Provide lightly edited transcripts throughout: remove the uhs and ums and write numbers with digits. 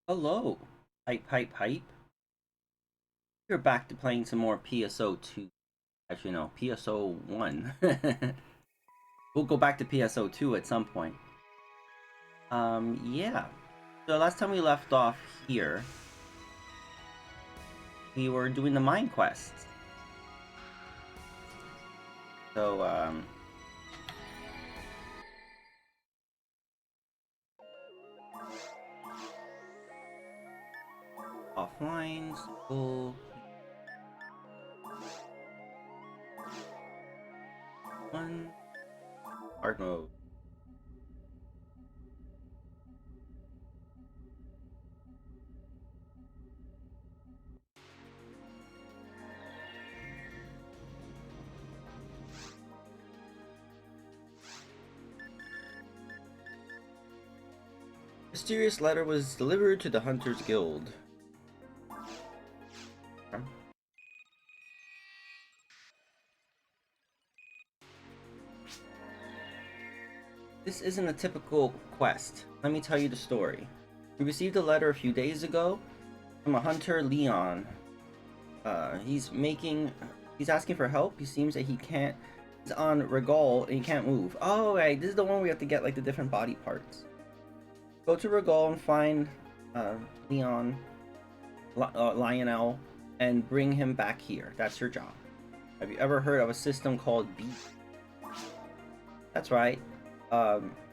Hello, hype, hype, hype. We're back to playing some more PSO 2. Actually, no, PSO 1. We'll go back to PSO 2 at some point. Yeah. So last time we left off here, we were doing the mine quests. So, offline, school, one, hard mode. Mysterious letter was delivered to the Hunters Guild. This isn't a typical quest. Let me tell you the story. We received a letter a few days ago from a hunter, Leon. He's asking for help. He seems that he's on Regal and he can't move. Oh, right, this is the one where we have to get like the different body parts. Go to Regal and find Leon, Lionel, and bring him back here. That's your job. Have you ever heard of a system called B? That's right.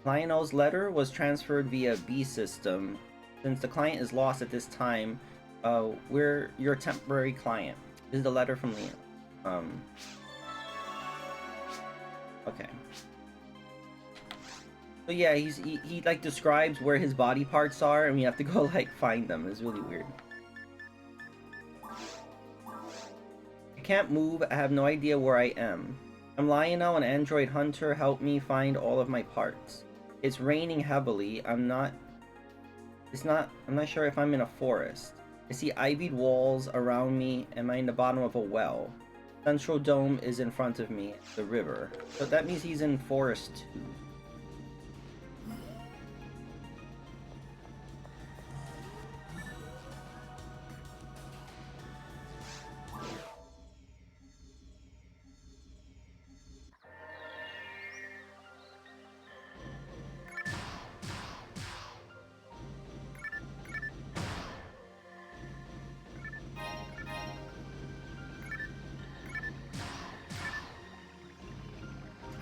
Lionel's letter was transferred via B system. Since the client is lost at this time, we're your temporary client. This is the letter from Leon. Okay. So yeah, he like describes where his body parts are, and we have to go like find them. It's really weird. I can't move. I have no idea where I am. I'm Lionel, an android hunter. Help me find all of my parts. It's raining heavily. I'm not sure if I'm in a forest. I see ivied walls around me. Am I in the bottom of a well? Central Dome is in front of me, the river. So that means he's in Forest 2.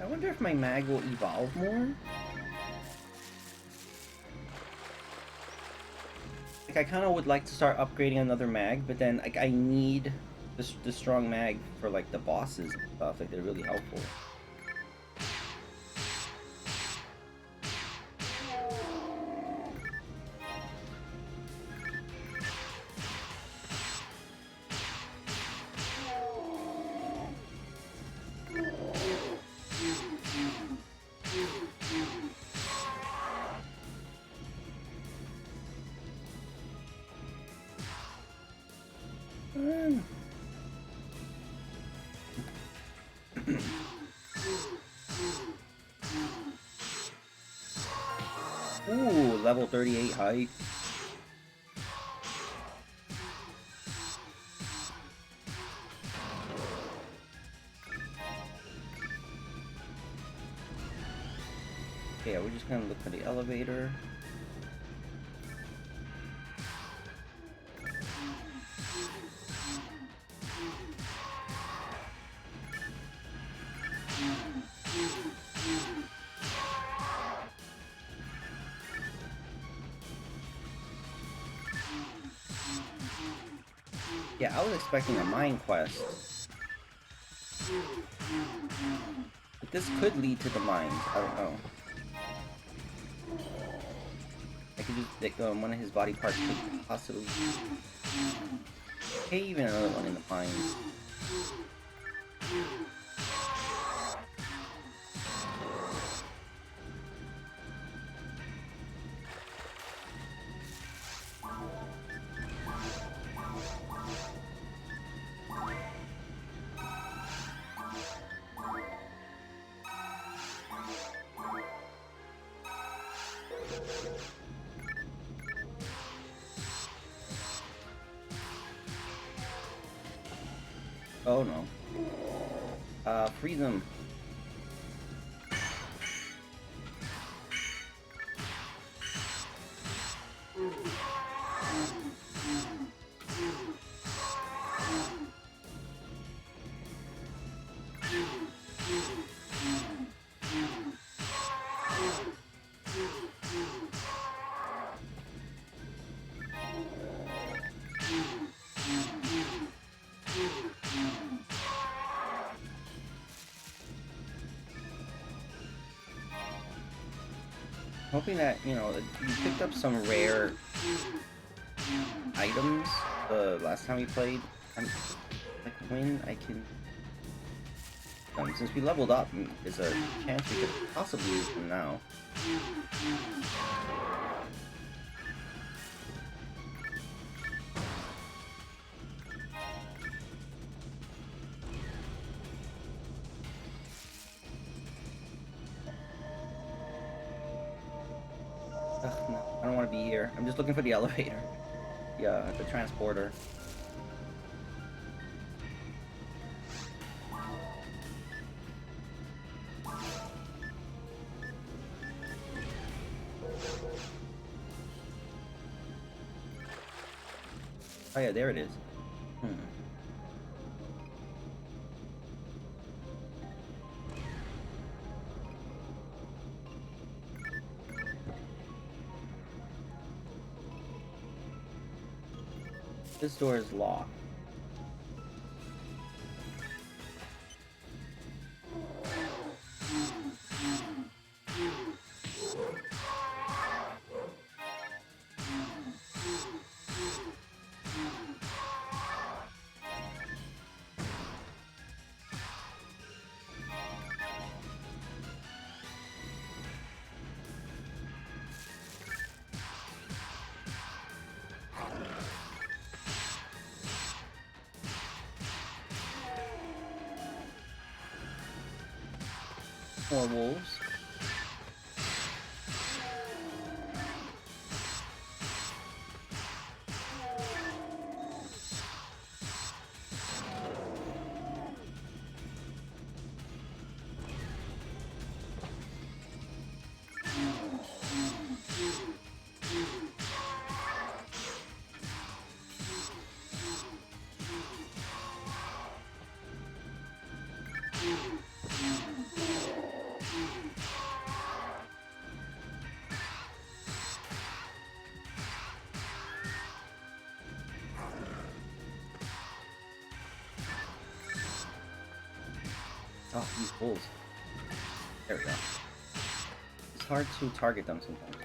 I wonder if my mag will evolve more? Like, I kind of would like to start upgrading another mag, but then like I need the strong mag for like the bosses and stuff. Like, they're really helpful. Ooh, level 38 height. Yeah, we're just gonna look for the elevator. Yeah, I was expecting a mine quest. But this could lead to the mines. I don't know. I could just like, one of his body parts could possibly. Okay, even another one in the mines. Oh no. Freeze them. Hoping that, you know, you picked up some rare items the last time we played. Like when I can... since we leveled up, there's a chance we could possibly use them now. Ugh, no, I don't want to be here. I'm just looking for the elevator. Yeah, the transporter. Oh yeah, there it is. This door is locked. More wolves. Oh, these bulls. There we go. It's hard to target them sometimes.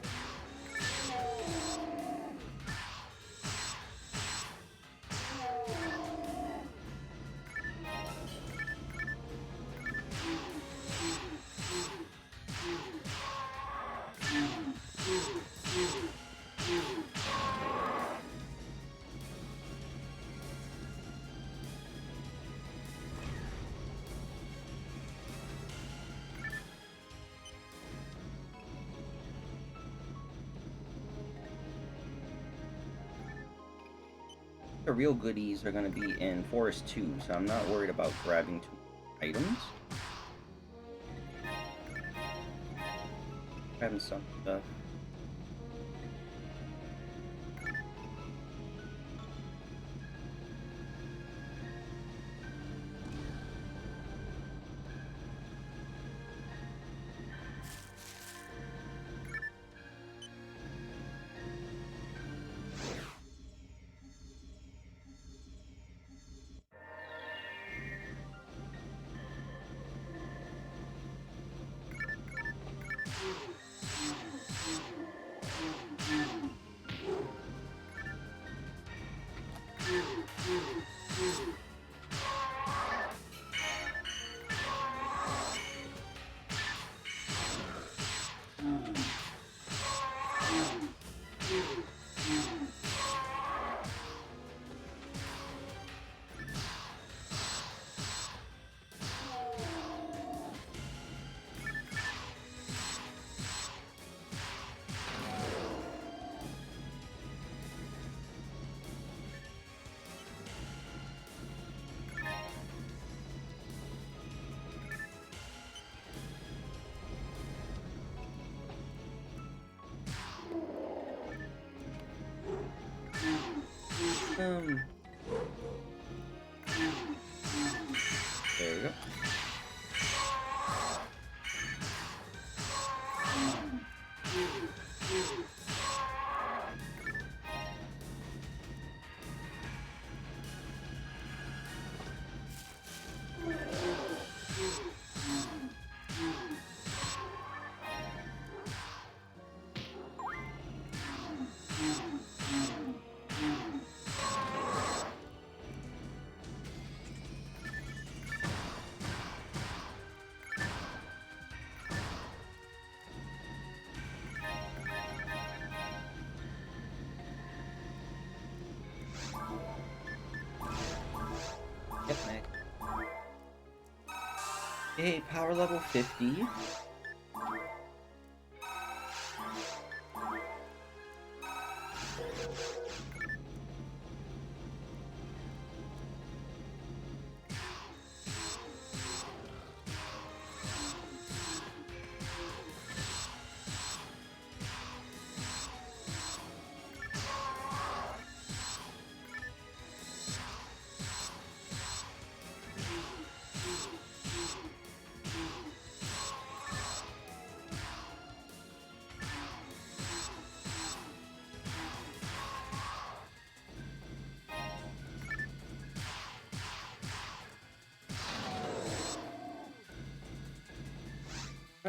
The real goodies are going to be in Forest 2, so I'm not worried about grabbing two items. Grabbing some stuff. There you go. Yep, Nick. Okay, power level 50.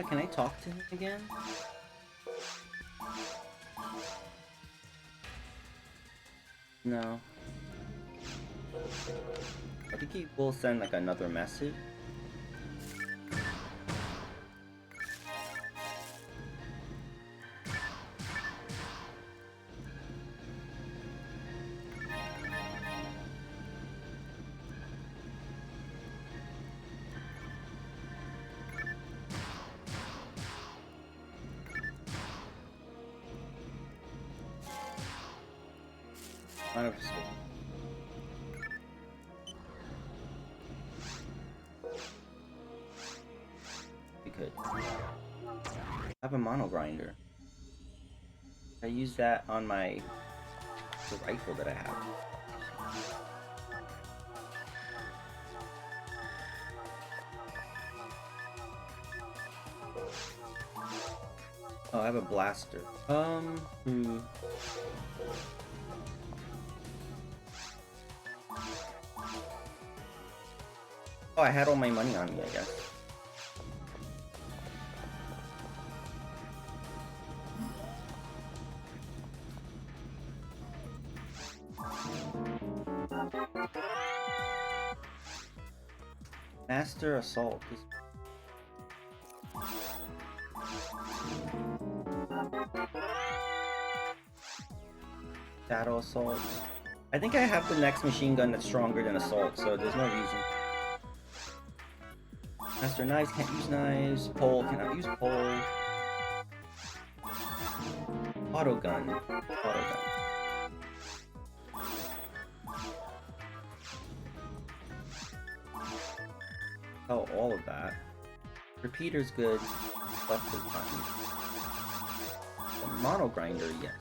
Can I talk to him again? No. I think he will send like another message. Line of escape. We could. I have a mono grinder. I use that on the rifle that I have. Oh, I have a blaster. Oh, I had all my money on me, I guess. Master Assault. Shadow Assault. I think I have the next machine gun that's stronger than Assault, so there's no reason. Master Knives, can't use knives. Pole, cannot use pole. Auto gun. Auto gun. Oh, all of that. Repeater's good. Stuff is fine. The mono grinder, yes.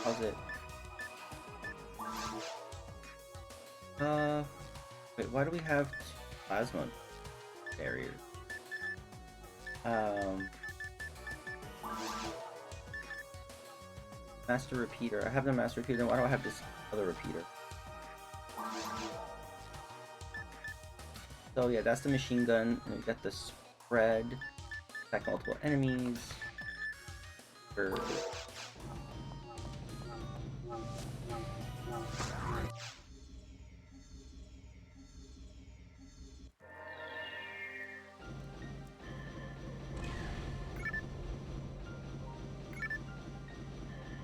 How's it? Wait, why do we have plasma barriers? Master repeater. I have the master repeater, then why do I have this other repeater? So yeah, that's the machine gun. And we got the spread. Attack multiple enemies.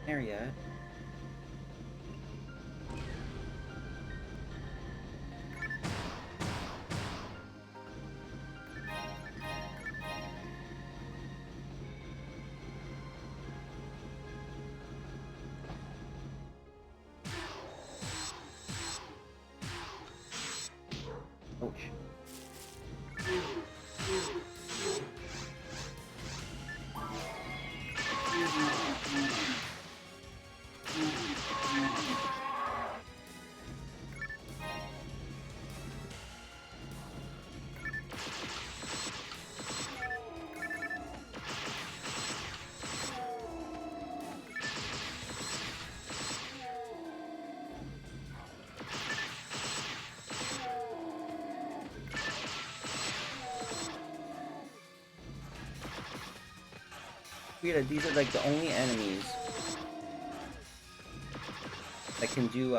There yet. Ouch. Weird that these are like the only enemies that can do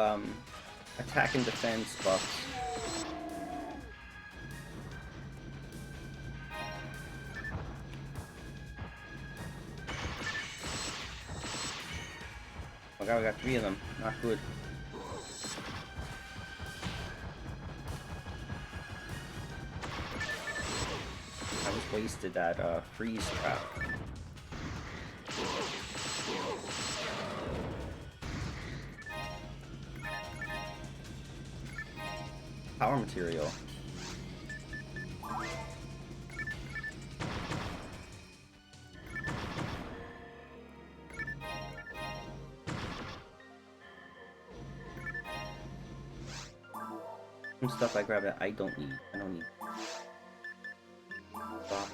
attack and defense buffs. Oh god, we got 3 of them. Not good. I just wasted that freeze trap. Power material. Some stuff I grab that I don't need. I don't need. Stop.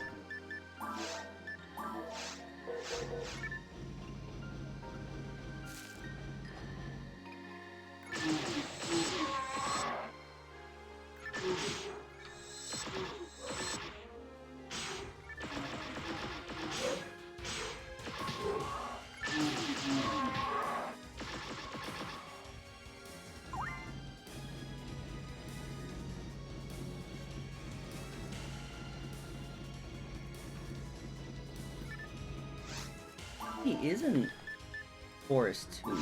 He is in Forest 2.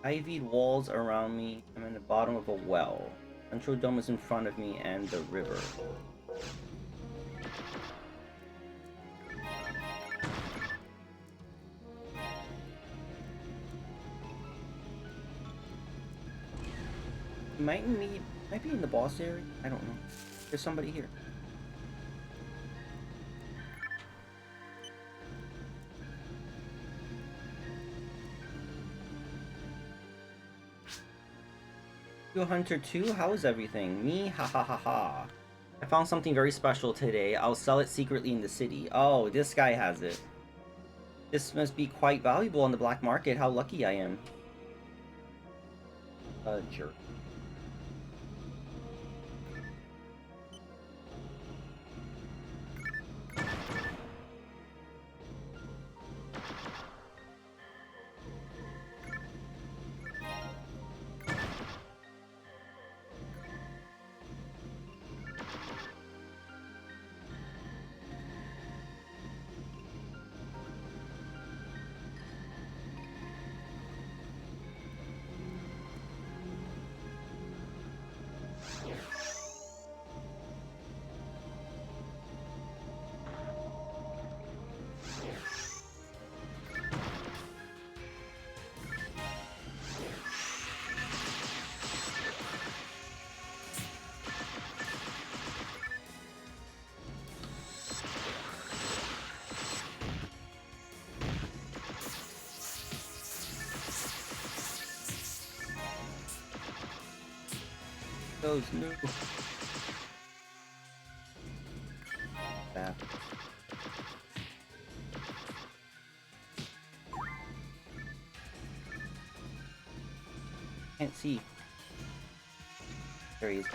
Ivied walls around me. I'm in the bottom of a well. Central Dome is in front of me and the river. Might be in the boss area. I don't know. There's somebody here. Hunter 2, how is everything? Me? Ha ha ha ha. I found something very special today. I'll sell it secretly in the city. Oh, this guy has it. This must be quite valuable on the black market. How lucky I am. Jerk. Those new. That. Can't see. There he is.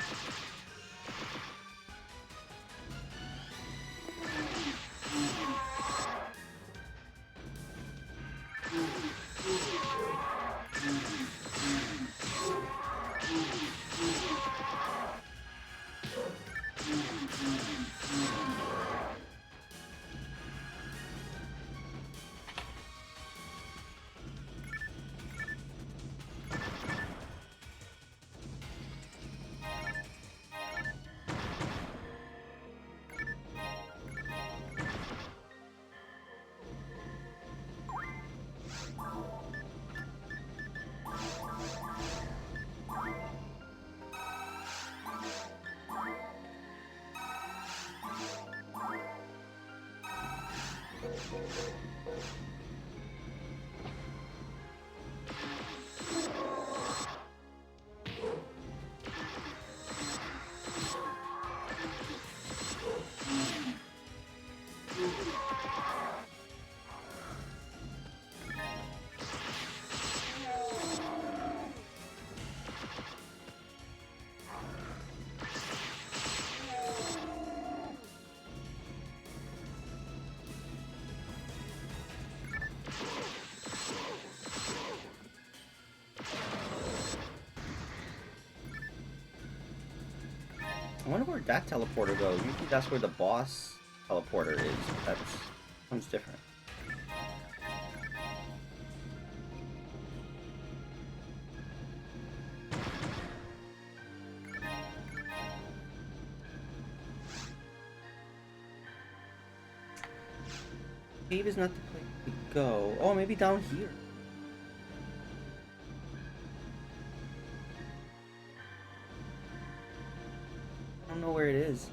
I wonder where that teleporter goes. Usually that's where the boss teleporter is. That's sounds different. Cave is not the place to go. Oh, maybe down here. I don't know where it is.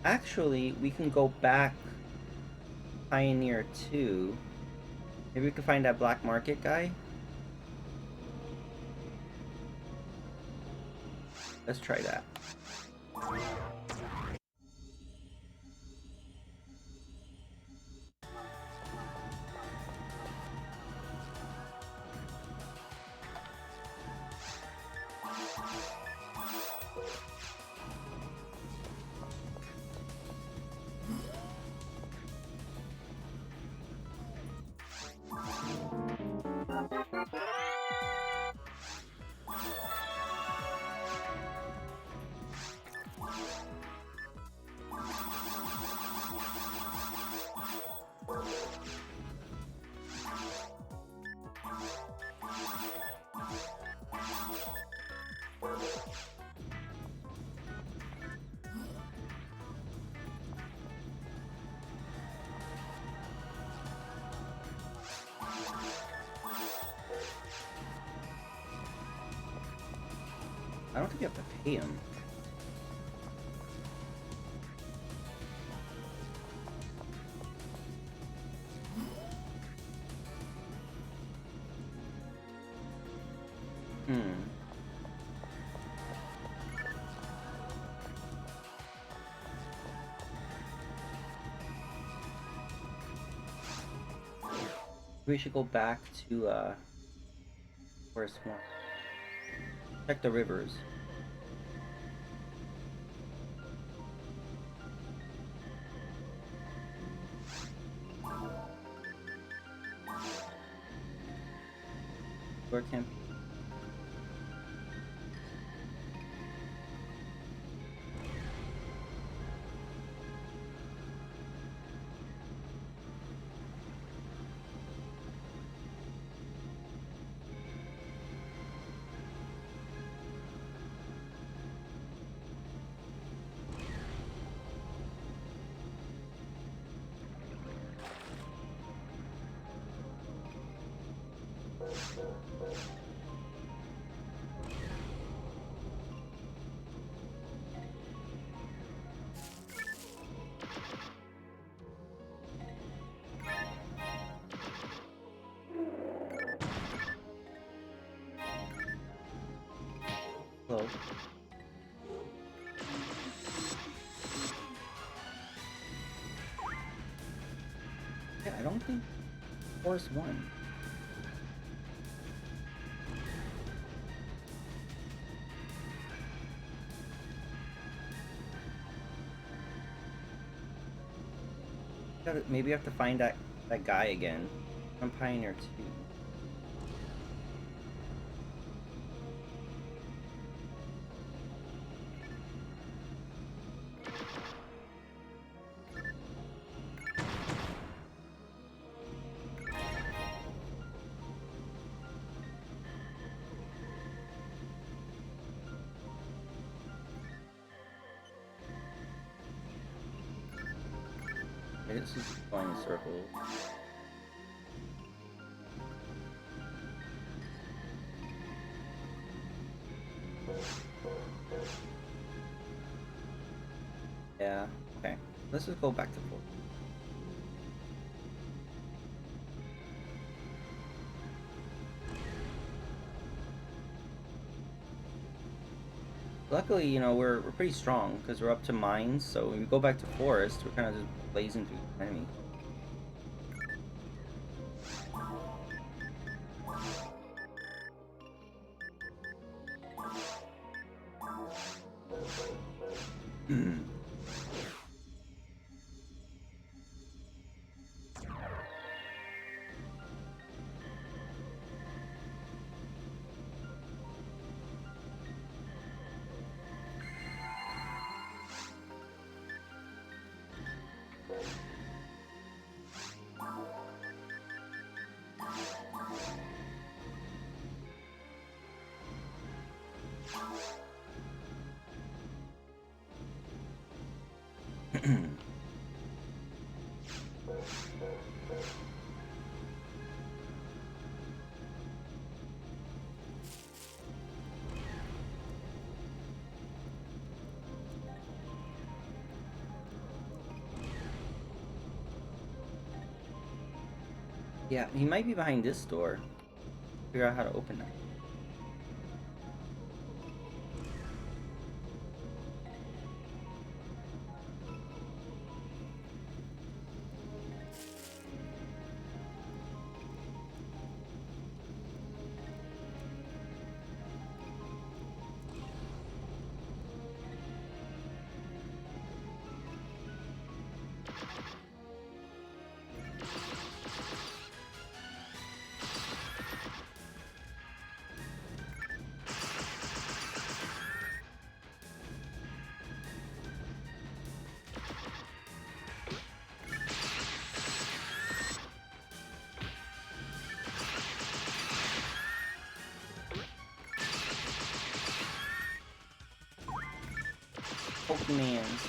Actually, we can go back Pioneer 2. Maybe we can find that black market guy. Let's try that. I don't think you have to pay him. We should go back to Forest 1. Check the rivers. Where can hello? Yeah, I don't think Forest 1. Maybe I have to find that guy again. I'm Pioneer 2. This is going in circles. Yeah, okay. Let's just go back to 4. Luckily, you know, we're pretty strong because we're up to mines, so when we go back to forest, we're kind of just blazing through the enemy. Yeah, he might be behind this door. Figure out how to open that. Pokemans.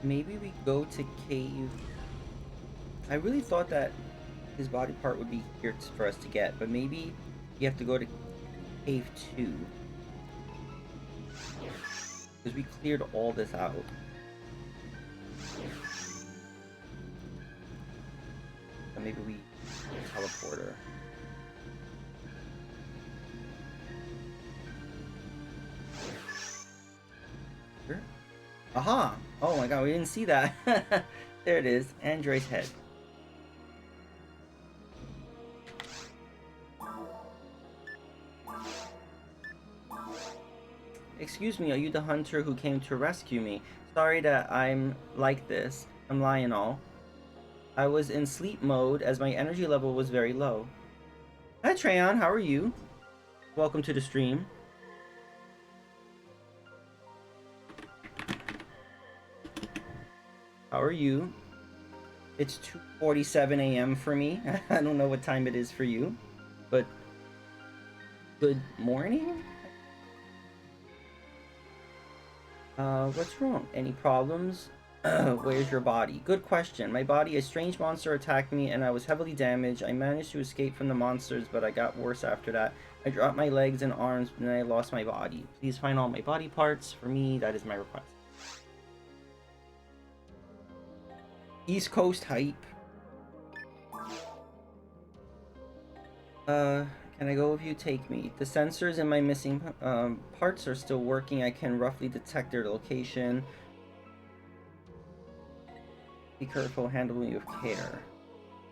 Maybe we go to cave. I really thought that his body part would be here for us to get, but maybe you have to go to cave 2. Because we cleared all this out. So maybe we teleporter. Sure. Aha! Oh my god, we didn't see that. There it is, Android's head. Excuse me, are you the hunter who came to rescue me? Sorry that I'm like this. I'm Lionel. I was in sleep mode as my energy level was very low. Hi Treon, how are you? Welcome to the stream. How are you? It's 2:47 a.m. for me. I don't know what time it is for you, but good morning? What's wrong? Any problems? Where's your body? Good question. My body, a strange monster attacked me and I was heavily damaged. I managed to escape from the monsters, but I got worse after that. I dropped my legs and arms, and then I lost my body. Please find all my body parts. For me, that is my request. East Coast hype. Can I go if you take me? The sensors in my missing parts are still working. I can roughly detect their location. Be careful, handle me with care.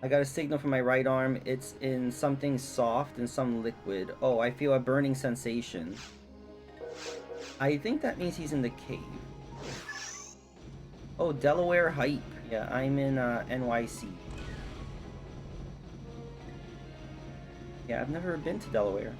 I got a signal from my right arm. It's in something soft and some liquid. Oh, I feel a burning sensation. I think that means he's in the cave. Oh, Delaware hype. Yeah, I'm in NYC. Yeah, I've never been to Delaware.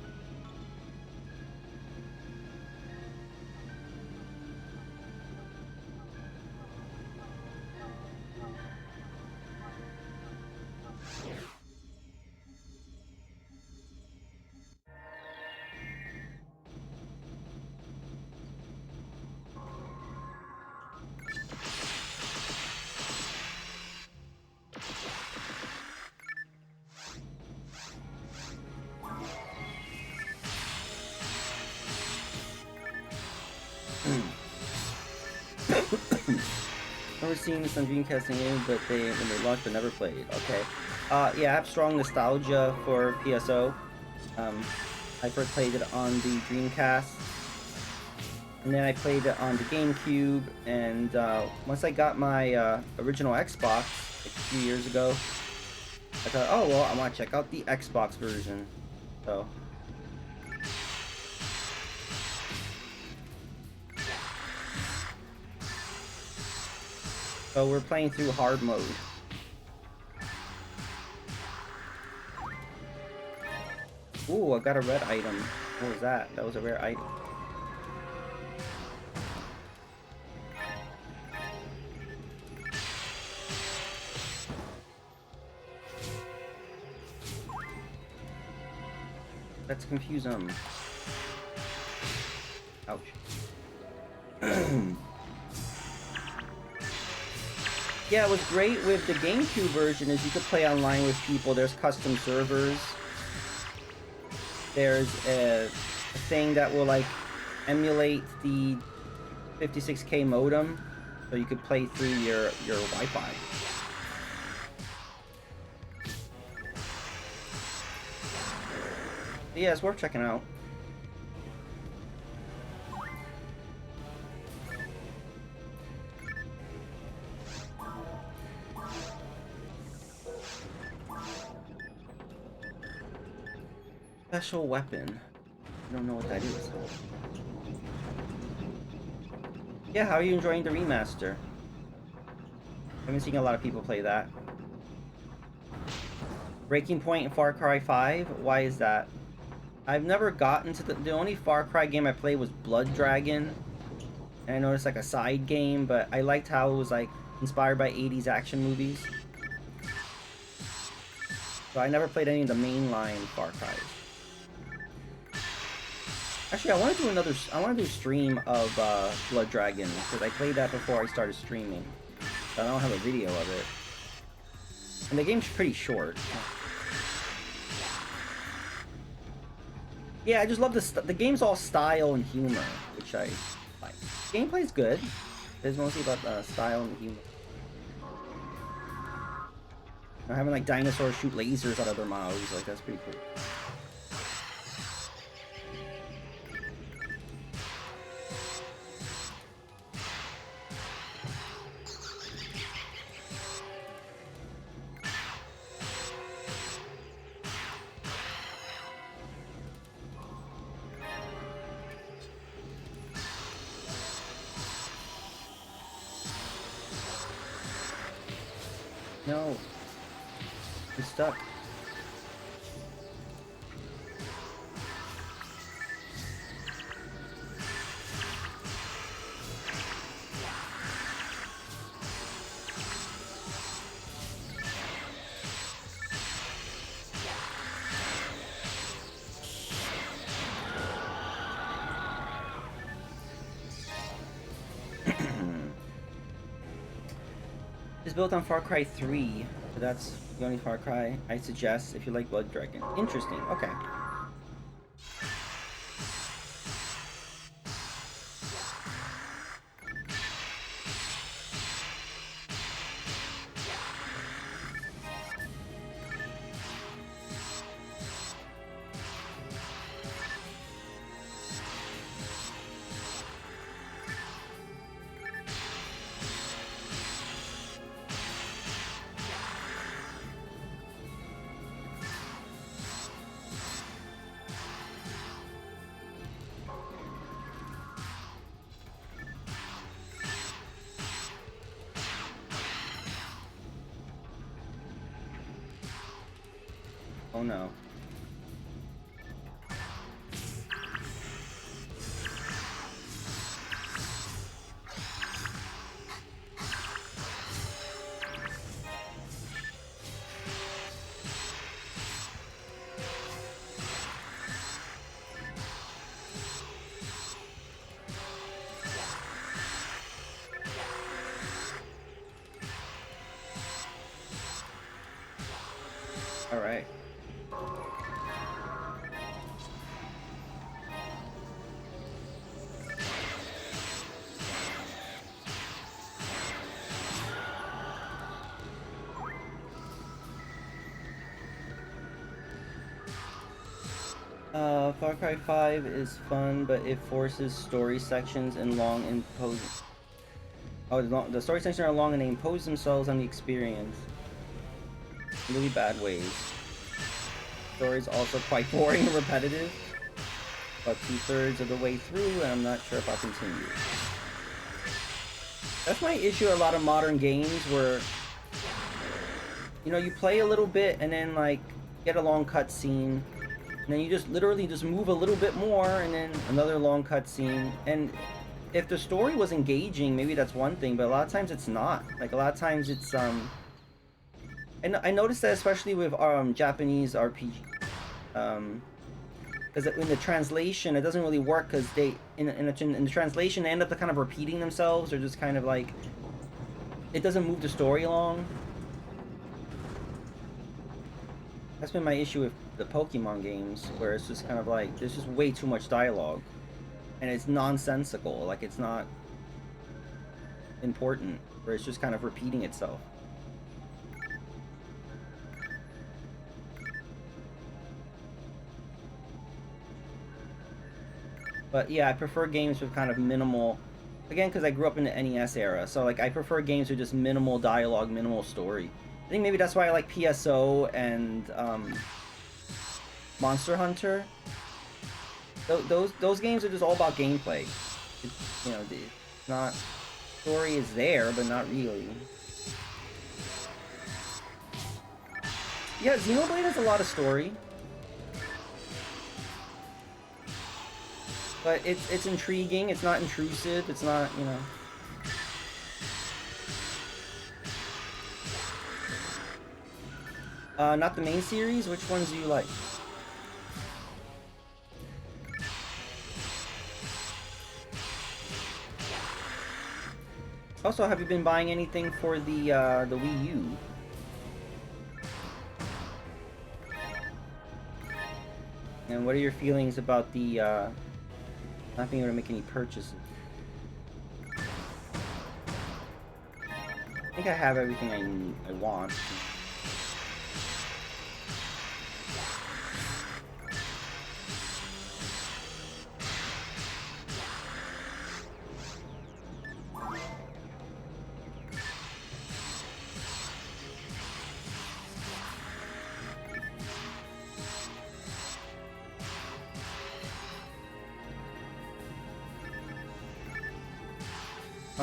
remember seeing some Dreamcast games, but when they launched, but never played. Okay. Yeah, I have strong nostalgia for PSO. I first played it on the Dreamcast, and then I played it on the GameCube, and once I got my original Xbox like a few years ago, I thought, oh well, I want to check out the Xbox version. So we're playing through hard mode. Ooh, I got a red item. What was that? That was a rare item. Let's confuse them. Ouch. Yeah, it was great with the GameCube version is you could play online with people. There's custom servers. There's a thing that will like emulate the 56K modem, so you could play through your Wi-Fi. But yeah, it's worth checking out. Special weapon. I don't know what that is. Yeah, how are you enjoying the remaster? I haven't seen a lot of people play that. Breaking Point in Far Cry 5? Why is that? I've never gotten to the only Far Cry game I played was Blood Dragon. And I know it's like a side game, but I liked how it was like inspired by 80s action movies. So I never played any of the mainline Far Cry's. Actually, I want to do a stream of Blood Dragon, because I played that before I started streaming. But I don't have a video of it. And the game's pretty short. Yeah, I just love the game's all style and humor, which I like. Gameplay's good. It's mostly about style and humor. I'm having like dinosaurs shoot lasers out of their mouths, like that's pretty cool. No. I'm stuck. It's built on Far Cry 3, so that's the only Far Cry I suggest if you like Blood Dragon. Interesting, okay. Oh no. All right. Far Cry 5 is fun, but it forces story sections and long impose. Oh, the story sections are long and they impose themselves on the experience in really bad ways. The story is also quite boring and repetitive, about 2/3 of the way through, and I'm not sure if I'll continue. That's my issue with a lot of modern games, where you know, you play a little bit and then like get a long cutscene. And then you just literally just move a little bit more and then another long cutscene. And if the story was engaging, maybe that's one thing, but a lot of times it's not. Like a lot of times it's and I noticed that especially with Japanese RPG, because in the translation it doesn't really work, because they in the translation they end up kind of repeating themselves, or just kind of like it doesn't move the story along. That's been my issue with the Pokemon games, where it's just kind of like there's just way too much dialogue, and it's nonsensical. Like it's not important, where it's just kind of repeating itself. But yeah, I prefer games with kind of minimal. Again, because I grew up in the NES era, so like I prefer games with just minimal dialogue, minimal story. I think maybe that's why I like PSO and Monster Hunter. Those games are just all about gameplay. You know, not story is there, but not really. Yeah, Xenoblade has a lot of story, but it's intriguing. It's not intrusive. It's not, you know. Not the main series. Which ones do you like? Also, have you been buying anything for the Wii U? And what are your feelings about the not being able to make any purchases? I think I have everything I need, I want.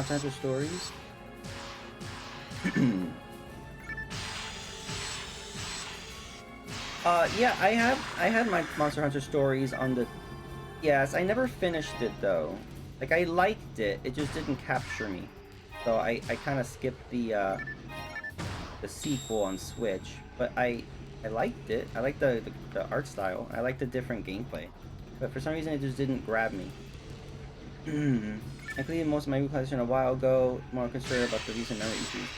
Hunter stories. Yeah, I had my Monster Hunter stories on the. Yes, I never finished it though. Like I liked it, it just didn't capture me. So I kind of skipped the sequel on Switch, but I liked it. I liked the art style. I liked the different gameplay, but for some reason it just didn't grab me. I completed most of my collection a while ago. More concerned about the recent memory issues.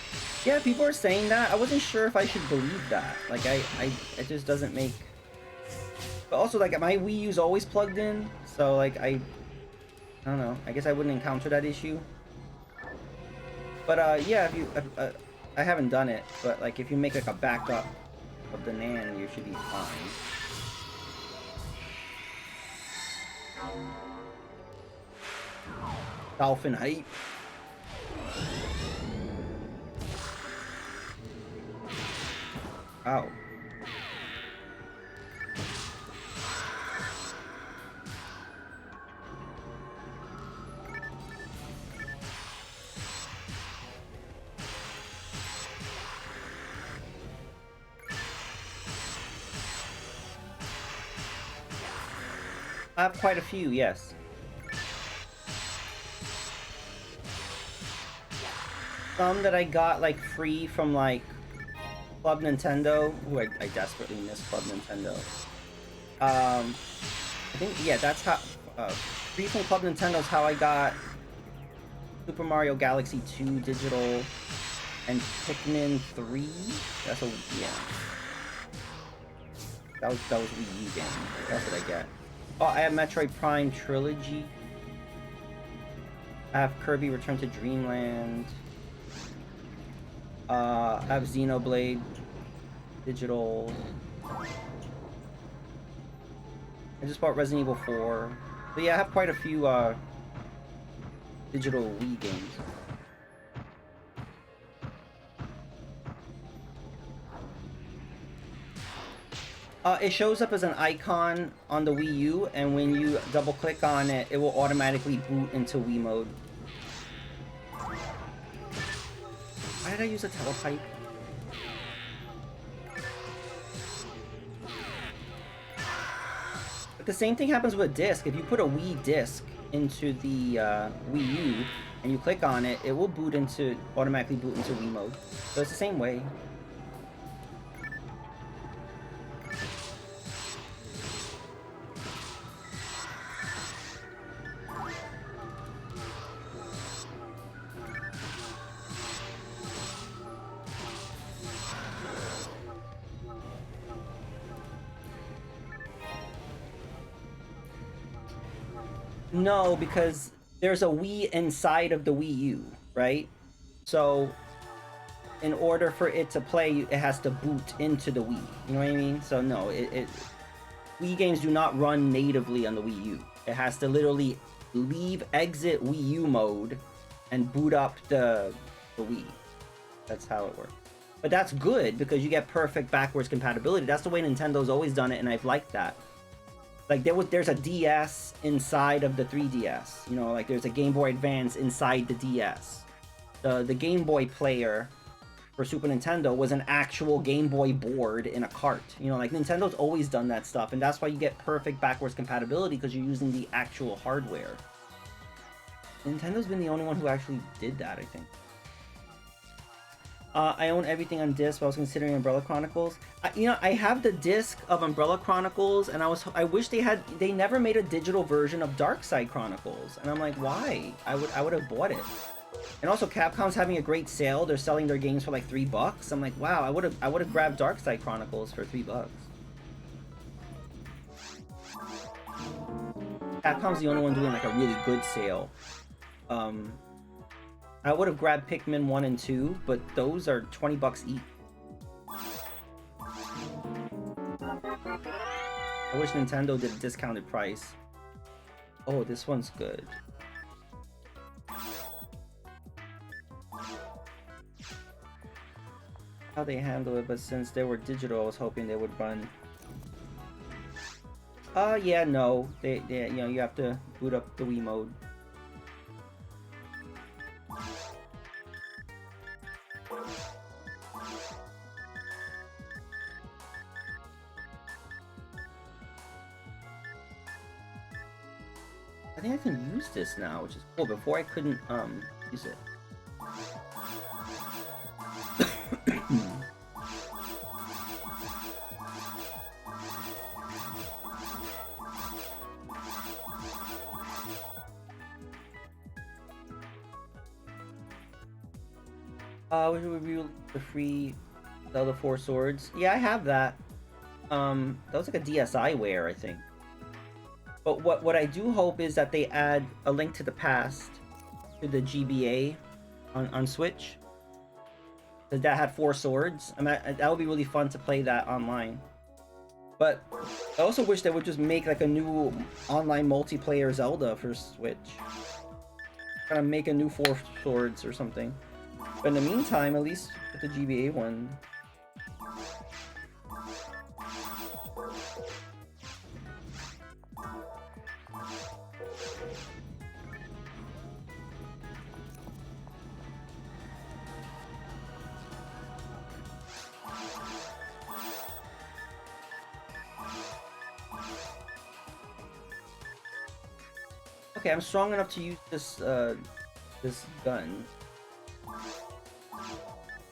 Yeah, people are saying that. I wasn't sure if I should believe that. Like it just doesn't make. But also, like my Wii U's always plugged in, so like I don't know. I guess I wouldn't encounter that issue. But yeah, if you, I haven't done it, but like if you make like a backup of the NAND, you should be fine. Dolphin hype. Ow. I have quite a few, yes. Some that I got like free from like Club Nintendo. Ooh, I desperately miss Club Nintendo. I think, yeah, that's how free from Club Nintendo's how I got Super Mario Galaxy 2 digital and Pikmin 3. That's a, yeah. That was Wii U game. What else did I get? Oh, I have Metroid Prime Trilogy. I have Kirby Return to Dreamland. I have Xenoblade digital. I just bought Resident Evil 4. But yeah, I have quite a few digital Wii games. It shows up as an icon on the Wii U, and when you double click on it, it will automatically boot into Wii mode. Why did I use a telepipe? But the same thing happens with a disc. If you put a Wii disc into the Wii U and you click on it, it will automatically boot into Wii mode. So it's the same way. No, because there's a Wii inside of the Wii U, right? So, in order for it to play, it has to boot into the Wii. You know what I mean? So no, Wii games do not run natively on the Wii U. It has to literally exit Wii U mode and boot up the Wii. That's how it works. But that's good because you get perfect backwards compatibility. That's the way Nintendo's always done it, and I've liked that. Like there's a DS inside of the 3DS. You know, like there's a Game Boy Advance inside the DS. The Game Boy player for Super Nintendo was an actual Game Boy board in a cart. You know, like Nintendo's always done that stuff, and that's why you get perfect backwards compatibility because you're using the actual hardware. Nintendo's been the only one who actually did that, I think. I own everything on disc, but I was considering Umbrella Chronicles. I have the disc of Umbrella Chronicles, and I wish they never made a digital version of Darkside Chronicles, and I'm like, why? I would have bought it. And also, Capcom's having a great sale. They're selling their games for like $3. I'm like, wow, I would have grabbed Darkside Chronicles for $3. Capcom's the only one doing like a really good sale. I would have grabbed Pikmin 1 and 2, but those are $20 each. I wish Nintendo did a discounted price. Oh, this one's good. How they handle it, but since they were digital, I was hoping they would run. Yeah, no. They you have to boot up the Wii mode. I think I can use this now, which is cool. Before I couldn't use it. We should review the free Zelda 4 Swords. Yeah, I have that. That was like a DSiWare, I think. But what I do hope is that they add A Link to the Past to the GBA on Switch. Because that had 4 swords. I mean, that would be really fun to play that online. But I also wish they would just make like a new online multiplayer Zelda for Switch. Kind of make a new 4 swords or something. But in the meantime, at least with the GBA one. Okay, I'm strong enough to use this this gun.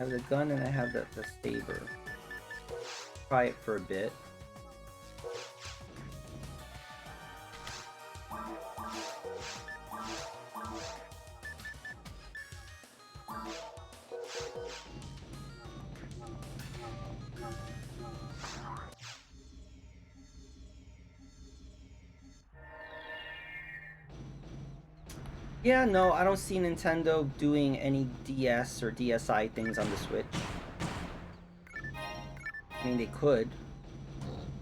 I have the gun and I have the saber. Try it for a bit. Yeah, no, I don't see Nintendo doing any DS or DSi things on the Switch. I mean, they could,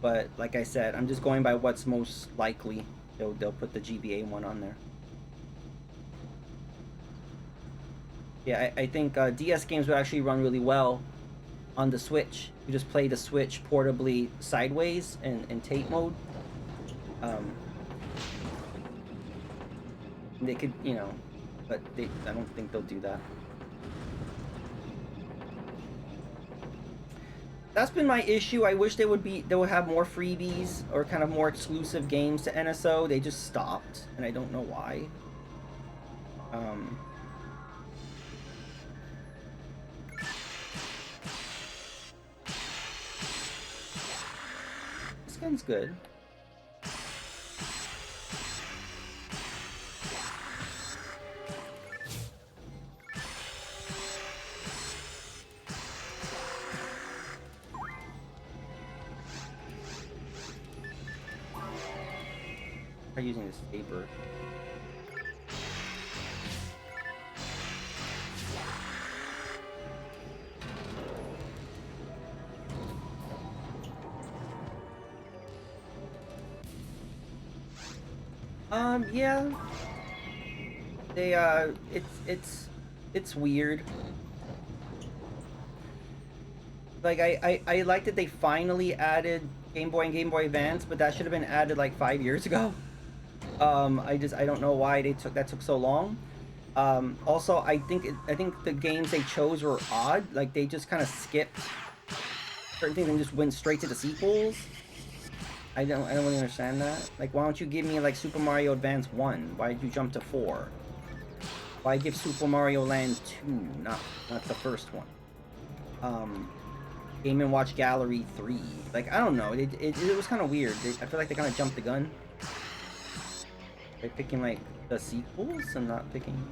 But like I said, I'm just going by what's most likely. They'll put the GBA one on there. Yeah, I think DS games would actually run really well on the Switch. You just play the Switch portably sideways in tape mode. They could, you know, but I don't think they'll do that. That's been my issue. I wish they would have more freebies or kind of more exclusive games to NSO. They just stopped, and I don't know why. This gun's good. Try using this paper. Yeah. They it's weird. Like I like that they finally added Game Boy and Game Boy Advance, but that should have been added like 5 years ago. I don't know why that took so long. Also, I think the games they chose were odd. Like they just kind of skipped certain things and just went straight to the sequels. I don't really understand that. Like, why don't you give me like Super Mario Advance 1? Why did you jump to 4? Why give Super Mario Land 2, not the first one? Game & Watch Gallery 3. Like, I don't know. It was kind of weird. I feel like they kind of jumped the gun. They're picking like the sequels and not picking.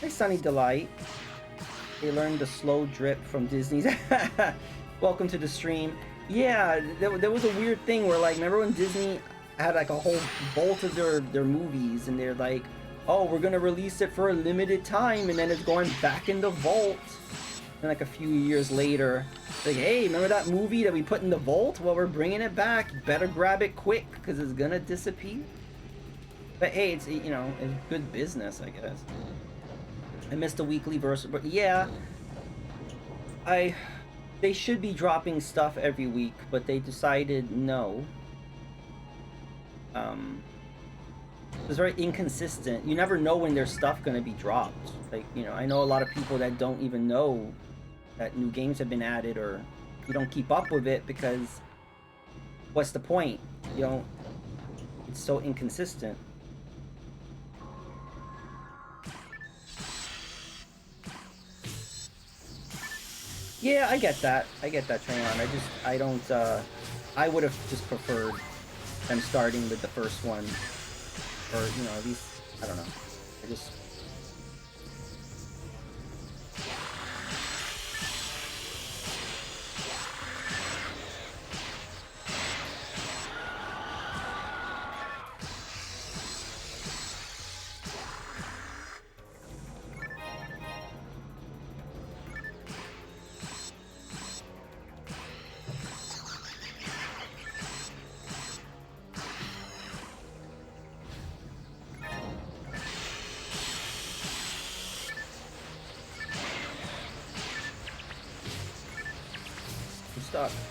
Hey, Sunny Delight. They learned the slow drip from Disney's. Welcome to the stream. Yeah, there was a weird thing where, like, remember when Disney had like a whole vault of their movies, and they're like, oh, we're gonna release it for a limited time, and then it's going back in the vault. And like a few years later, like, hey, remember that movie that we put in the vault? Well, we're bringing it back. Better grab it quick, because it's gonna disappear. But hey, it's, you know, it's good business, I guess. I missed the weekly verse, but yeah, they should be dropping stuff every week, but they decided no. It's very inconsistent. You never know when there's stuff gonna be dropped. Like, you know, I know a lot of people that don't even know that new games have been added, or you don't keep up with it because what's the point? You know, it's so inconsistent. Yeah, I get that. I get that, Trayon. I would have just preferred them starting with the first one. Or, you know, at least, I don't know.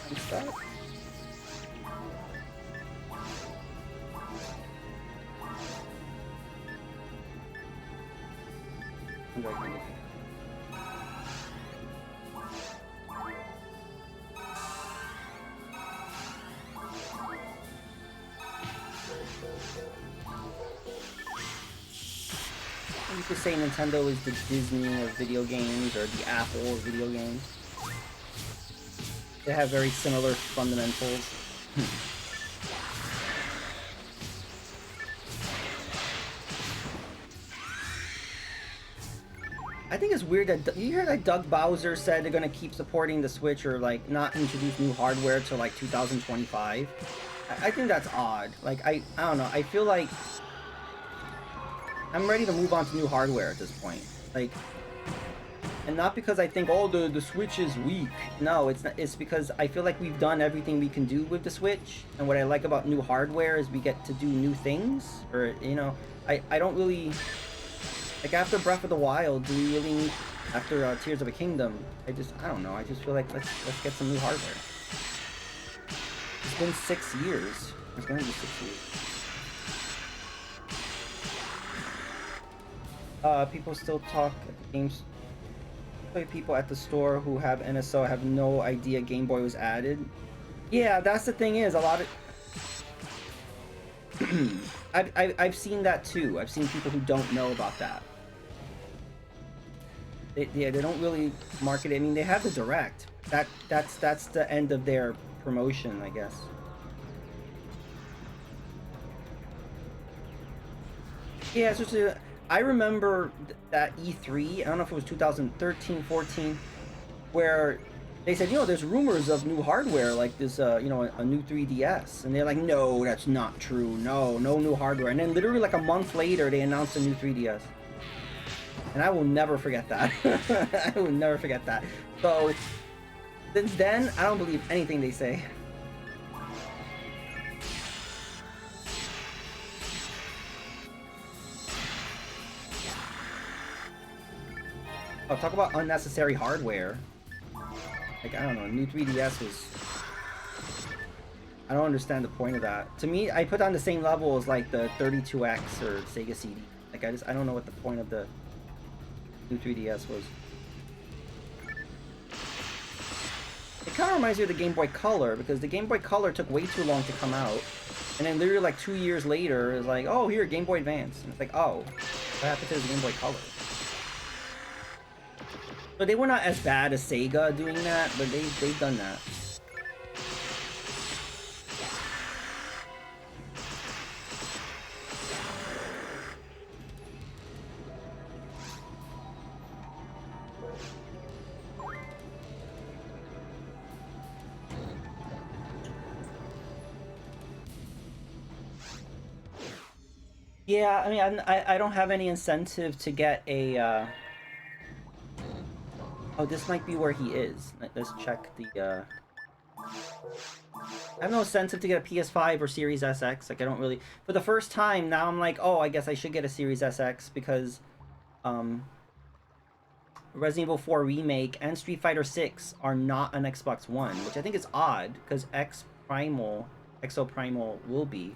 I'm stuck. You could say Nintendo is the Disney of video games, or the Apple of video games. They have very similar fundamentals. I think it's weird that you hear that Doug Bowser said they're gonna keep supporting the Switch, or like not introduce new hardware till like 2025. I think that's odd. Like I don't know. I feel like I'm ready to move on to new hardware at this point. Like, And not because I think, oh, the Switch is weak. No, it's not. It's because I feel like we've done everything we can do with the Switch. And what I like about new hardware is we get to do new things. Or, you know, I don't really... Like, after Breath of the Wild, do we really need... After Tears of a Kingdom, I don't know. I just feel like let's get some new hardware. It's been 6 years. It's going to be 6 years. People still talk at games... People at the store who have NSO have no idea Game Boy was added. Yeah, that's the thing is, a lot of... I've seen that too. I've seen people who don't know about that. They don't really market it. I mean, they have the Direct. That's the end of their promotion, I guess. Yeah, it's just I remember that E3, I don't know if it was 2013, 14, where they said, you know, there's rumors of new hardware, like this, you know, a new 3DS. And they're like, no, that's not true. No new hardware. And then literally like a month later, they announced a new 3DS. And I will never forget that. I will never forget that. So, since then, I don't believe anything they say. Oh, talk about unnecessary hardware. Like, I don't know, new 3DS was... I don't understand the point of that. To me, I put on the same level as, like, the 32X or Sega CD. Like, I don't know what the point of the new 3DS was. It kind of reminds me of the Game Boy Color, because the Game Boy Color took way too long to come out. And then literally, like, 2 years later, it's like, oh, here, Game Boy Advance. And it's like, oh, what happened to the Game Boy Color? But they were not as bad as Sega doing that, but they've done that. Yeah, I mean, I don't have any incentive to get a... Oh, this might be where he is. Let's check the, I have no incentive to get a PS5 or Series SX. Like, I don't really... For the first time, now I'm like, oh, I guess I should get a Series SX because, Resident Evil 4 Remake and Street Fighter 6 are not on Xbox One, which I think is odd, because Exo Primal will be.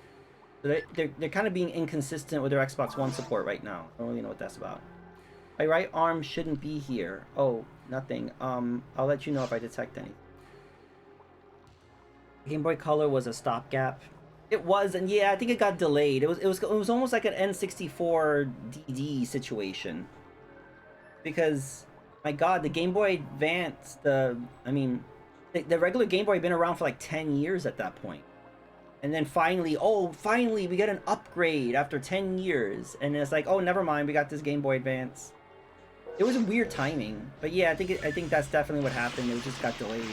So they're kind of being inconsistent with their Xbox One support right now. I don't really know what that's about. My right arm shouldn't be here. Oh, nothing. I'll let you know if I detect any. Game Boy Color was a stopgap. It was, and yeah, I think it got delayed. It was almost like an N64 DD situation. Because, my God, the Game Boy Advance, the regular Game Boy had been around for like 10 years at that point. And then finally we get an upgrade after 10 years. And it's like, oh, never mind, we got this Game Boy Advance. It was a weird timing, but yeah, I think that's definitely what happened. It just got delayed.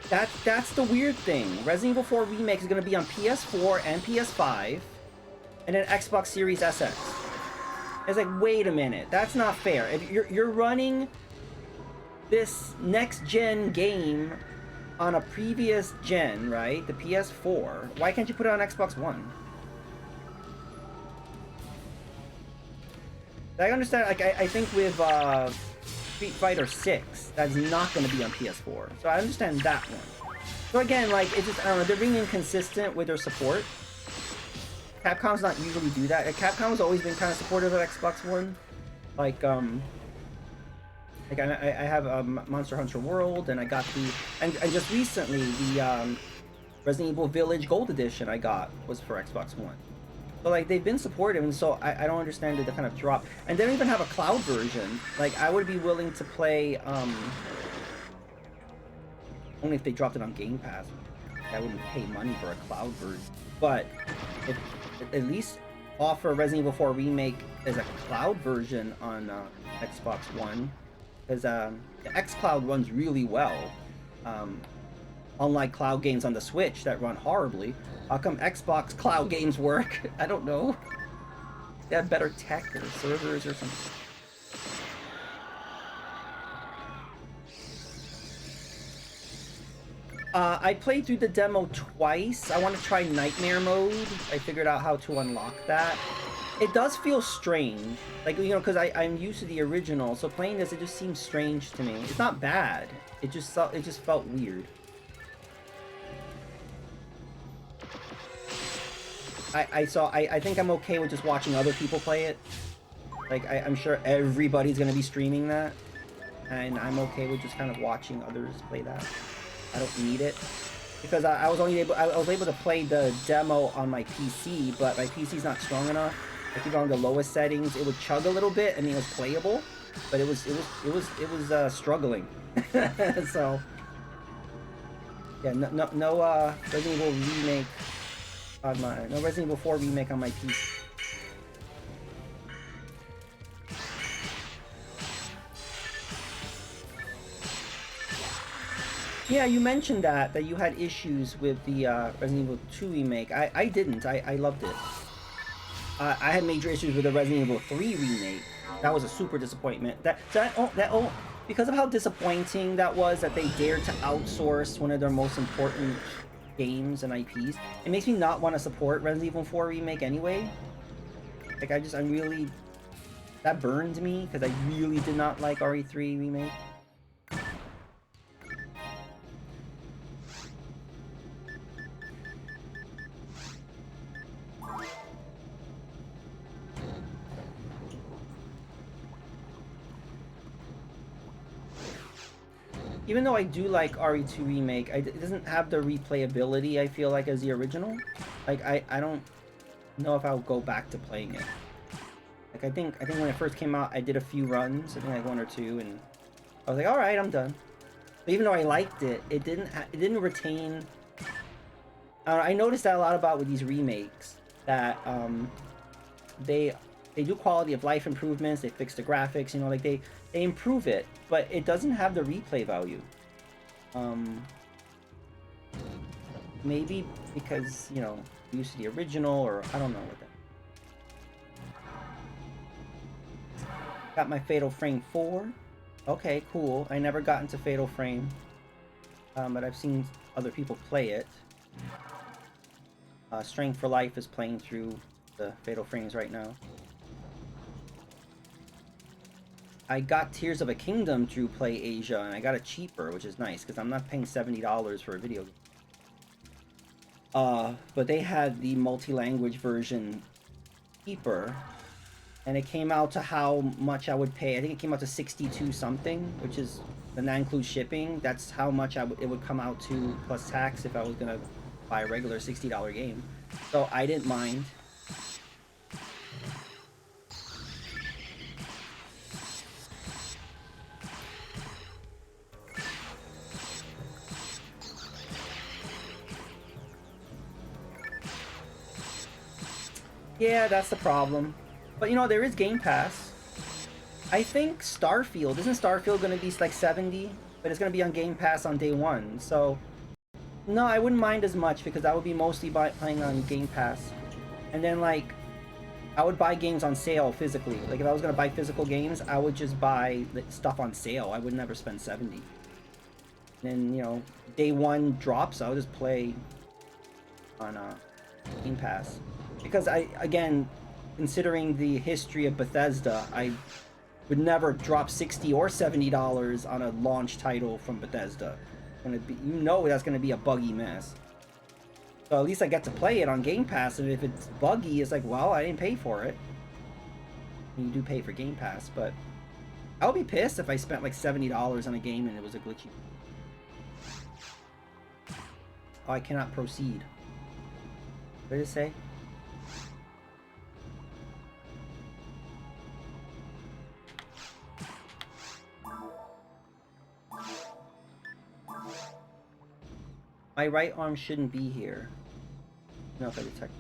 That's the weird thing. Resident Evil 4 Remake is going to be on PS4 and PS5, and then Xbox Series SX. It's like, wait a minute, that's not fair. If you're running this next-gen game on a previous gen, right? The PS4. Why can't you put it on Xbox One? I understand, like, I think with Street Fighter 6, that's not going to be on PS4. So I understand that one. So again, like, it's just, I don't know, they're being inconsistent with their support. Capcom's not usually do that. Capcom's always been kind of supportive of Xbox One. Like, I have Monster Hunter World, and I got the... And just recently, the Resident Evil Village Gold Edition I got was for Xbox One. So, like, they've been supportive, and so I don't understand the kind of drop. And they don't even have a cloud version. Like, I would be willing to play, only if they dropped it on Game Pass. I wouldn't pay money for a cloud version. But, if at least offer Resident Evil 4 Remake as a cloud version on Xbox One. Because the xCloud runs really well. Unlike cloud games on the Switch that run horribly, how come Xbox cloud games work? I don't know. They have better tech or servers or something. I played through the demo twice. I want to try Nightmare Mode. I figured out how to unlock that. It does feel strange. Like, you know, because I'm used to the original, so playing this, it just seems strange to me. It's not bad. It just felt weird. I think I'm okay with just watching other people play it. Like, I'm sure everybody's going to be streaming that. And I'm okay with just kind of watching others play that. I don't need it because I was able to play the demo on my PC, but my PC's not strong enough. I keep on the lowest settings. It would chug a little bit. I mean, it was playable, but it was struggling. So yeah, no Resident Evil remake on no Resident Evil 4 remake on my PC. Yeah, you mentioned that you had issues with the Resident Evil 2 remake. I didn't. I loved it. I had major issues with the Resident Evil 3 remake. That was a super disappointment. Because of how disappointing that was, that they dared to outsource one of their most important games and IPs. It makes me not want to support Resident Evil 4 remake anyway. Like I'm really, that burned me because I really did not like RE3 remake. Even though I do like RE2 remake, it doesn't have the replayability I feel like as the original. Like I don't know if I'll go back to playing it. Like I think when it first came out, I did a few runs, I think like 1 or 2, and I was like, all right, I'm done. But even though I liked it, it didn't retain. I noticed that a lot about with these remakes that they do quality of life improvements, they fix the graphics, you know, like they improve it, but it doesn't have the replay value. Maybe because, you know, used to the original, or I don't know what that. Got my Fatal Frame 4. Okay, cool. I never got into Fatal Frame, but I've seen other people play it. Strength for Life is playing through the Fatal Frames right now. I got Tears of a Kingdom through Play Asia, and I got it cheaper, which is nice, because I'm not paying $70 for a video game. But they had the multi-language version cheaper, and it came out to how much I would pay. I think it came out to 62 something, which is, and that includes shipping. That's how much it would come out to plus tax if I was gonna buy a regular $60 game. So I didn't mind. Yeah, that's the problem. But you know, there is Game Pass. I think Starfield, isn't Starfield going to be like 70? But it's going to be on Game Pass on day one. So, no, I wouldn't mind as much because I would be mostly playing on Game Pass. And then, like, I would buy games on sale physically. Like, if I was going to buy physical games, I would just buy stuff on sale. I would never spend 70. And then, you know, day one drops, I'll just play on Game Pass. Because again, considering the history of Bethesda, I would never drop $60 or $70 on a launch title from Bethesda. Gonna be, you know, that's gonna be a buggy mess. So at least I get to play it on Game Pass, and if it's buggy, it's like, well, I didn't pay for it. And you do pay for Game Pass, but I would be pissed if I spent like $70 on a game and it was a glitchy. Oh, I cannot proceed. What did it say? My right arm shouldn't be here. No, if I detect.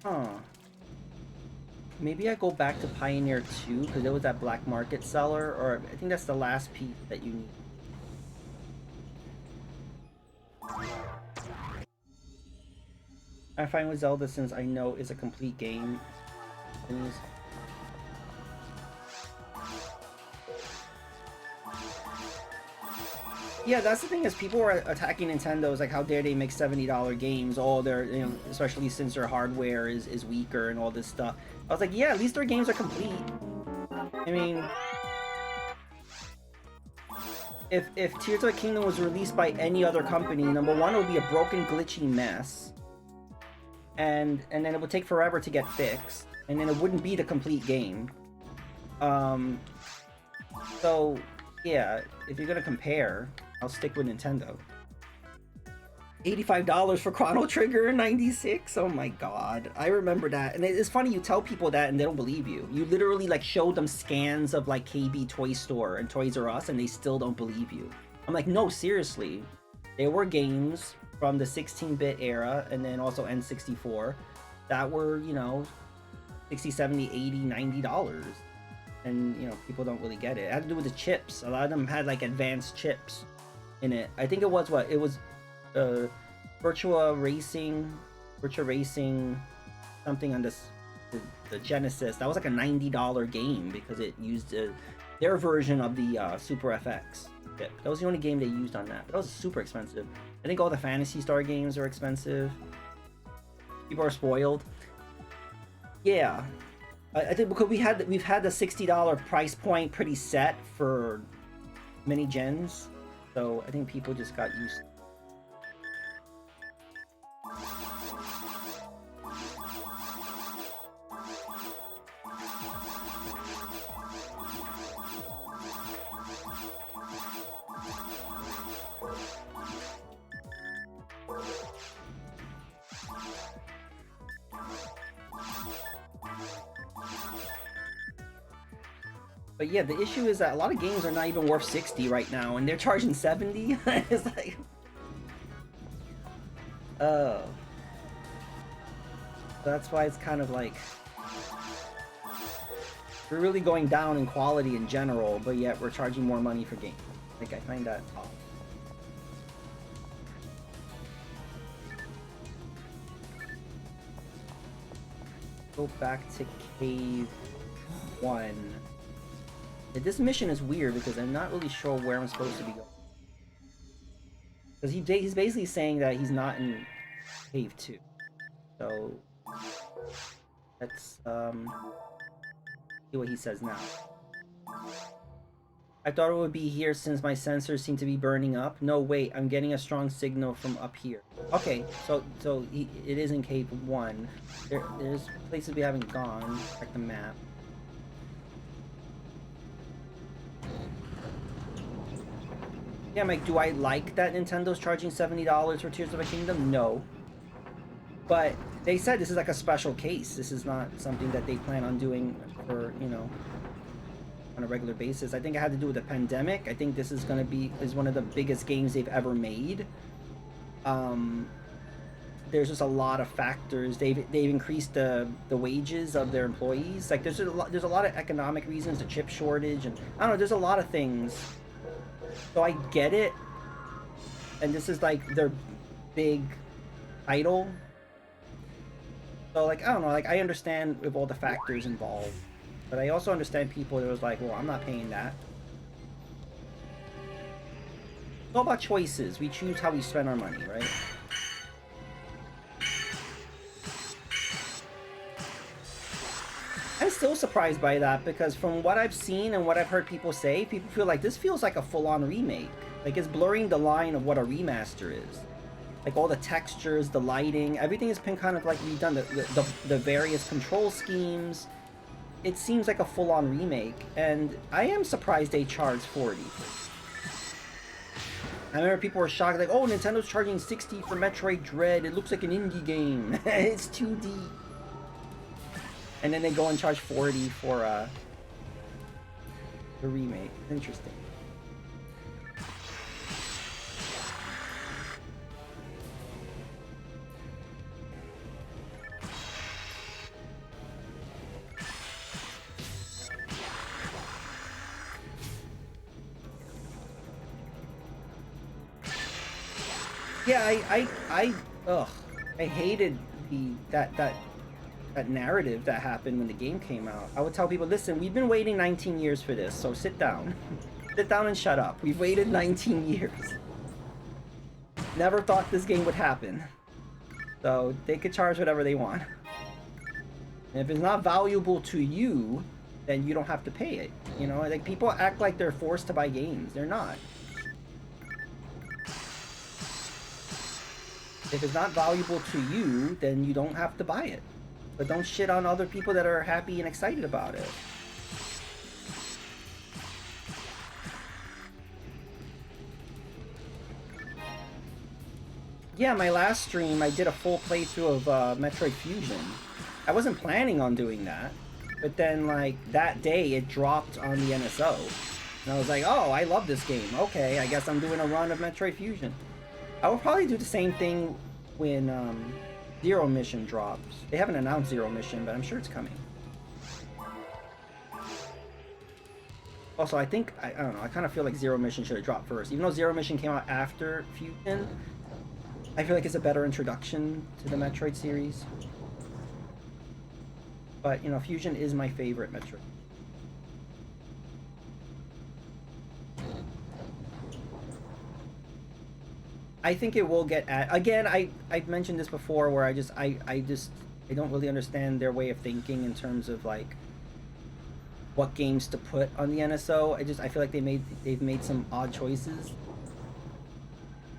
Huh. maybe I go back to Pioneer 2 because it was that black market seller, or I think that's the last piece that you need. I'm fine with Zelda since I know it's a complete game. Yeah, that's the thing is people were attacking Nintendo's like, how dare they make $70 games? Oh, they're, you know, especially since their hardware is weaker and all this stuff. I was like, yeah, at least their games are complete. I mean, if Tears of the Kingdom was released by any other company, number one, it would be a broken, glitchy mess, and then it would take forever to get fixed, and then it wouldn't be the complete game. So yeah, if you're gonna compare, I'll stick with Nintendo. $85 for Chrono Trigger in '96. Oh my god, I remember that. And it's funny, you tell people that and they don't believe you. You literally like show them scans of like KB Toy Store and Toys R Us and they still don't believe you. I'm like, no, seriously. There were games from the 16-bit era and then also N64 that were, you know, 60, 70, 80, $90. And, you know, people don't really get it. It had to do with the chips. A lot of them had like advanced chips in it. I think it was what? It was Virtua Racing something on the Genesis. That was like a $90 game because it used their version of the Super FX chip. That was the only game they used on that. But that was super expensive. I think all the Phantasy Star games are expensive. People are spoiled. Yeah, I think because we've had the $60 price point pretty set for many gens, so I think people just got used to it. But yeah, the issue is that a lot of games are not even worth 60 right now, and they're charging 70. It's like, that's why it's kind of like we're really going down in quality in general, but yet we're charging more money for games. Like, I find that odd. Go back to Cave 1. This mission is weird because I'm not really sure where I'm supposed to be going. Because he's basically saying that he's not in Cave 2. So let's see what he says now. I thought it would be here since my sensors seem to be burning up. No, wait, I'm getting a strong signal from up here. Okay, so it is in Cave 1. There's places we haven't gone. Check the map. Yeah, Mike, do I like that Nintendo's charging $70 for Tears of the Kingdom? No. But they said this is like a special case. This is not something that they plan on doing for, you know, on a regular basis. I think it had to do with the pandemic. I think this is going to be one of the biggest games they've ever made. There's just a lot of factors. They've increased the wages of their employees. Like there's a lot of economic reasons, the chip shortage, and I don't know, there's a lot of things. So I get it, and this is like their big title. So like, I don't know, like I understand with all the factors involved, but I also understand people that was like, well, I'm not paying that. It's all about choices. We choose how we spend our money, right? I'm still surprised by that because from what I've seen and what I've heard people say, people feel like this feels like a full-on remake. Like it's blurring the line of what a remaster is. Like all the textures, the lighting, everything has been kind of like redone. The various control schemes. It seems like a full-on remake, and I am surprised they charged $40. I remember people were shocked, like, oh, Nintendo's charging $60 for Metroid Dread. It looks like an indie game. It's 2D. And then they go and charge $40 for the remake. Interesting. Yeah, ugh, I hated that narrative that happened when the game came out. I would tell people, listen, we've been waiting 19 years for this, so sit down. Sit down and shut up. We've waited 19 years. Never thought this game would happen. So they could charge whatever they want. And if it's not valuable to you, then you don't have to pay it. You know, like people act like they're forced to buy games. They're not. If it's not valuable to you, then you don't have to buy it. But don't shit on other people that are happy and excited about it. Yeah, my last stream, I did a full playthrough of Metroid Fusion. I wasn't planning on doing that, but then, like, that day it dropped on the NSO. And I was like, oh, I love this game. Okay, I guess I'm doing a run of Metroid Fusion. I will probably do the same thing when Zero Mission drops. They haven't announced Zero Mission, but I'm sure it's coming. Also, I think, I don't know, I kind of feel like Zero Mission should have dropped first. Even though Zero Mission came out after Fusion, I feel like it's a better introduction to the Metroid series. But, you know, Fusion is my favorite Metroid. I think it will get again, I've mentioned this before where I don't really understand their way of thinking in terms of like what games to put on the NSO. I feel like they've made some odd choices.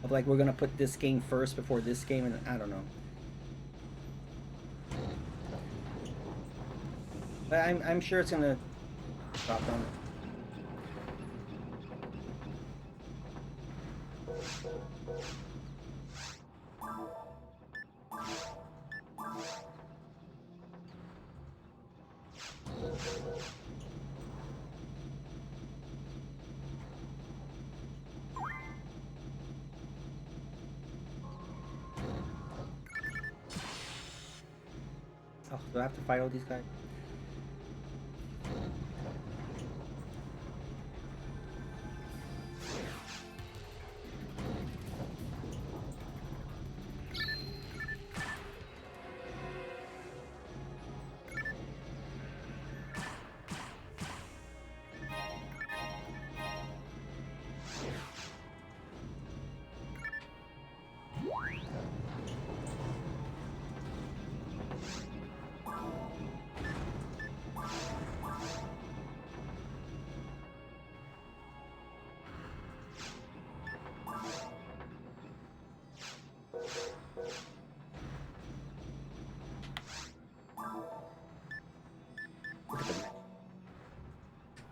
Of like, we're gonna put this game first before this game, and I don't know. But I'm sure it's gonna drop on. Oh, do I have to fight all these guys?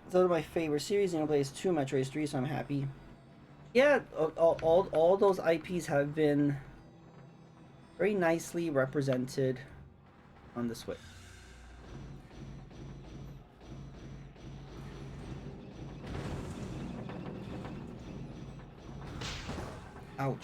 It's one of my favorite series. You know, plays 2 Metroid 3, so I'm happy. Yeah, all those IPs have been very nicely represented on the Switch. Ouch.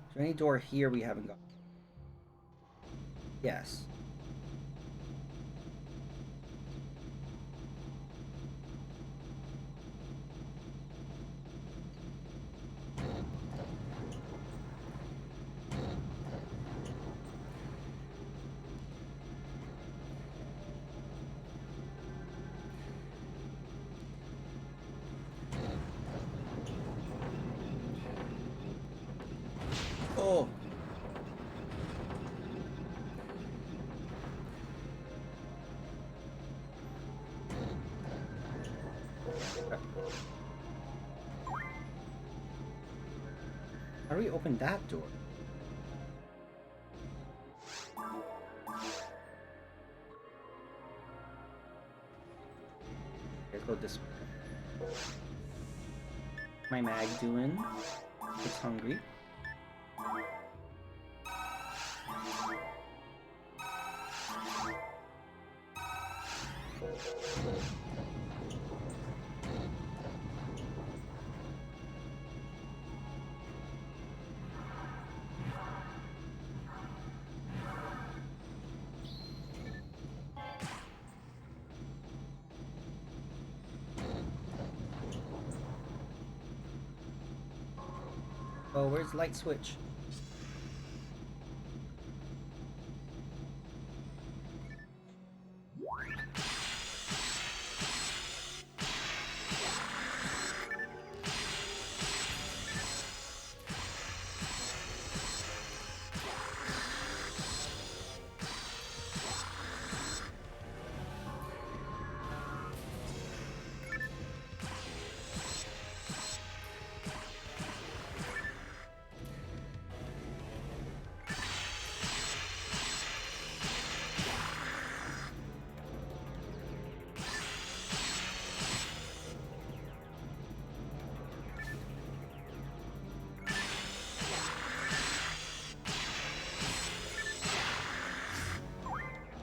Is there any door here we haven't got? Yes. Oh. How do we open that door? Let's go this way. My mag doing? It's hungry. Oh, where's light switch?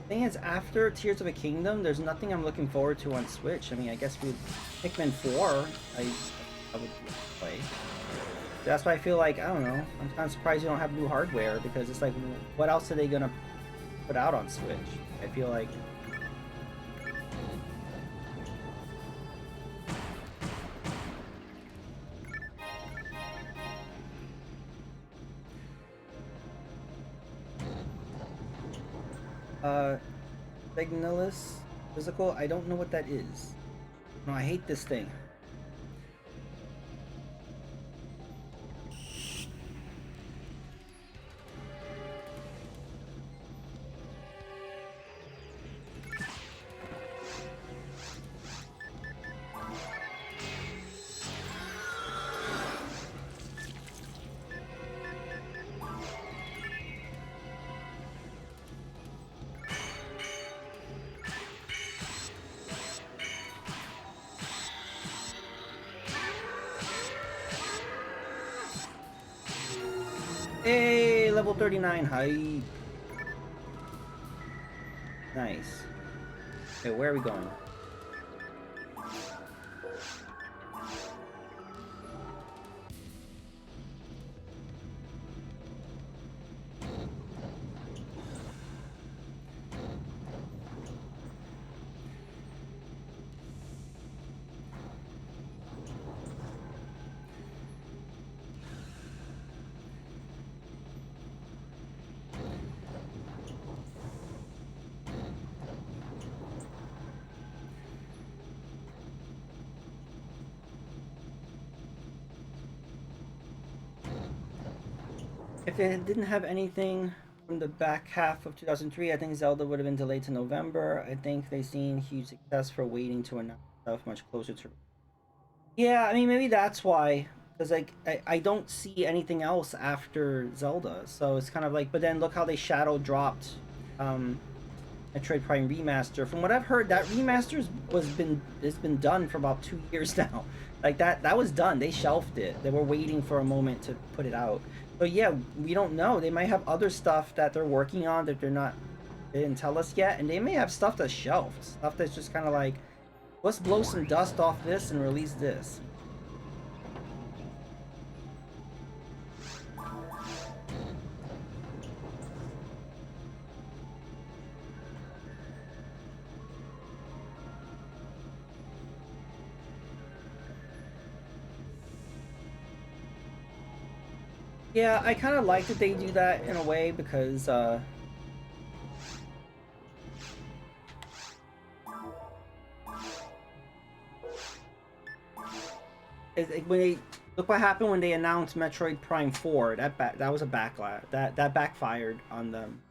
Thing is, after Tears of a Kingdom, there's nothing I'm looking forward to on Switch. I mean, I guess with Pikmin 4, I would play. That's why I feel like, I don't know, I'm kind of surprised you don't have new hardware, because it's like, what else are they gonna put out on Switch? I feel like... Signalis Physical? I don't know what that is. No, I hate this thing. Hey, level 39 hype. Nice. Okay, where are we going? If it didn't have anything from the back half of 2003, I think Zelda would have been delayed to November. I think they've seen huge success for waiting to announce stuff much closer to... Yeah, I mean, maybe that's why. Because, like, I don't see anything else after Zelda. So it's kind of like... But then look how they shadow dropped Metroid Prime Remaster. From what I've heard, that remaster has been done for about 2 years now. Like, that was done. They shelved it. They were waiting for a moment to put it out. So yeah, we don't know. They might have other stuff that they're working on that they didn't tell us yet, and they may have stuff that's shelved, stuff that's just kind of like, let's blow some dust off this and release this. Yeah, I kind of like that they do that in a way, because when they look what happened when they announced Metroid Prime 4, that was a backlash. That backfired on them,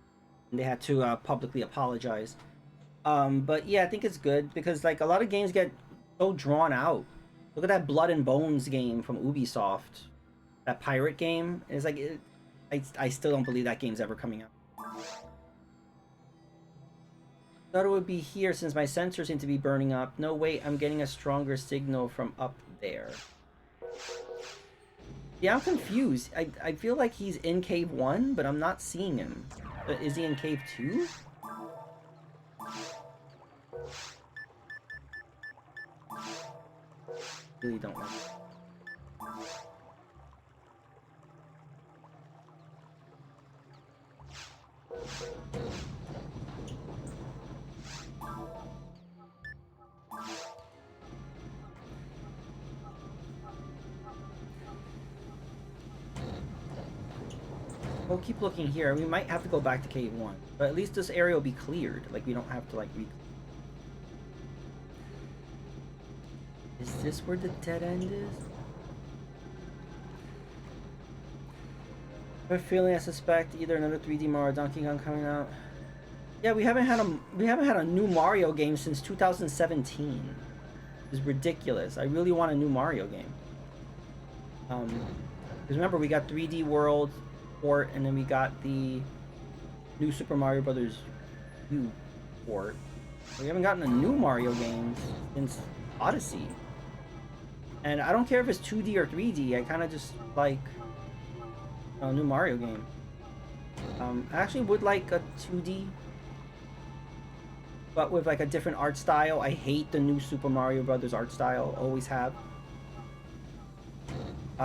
and they had to publicly apologize. But yeah, I think it's good, because like a lot of games get so drawn out. Look at that Blood and Bones game from Ubisoft, that pirate game. It's like I still don't believe that game's ever coming out. Thought it would be here since my sensors seem to be burning up. No, wait, I'm getting a stronger signal from up there. Yeah, I'm confused. I feel like he's in Cave 1, but I'm not seeing him. But is he in Cave 2? Really don't like it. We'll keep looking here. We might have to go back to Cave 1. But at least this area will be cleared. Like, we don't have to, like, Is this where the dead end is? I have a feeling I suspect either another 3D Mario or Donkey Kong coming out. Yeah, we haven't had a new Mario game since 2017. It's ridiculous. I really want a new Mario game. Because remember, we got 3D World port, and then we got the new Super Mario Brothers U port. We haven't gotten a new Mario game since Odyssey. And I don't care if it's 2D or 3D. I kind of just like a new Mario game. I actually would like a 2D, but with like a different art style. I hate the new Super Mario Brothers art style. Always have.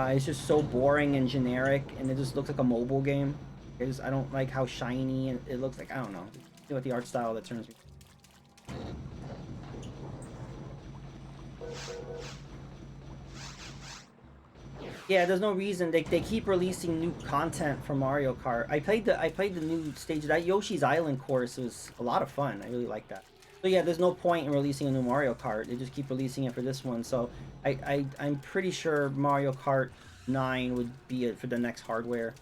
It's just so boring and generic, and it just looks like a mobile game. I don't like how shiny and it looks like. I don't know. With the art style that turns me. Yeah, there's no reason they keep releasing new content for Mario Kart. I played the new stage. That Yoshi's Island course was a lot of fun. I really like that. So yeah, there's no point in releasing a new Mario Kart. They just keep releasing it for this one. So I'm pretty sure Mario Kart 9 would be it for the next hardware.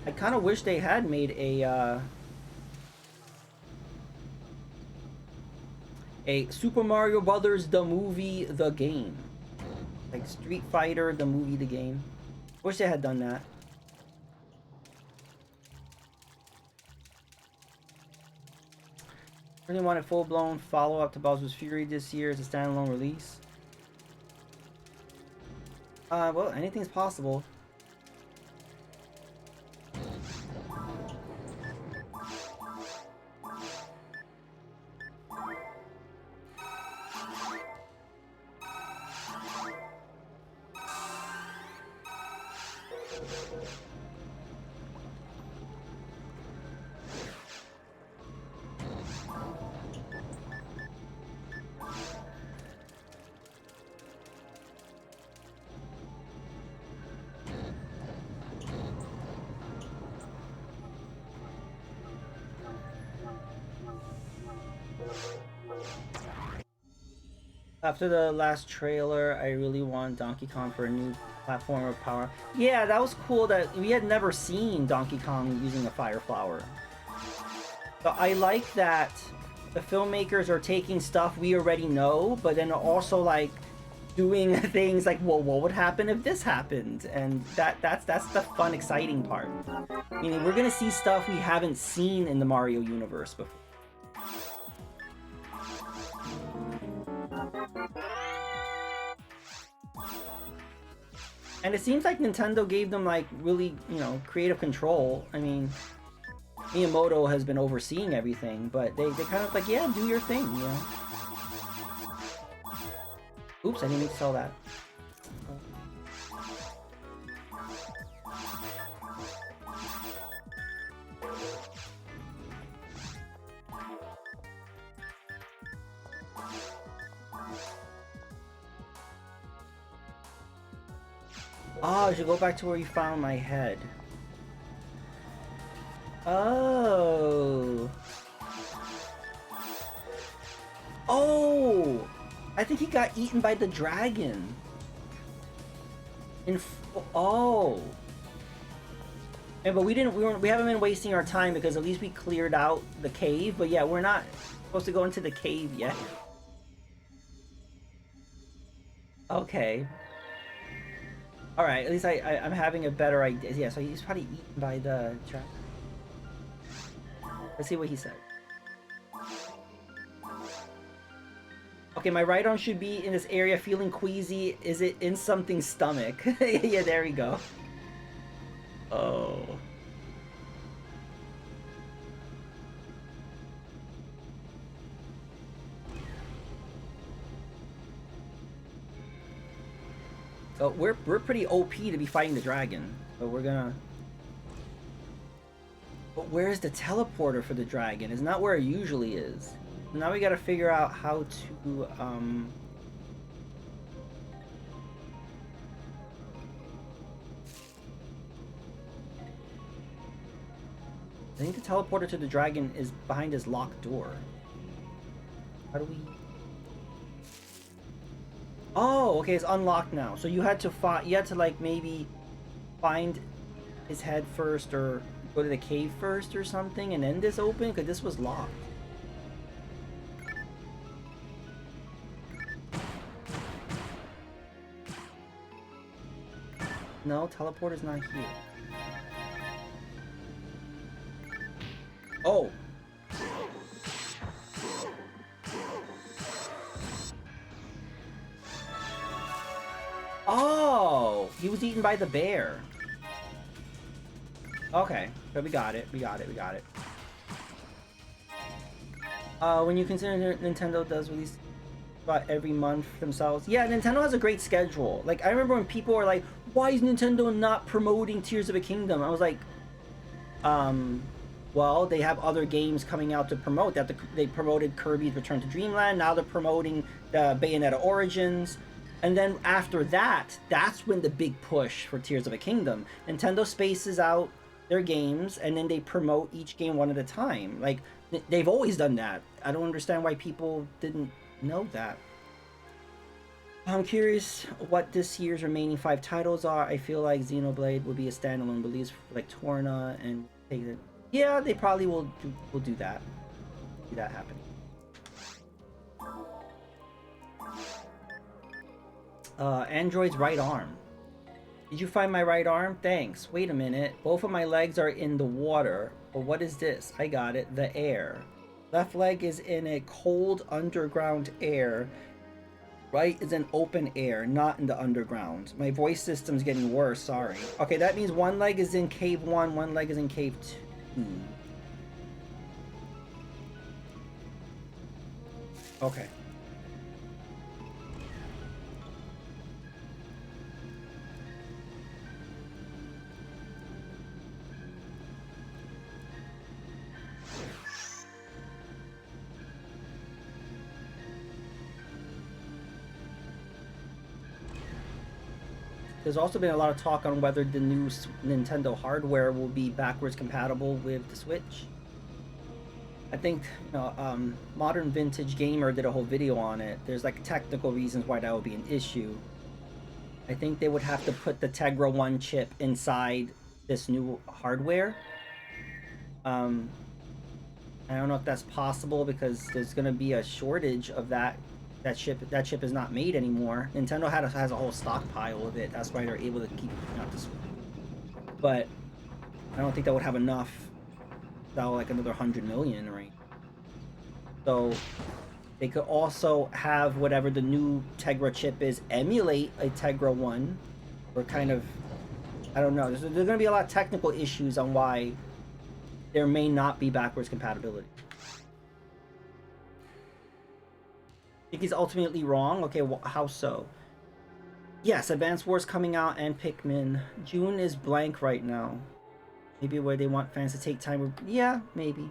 I kind of wish they had made a Super Mario Brothers the movie, the game. Like Street Fighter the movie, the game. Wish they had done that. I really want a full-blown follow-up to Bowser's Fury this year as a standalone release. Well, anything's possible. After the last trailer, I really want Donkey Kong for a new platform of power. Yeah, that was cool that we had never seen Donkey Kong using a fire flower. So I like that the filmmakers are taking stuff we already know, but then also like doing things like, well, what would happen if this happened? And that's the fun, exciting part. Meaning we're gonna see stuff we haven't seen in the Mario universe before. And it seems like Nintendo gave them like really, you know, creative control. I mean, Miyamoto has been overseeing everything, but they kind of like, yeah, do your thing, you know. Oops, I didn't mean to sell that. Oh, I should go back to where you found my head. Oh. Oh! I think he got eaten by the dragon. Oh. Yeah, but we haven't been wasting our time because at least we cleared out the cave. But yeah, we're not supposed to go into the cave yet. Okay. Alright, at least I'm having a better idea. Yeah, so he's probably eaten by the trap. Let's see what he said. Okay, my right arm should be in this area feeling queasy. Is it in something's stomach? Yeah, there we go. Oh. So we're pretty OP to be fighting the dragon. So we're gonna... But where's the teleporter for the dragon? It's not where it usually is. Now we gotta figure out how to I think the teleporter to the dragon is behind his locked door. How do we... Oh, okay, it's unlocked now. So you had to like maybe find his head first, or go to the cave first or something, and then this open, because this was locked. No, teleporter's not here. Oh. Oh, he was eaten by the bear. Okay, so we got it. When you consider Nintendo does release about every month themselves, yeah, Nintendo has a great schedule. Like, I remember when people were like, why is Nintendo not promoting Tears of a Kingdom? I was like, well, they have other games coming out to promote. They promoted Kirby's Return to Dreamland. Now they're promoting the Bayonetta Origins. And then after that, that's when the big push for Tears of a Kingdom. Nintendo spaces out their games, and then they promote each game one at a time. Like, they've always done that. I don't understand why people didn't know that. I'm curious what this year's remaining 5 titles are. I feel like Xenoblade will be a standalone release for like Torna and take it. Yeah, they probably will do that. See that happening. Android's right arm. Did you find my right arm? Thanks. Wait a minute. Both of my legs are in the water. But what is this? I got it. The air. Left leg is in a cold underground air. Right is in open air, not in the underground. My voice system's getting worse, sorry. Okay, that means one leg is in cave 1, one leg is in cave 2. Okay. There's also been a lot of talk on whether the new Nintendo hardware will be backwards compatible with the Switch. I think, Modern Vintage Gamer did a whole video on it. There's like technical reasons why that would be an issue. I think they would have to put the Tegra 1 chip inside this new hardware. I don't know if that's possible because there's going to be a shortage of that chip is not made anymore. Nintendo has a whole stockpile of it. That's why they're able to keep out this. But I don't think that would have enough. That like another 100 million, right? So they could also have whatever the new Tegra chip is emulate a Tegra 1, or kind of, I don't know. There's going to be a lot of technical issues on why there may not be backwards compatibility. I think he's ultimately wrong. Okay, well, how so? Yes, Advance Wars coming out and Pikmin. June is blank right now. Maybe where they want fans to take time. Yeah, maybe.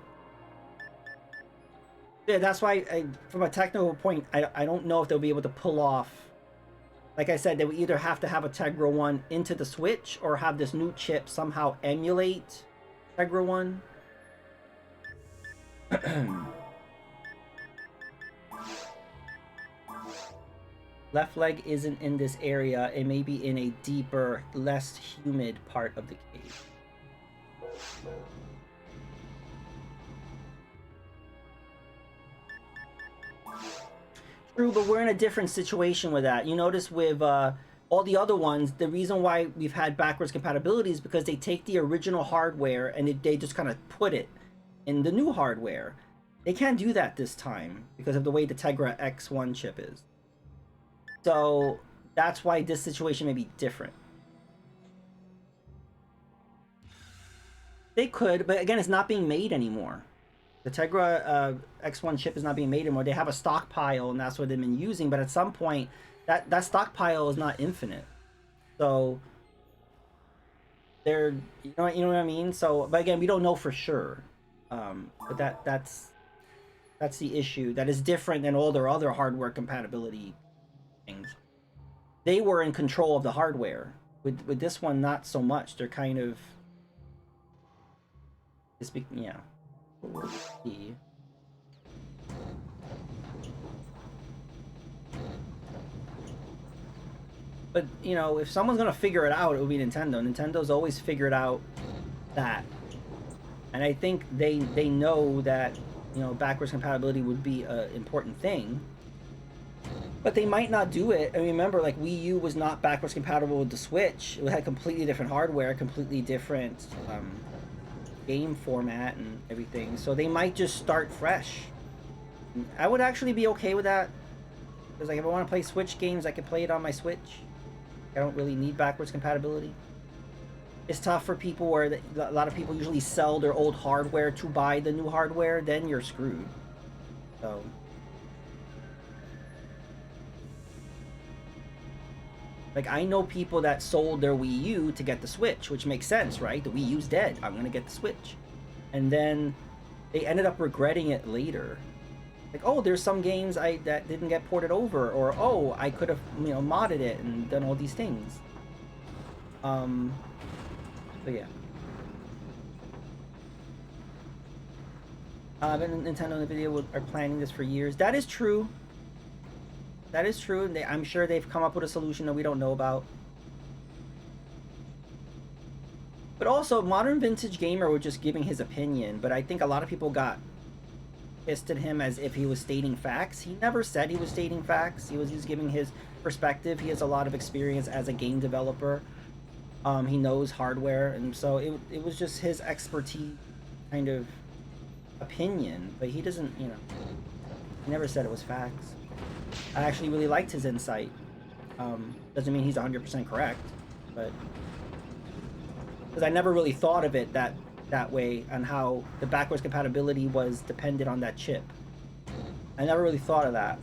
Yeah, that's why, from a technical point, I don't know if they'll be able to pull off. Like I said, they would either have to have a Tegra 1 into the Switch, or have this new chip somehow emulate Tegra 1. Left leg isn't in this area. It may be in a deeper, less humid part of the cave. True, but we're in a different situation with that. You notice with all the other ones, the reason why we've had backwards compatibility is because they take the original hardware and they just kind of put it in the new hardware. They can't do that this time because of the way the Tegra X1 chip is. So that's why this situation may be different. They could, but again, it's not being made anymore. The Tegra X1 chip is not being made anymore. They have a stockpile, and that's what they've been using. But at some point, that stockpile is not infinite. So they're, you know what I mean. So, but again, we don't know for sure. But that's the issue. That is different than all their other hardware compatibility things. They were in control of the hardware. With this one, not so much. They're kind of, Yeah. See. But, you know, if someone's gonna figure it out, it would be Nintendo. Nintendo's always figured out that. And I think they know that, you know, backwards compatibility would be an important thing. But they might not do it. I mean, remember, like, Wii U was not backwards compatible with the Switch. It had completely different hardware, completely different game format and everything. So they might just start fresh. I would actually be okay with that. Because, like, if I want to play Switch games, I can play it on my Switch. I don't really need backwards compatibility. It's tough for people where a lot of people usually sell their old hardware to buy the new hardware. Then you're screwed. So... like, I know people that sold their Wii U to get the Switch, which makes sense, right? The Wii U's dead. I'm gonna get the Switch. And then they ended up regretting it later. Like, oh, there's some games that didn't get ported over, or oh, I could have, you know, modded it and done all these things. So yeah. Nintendo and Nvidia are planning this for years. That is true. That is true. I'm sure they've come up with a solution that we don't know about. But also, Modern Vintage Gamer was just giving his opinion, but I think a lot of people got pissed at him as if he was stating facts. He never said he was stating facts. He was just giving his perspective. He has a lot of experience as a game developer. He knows hardware, and so it was just his expertise kind of opinion, but he doesn't, you know, he never said it was facts. I actually really liked his insight. Doesn't mean he's 100% correct, but because I never really thought of it that way, on how the backwards compatibility was dependent on that chip. I never really thought of that.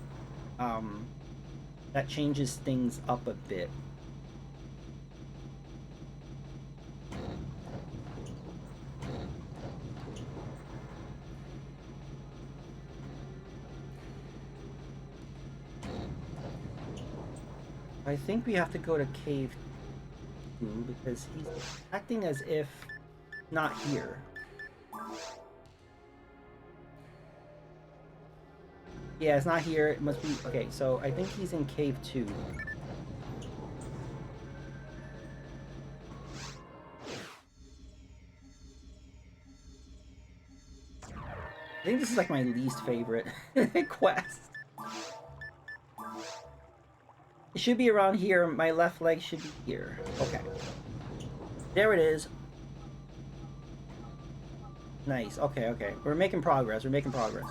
That changes things up a bit. I think we have to go to Cave 2 because he's acting as if not here. Yeah, it's not here. It must be... okay, so I think he's in Cave 2. I think this is like my least favorite quest. It should be around here. My left leg should be here. Okay. There it is. Nice. Okay, okay. We're making progress. We're making progress.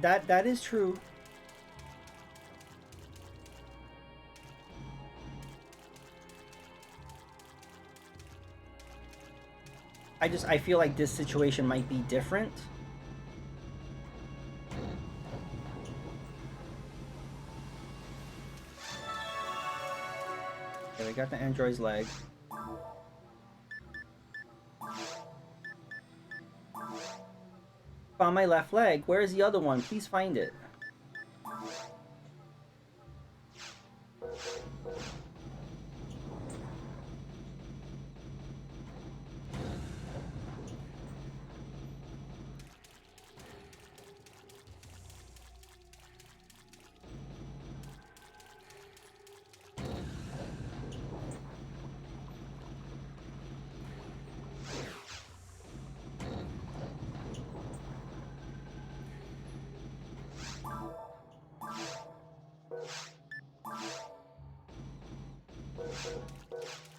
That is true. I feel like this situation might be different. Okay, we got the android's leg. Found my left leg. Where is the other one? Please find it.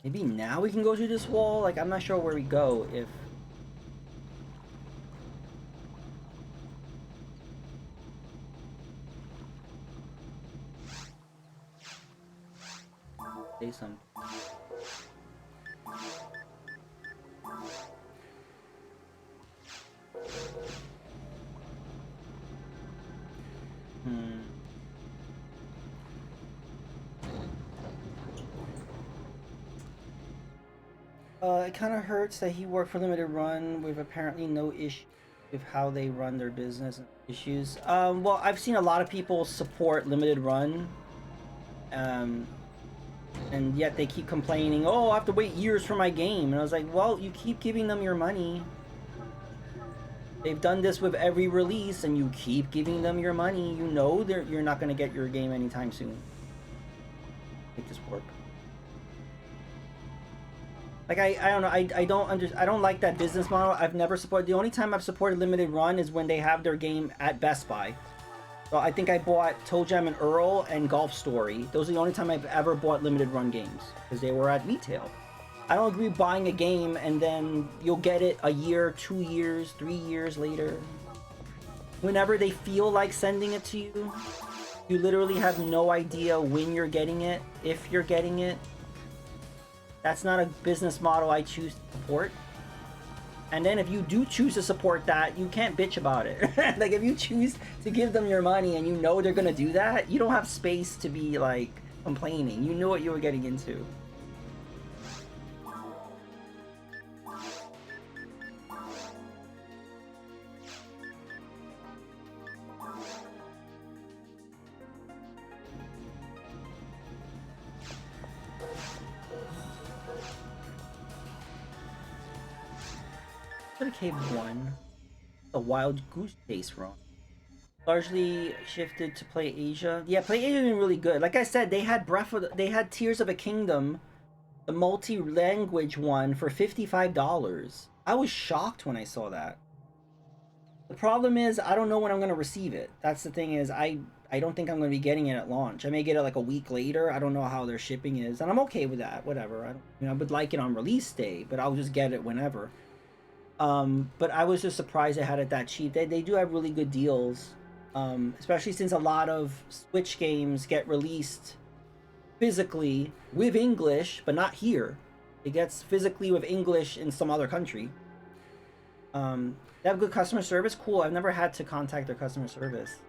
Maybe now we can go through this wall? Like, I'm not sure where we go if... Say something. It kind of hurts that he worked for Limited Run with apparently no issue with how they run their business and issues. Well, I've seen a lot of people support Limited Run, and yet they keep complaining, oh, I have to wait years for my game. And I was like, well, you keep giving them your money. They've done this with every release, and you keep giving them your money. You know you're not going to get your game anytime soon. Make this work. Like, I don't know, I don't like that business model. I've never supported, the only time I've supported Limited Run is when they have their game at Best Buy. So I think I bought Toe Jam and Earl and Golf Story. Those are the only time I've ever bought Limited Run games, because they were at retail. I don't agree with buying a game and then you'll get it a year, 2 years, 3 years later. Whenever they feel like sending it to you, you literally have no idea when you're getting it, if you're getting it. That's not a business model I choose to support. And then if you do choose to support that, you can't bitch about it. Like, if you choose to give them your money and you know they're gonna do that, you don't have space to be, like, complaining. You know what you were getting into. Cave 1, a wild goose chase run. Largely shifted to Play Asia. Yeah, Play Asia has been really good. Like I said, they had they had Tears of a Kingdom, the multi-language one, for $55. I was shocked when I saw that. The problem is I don't know when I'm gonna receive it. That's the thing, is I don't think I'm gonna be getting it at launch. I may get it like a week later. I don't know how their shipping is, and I'm okay with that. Whatever. I would like it on release day, but I'll just get it whenever. But I was just surprised they had it that cheap. They do have really good deals, especially since a lot of Switch games get released physically with English, but not here. It gets physically with English in some other country. They have good customer service. Cool. I've never had to contact their customer service.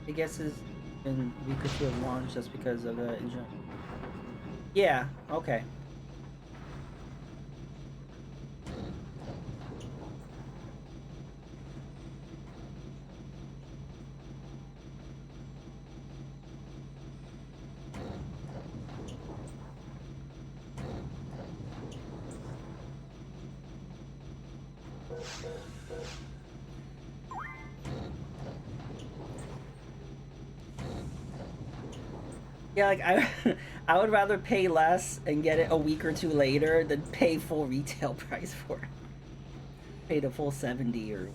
I guess is in week or two of launch just because of the injunction. Yeah, okay. Yeah, like I would rather pay less and get it a week or two later than pay full retail price for it. Pay the full 70 or...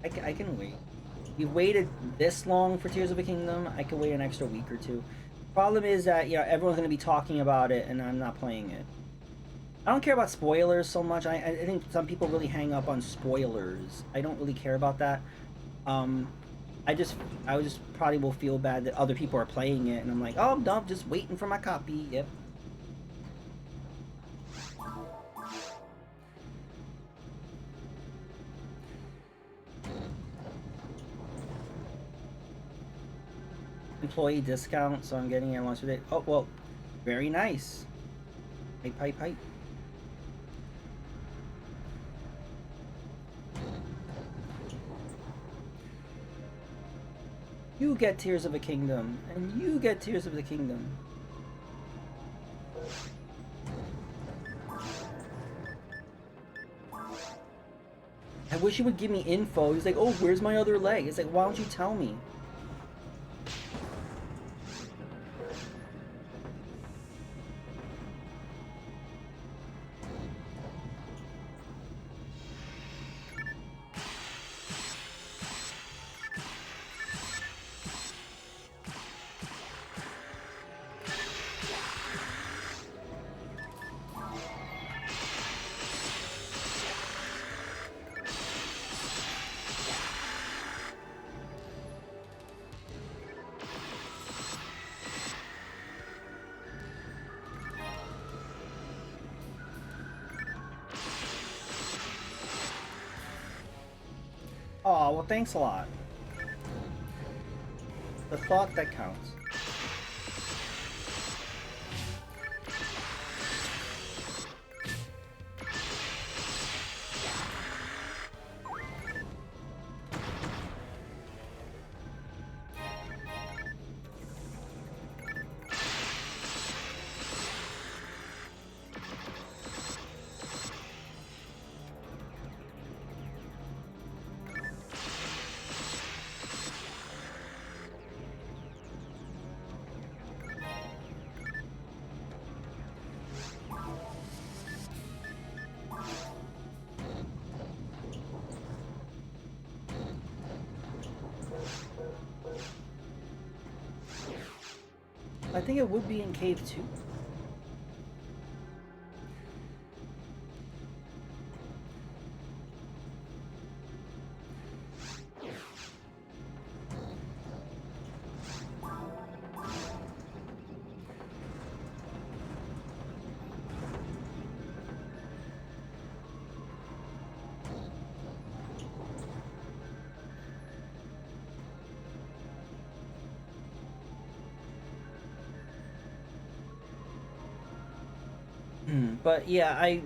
I can wait. We waited this long for Tears of the Kingdom, I can wait an extra week or two. Problem is that, you know, everyone's going to be talking about it and I'm not playing it. I don't care about spoilers so much. I think some people really hang up on spoilers. I don't really care about that. I just probably will feel bad that other people are playing it, and I'm like, oh, no, I'm just waiting for my copy. Yep. Employee discount, so I'm getting it once a day. Oh, well, very nice. Hype. You get Tears of a Kingdom, and you get Tears of the Kingdom. I wish he would give me info. He's like, oh, where's my other leg? It's like, why don't you tell me? Oh, well, thanks a lot. The thought that counts. I think it would be in Cave 2. But yeah,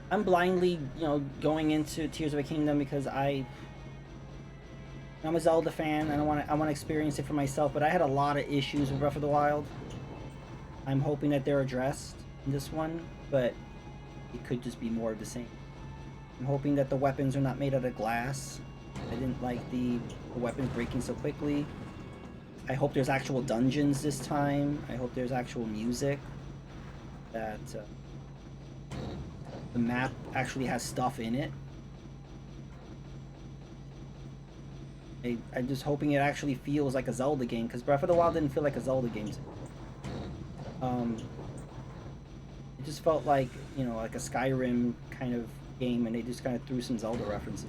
I'm blindly, going into Tears of a Kingdom because I'm a Zelda fan and I want to experience it for myself. But I had a lot of issues with Breath of the Wild. I'm hoping that they're addressed in this one, but it could just be more of the same. I'm hoping that the weapons are not made out of glass. I didn't like the weapons breaking so quickly. I hope there's actual dungeons this time. I hope there's actual music. That the map actually has stuff in it. I'm just hoping it actually feels like a Zelda game, because Breath of the Wild didn't feel like a Zelda game. It just felt like, like a Skyrim kind of game, and they just kind of threw some Zelda references.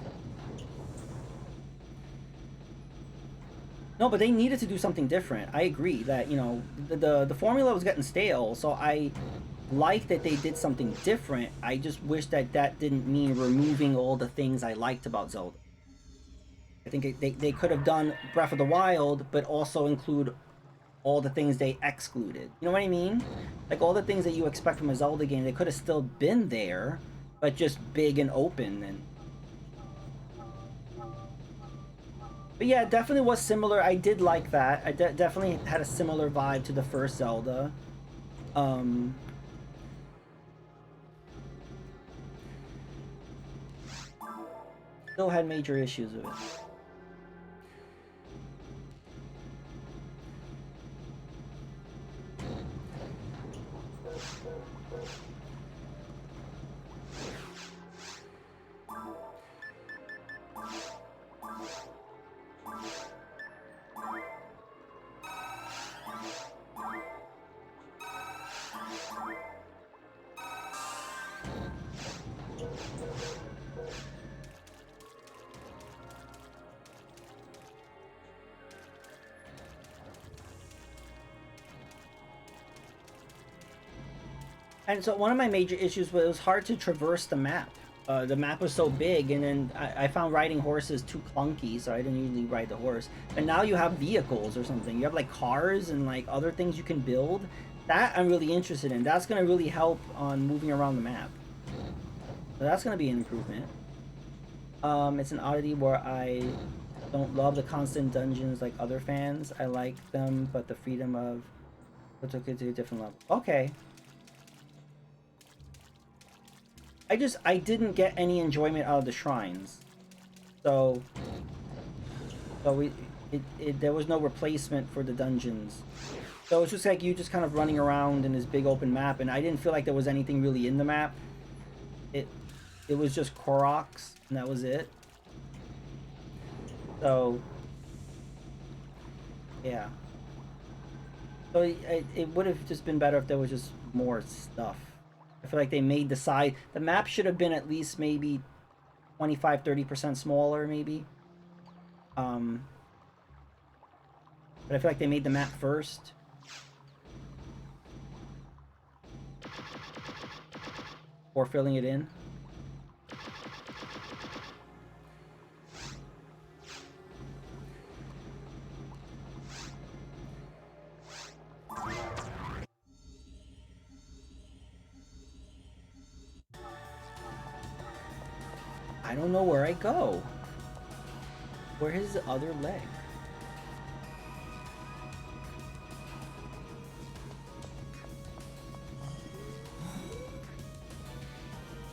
No, but they needed to do something different. I agree that, the formula was getting stale, so I like that they did something different. I just wish that didn't mean removing all the things I liked about Zelda. I think they could have done Breath of the Wild, but also include all the things they excluded. You know what I mean? Like, all the things that you expect from a Zelda game, they could have still been there, but just big and open. And but yeah, it definitely was similar. I did like that. I definitely had a similar vibe to the first Zelda. Still had major issues with it. And so one of my major issues was it was hard to traverse the map. The map was so big, and then I found riding horses too clunky, so I didn't usually ride the horse. And now you have vehicles or something. You have like cars and like other things you can build. That I'm really interested in. That's going to really help on moving around the map. So that's going to be an improvement. It's an oddity where I don't love the constant dungeons like other fans. I like them, but the freedom of took it to a different level. Okay. I didn't get any enjoyment out of the shrines. So there was no replacement for the dungeons. So it's just like you just kind of running around in this big open map, and I didn't feel like there was anything really in the map. It was just Koroks, and that was it. So yeah. So it would have just been better if there was just more stuff. I feel like they made the map should have been at least maybe 25-30% smaller, maybe. But I feel like they made the map first. Or filling it in. I don't know where I go. Where is the other leg?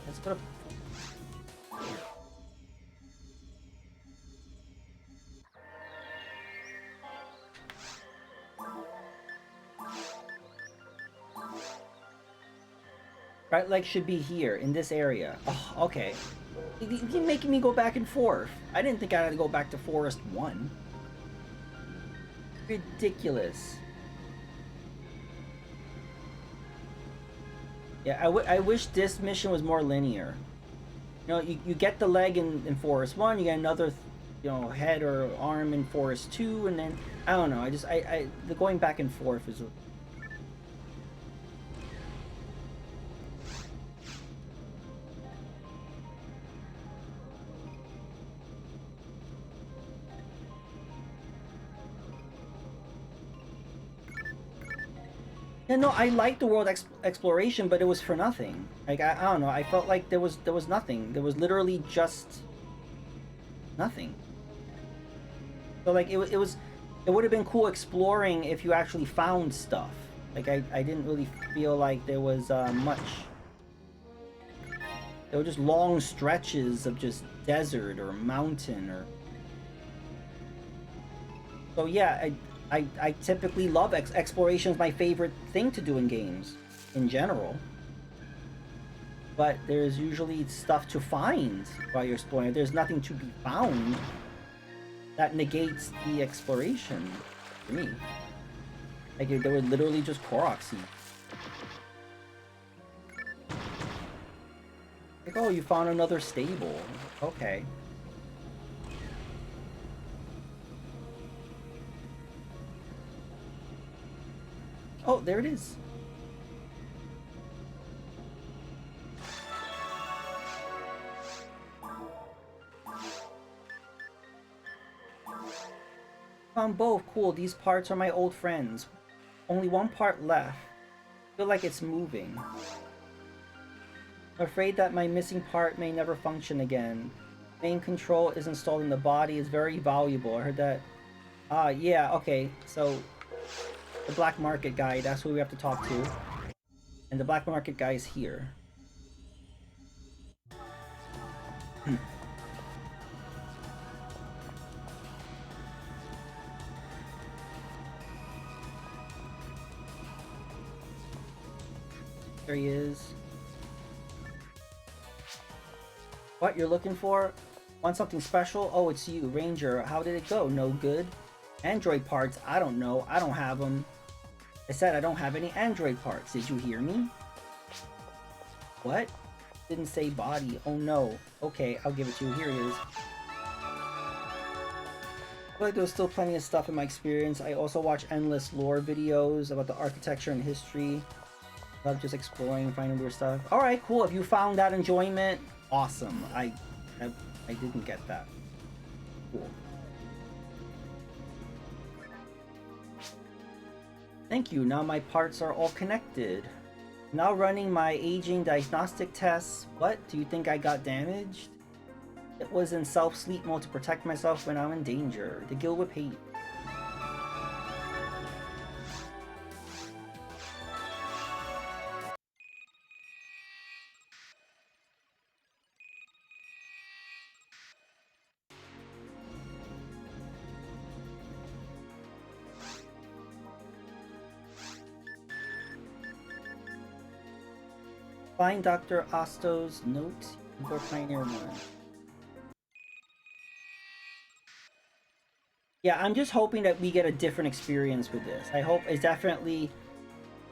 Let's go to... Right leg should be here, in this area. Oh, okay. You're making me go back and forth. I didn't think I had to go back to Forest 1. Ridiculous. Yeah, I wish this mission was more linear. You know, you get the leg in Forest 1, you get another, you know, head or arm in Forest 2, and then, I don't know, the going back and forth is... Yeah, no, I liked the world exploration, but it was for nothing. Like, I don't know, I felt like there was nothing. There was literally just nothing. So like it would have been cool exploring if you actually found stuff. Like I didn't really feel like there was much. There were just long stretches of just desert or mountain or... So yeah, I typically love exploration is my favorite thing to do in games, in general. But there's usually stuff to find while you're exploring. If there's nothing to be found, that negates the exploration for me. Like, there were literally just Korok seeds. Like, oh, you found another stable. Okay. Oh, there it is. Found both. Cool. These parts are my old friends. Only one part left. Feel like it's moving. I'm afraid that my missing part may never function again. Main control is installed in the body. Is very valuable. I heard that. Yeah. Okay. So the black market guy. That's who we have to talk to. And the black market guy is here. There he is. What you're looking for? Want something special? Oh, it's you, Ranger. How did it go? No good. Android parts? I don't know. I don't have them. I said I don't have any Android parts. Did you hear me? What? Didn't say body. Oh no. Okay, I'll give it to you. Here it is. I feel like there was still plenty of stuff in my experience. I also watch endless lore videos about the architecture and history. Love just exploring and finding weird stuff. Alright, cool. If you found that enjoyment, awesome. I didn't get that. Cool. Thank you. Now my parts are all connected. Now running my aging diagnostic tests. What? Do you think I got damaged? It was in self-sleep mode to protect myself when I'm in danger. The guild would hate. Find Dr. Osto's notes for Pioneer 1. Yeah, I'm just hoping that we get a different experience with this. I hope it's definitely,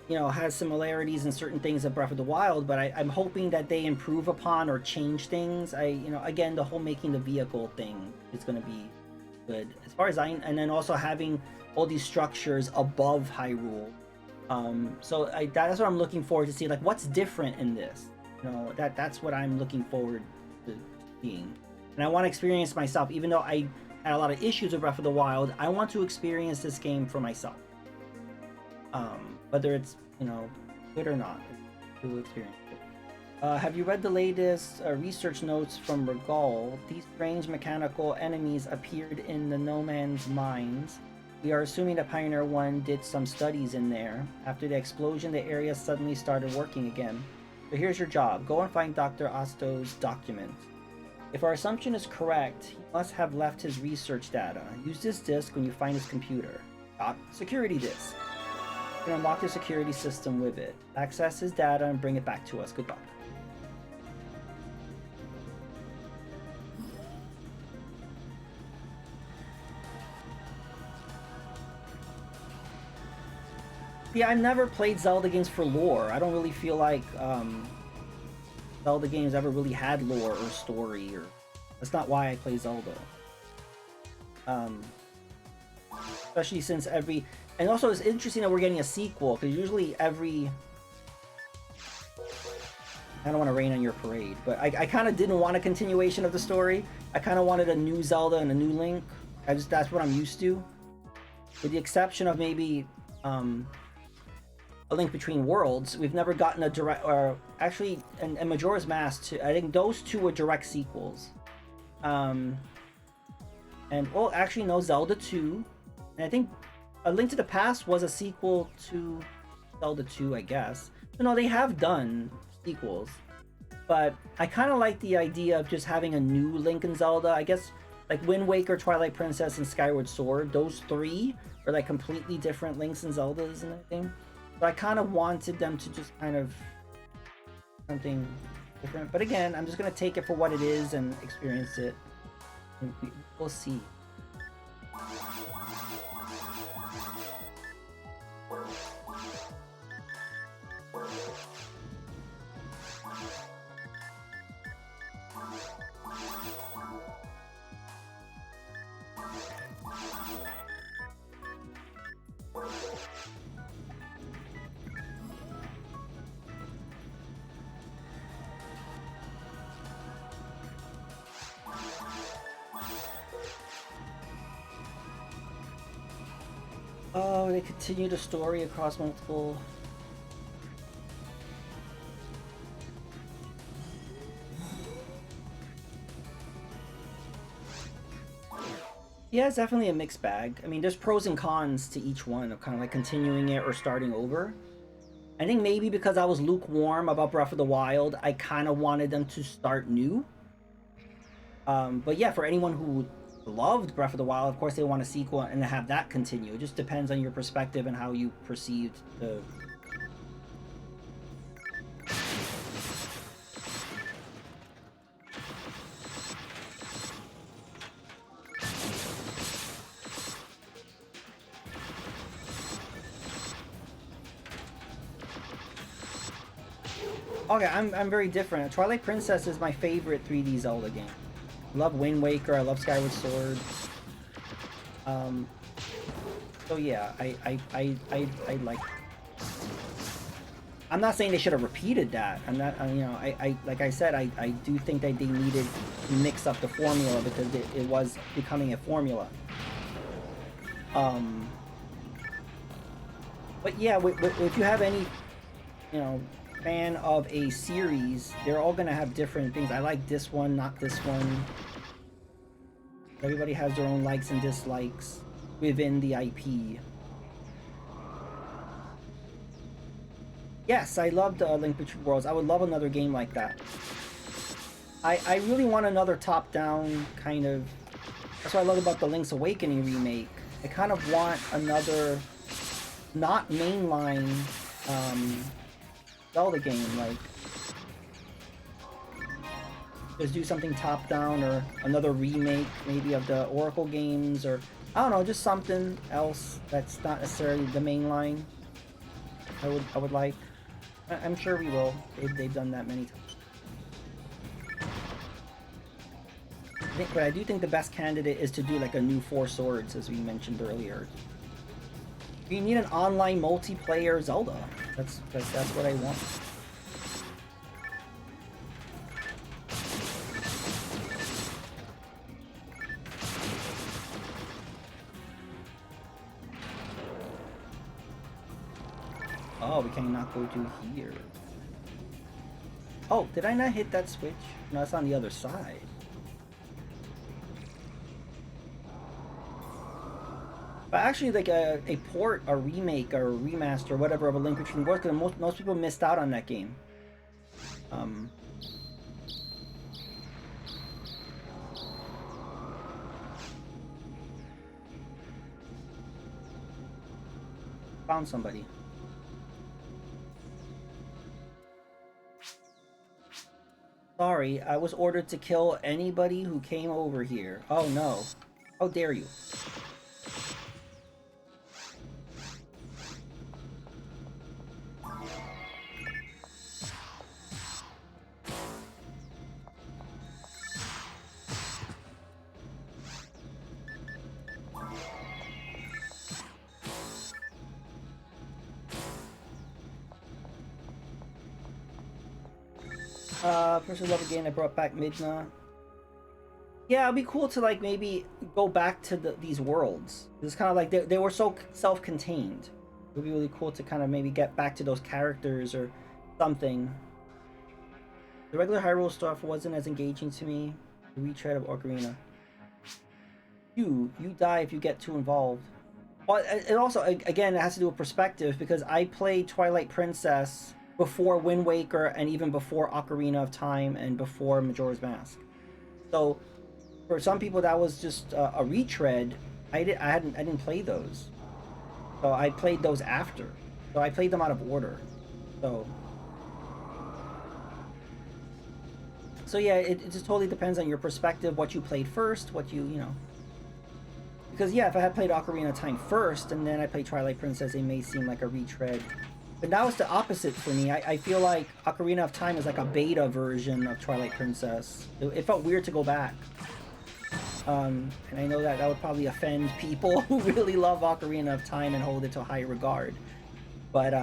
you know, has similarities in certain things of Breath of the Wild, but I'm hoping that they improve upon or change things. You know, again, the whole making the vehicle thing is going to be good. As far as and then also having all these structures above Hyrule. So that's what I'm looking forward to see. Like, what's different in this? You know, that's what I'm looking forward to seeing. And I want to experience myself, even though I had a lot of issues with Breath of the Wild. I want to experience this game for myself. Whether it's, you know, good or not, to experience it. Have you read the latest research notes from Regal? These strange mechanical enemies appeared in the No Man's Mines. We are assuming that Pioneer 1 did some studies in there. After the explosion, the area suddenly started working again. So here's your job. Go and find Dr. Osto's documents. If our assumption is correct, he must have left his research data. Use this disk when you find his computer. Security disk. You can unlock the security system with it. Access his data and bring it back to us. Good luck. Yeah, I've never played Zelda games for lore. I don't really feel like Zelda games ever really had lore or story, or that's not why I play Zelda. Especially since and also it's interesting that we're getting a sequel, because usually I don't want to rain on your parade, but I kind of didn't want a continuation of the story. I kind of wanted a new Zelda and a new Link. That's what I'm used to, with the exception of maybe A Link Between Worlds. We've never gotten a direct, or actually, and Majora's Mask too. I think those two were direct sequels. And well, actually, no, Zelda 2, and I think A Link to the Past was a sequel to Zelda 2, I guess. So no, they have done sequels, but I kind of like the idea of just having a new Link and Zelda. I guess like Wind Waker, Twilight Princess, and Skyward Sword. Those three are like completely different Links and Zeldas and everything. So I kind of wanted them to just kind of something different. But again, I'm just gonna take it for what it is and experience it. And we'll see. Oh, they continue the story across multiple... Yeah, it's definitely a mixed bag. I mean, there's pros and cons to each one of kind of like continuing it or starting over. I think maybe because I was lukewarm about Breath of the Wild, I kind of wanted them to start new. But yeah, for anyone who loved Breath of the Wild, of course they want a sequel and have that continue. It just depends on your perspective and how you perceived the... Okay, I'm very different. Twilight Princess is my favorite 3D Zelda game. I love Wind Waker, I love Skyward Sword. So yeah, I like... I'm not saying they should have repeated that. I'm not, you know, I like I said, I do think that they needed to mix up the formula because it was becoming a formula. But yeah, if you have any, you know, fan of a series, they're all gonna have different things. I like this one, not this one. Everybody has their own likes and dislikes within the IP. Yes, I loved Link Between Worlds. I would love another game like that. I really want another top-down kind of... That's what I love about the Link's Awakening remake. I kind of want another not mainline Zelda game, like just do something top-down, or another remake maybe of the Oracle games, or I don't know, just something else that's not necessarily the mainline. I would like. I'm sure we will. They've done that many times. But I do think the best candidate is to do like a new Four Swords, as we mentioned earlier. You need an online multiplayer Zelda. That's what I want. Oh, we cannot go to here. Oh, did I not hit that switch? No, it's on the other side. But actually, like a port, a remake, or a remaster, whatever, of A Link Between Worlds, because most people missed out on that game. Found somebody. Sorry, I was ordered to kill anybody who came over here. Oh no. How dare you? Person love again. I brought back Midna. Yeah, it'd be cool to like maybe go back to these worlds. It's kind of like they were so self-contained. It would be really cool to kind of maybe get back to those characters or something. The regular Hyrule stuff wasn't as engaging to me. The retread of Ocarina. You die if you get too involved. Well, it also, again, it has to do with perspective, because I played Twilight Princess before Wind Waker, and even before Ocarina of Time, and before Majora's Mask. So for some people that was just a retread. I didn't play those, so I played those after. So I played them out of order. So yeah, it just totally depends on your perspective, what you played first, what you know. Because yeah, if I had played Ocarina of Time first and then I played Twilight Princess, it may seem like a retread. But now it's the opposite for me. I feel like Ocarina of Time is like a beta version of Twilight Princess. It felt weird to go back. And I know that would probably offend people who really love Ocarina of Time and hold it to a high regard. But,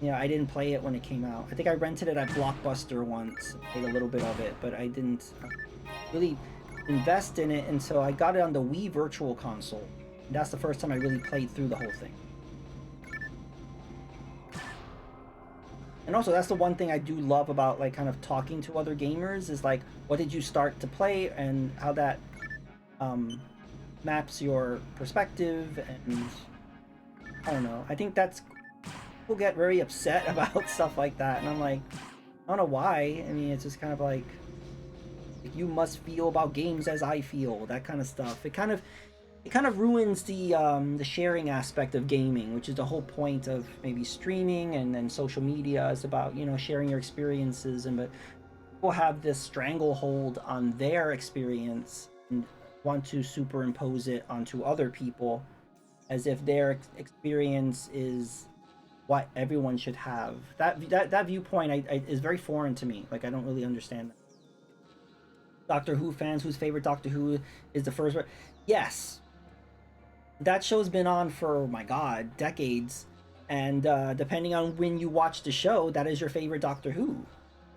you know, I didn't play it when it came out. I think I rented it at Blockbuster once, played a little bit of it, but I didn't really invest in it until I got it on the Wii Virtual Console. And that's the first time I really played through the whole thing. And also, that's the one thing I do love about, like, kind of talking to other gamers, is like, what did you start to play, and how that maps your perspective. And I don't know, I think that's, people get very upset about stuff like that, and I'm like, I don't know why. I mean, it's just kind of like you must feel about games as I feel, that kind of stuff. It kind of ruins the sharing aspect of gaming, which is the whole point of maybe streaming and then social media, is about, you know, sharing your experiences. But people have this stranglehold on their experience and want to superimpose it onto other people as if their experience is what everyone should have. That viewpoint is very foreign to me. Like, I don't really understand that. Doctor Who fans, whose favorite Doctor Who is the first one? Yes. That show's been on for, oh my god, decades, and depending on when you watch the show, that is your favorite Doctor Who.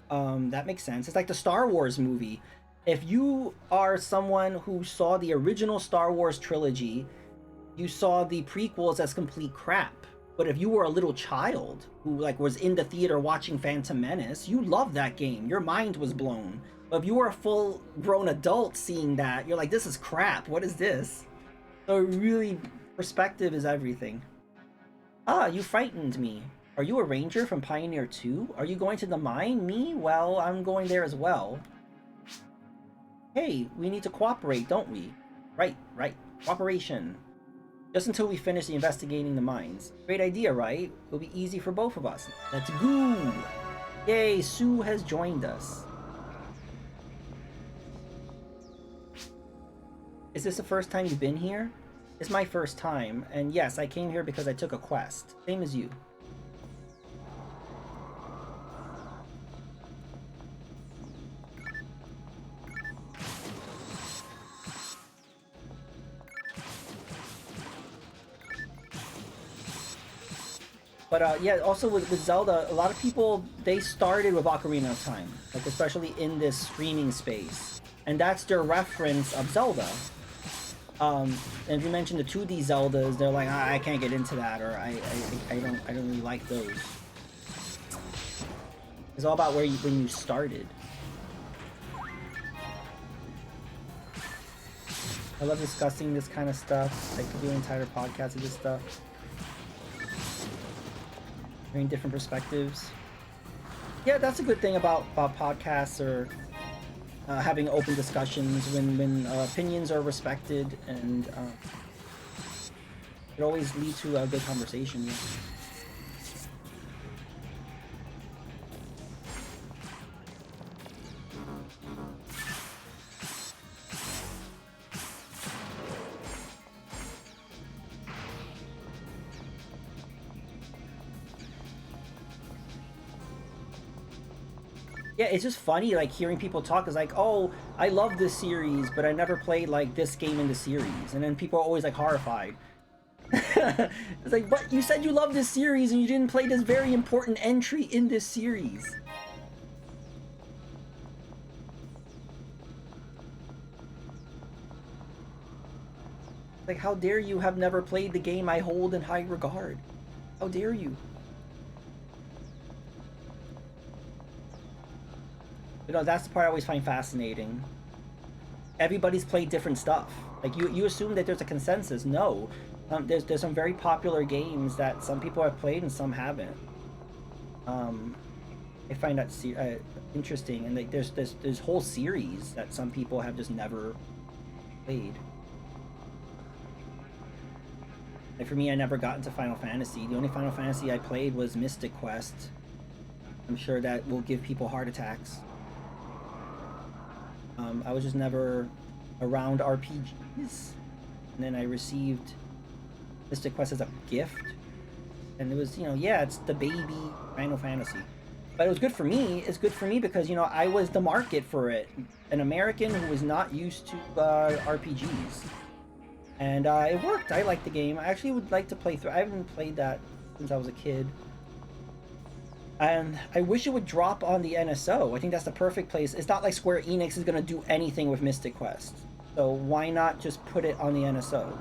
That makes sense. It's like the Star Wars movie. If you are someone who saw the original Star Wars trilogy, you saw the prequels as complete crap. But if you were a little child who like was in the theater watching Phantom Menace, you loved that game. Your mind was blown. But if you were a full-grown adult seeing that, you're like, this is crap. What is this? So really, perspective is everything. Ah, you frightened me. Are you a ranger from Pioneer 2? Are you going to the mine? Me? Well, I'm going there as well. Hey, we need to cooperate, don't we? Right. Cooperation. Just until we finish the investigating the mines. Great idea, right? It'll be easy for both of us. Let's go! Yay, Sue has joined us. Is this the first time you've been here? It's my first time, and yes, I came here because I took a quest. Same as you. But yeah, also with Zelda, a lot of people, they started with Ocarina of Time, like especially in this streaming space. And that's their reference of Zelda. And if you mention the 2D Zeldas, they're like, I can't get into that, or I don't really like those. It's all about when you started. I love discussing this kind of stuff. I could do an entire podcast of this stuff. Hearing different perspectives. Yeah, that's a good thing about podcasts or having open discussions when opinions are respected, and it always leads to a good conversation. Yeah. Yeah, it's just funny, like, hearing people talk is like, oh, I love this series, but I never played, like, this game in the series. And then people are always, like, horrified. It's like, but you said you love this series and you didn't play this very important entry in this series. Like, how dare you have never played the game I hold in high regard? How dare you? You know, that's the part I always find fascinating. Everybody's played different stuff. Like, you assume that there's a consensus. No. There's some very popular games that some people have played and some haven't. I find that interesting. And like, there's whole series that some people have just never played. Like, for me, I never got into Final Fantasy. The only Final Fantasy I played was Mystic Quest. I'm sure that will give people heart attacks. I was just never around RPGs, and then I received Mystic Quest as a gift, and it was, you know, yeah, it's the baby Final Fantasy, but it was good for me. It's good for me because, you know, I was the market for it, an American who was not used to RPGs, and it worked. I liked the game. I actually would like to play through. I haven't played that since I was a kid. And I wish it would drop on the NSO. I think that's the perfect place. It's not like Square Enix is going to do anything with Mystic Quest. So why not just put it on the NSO?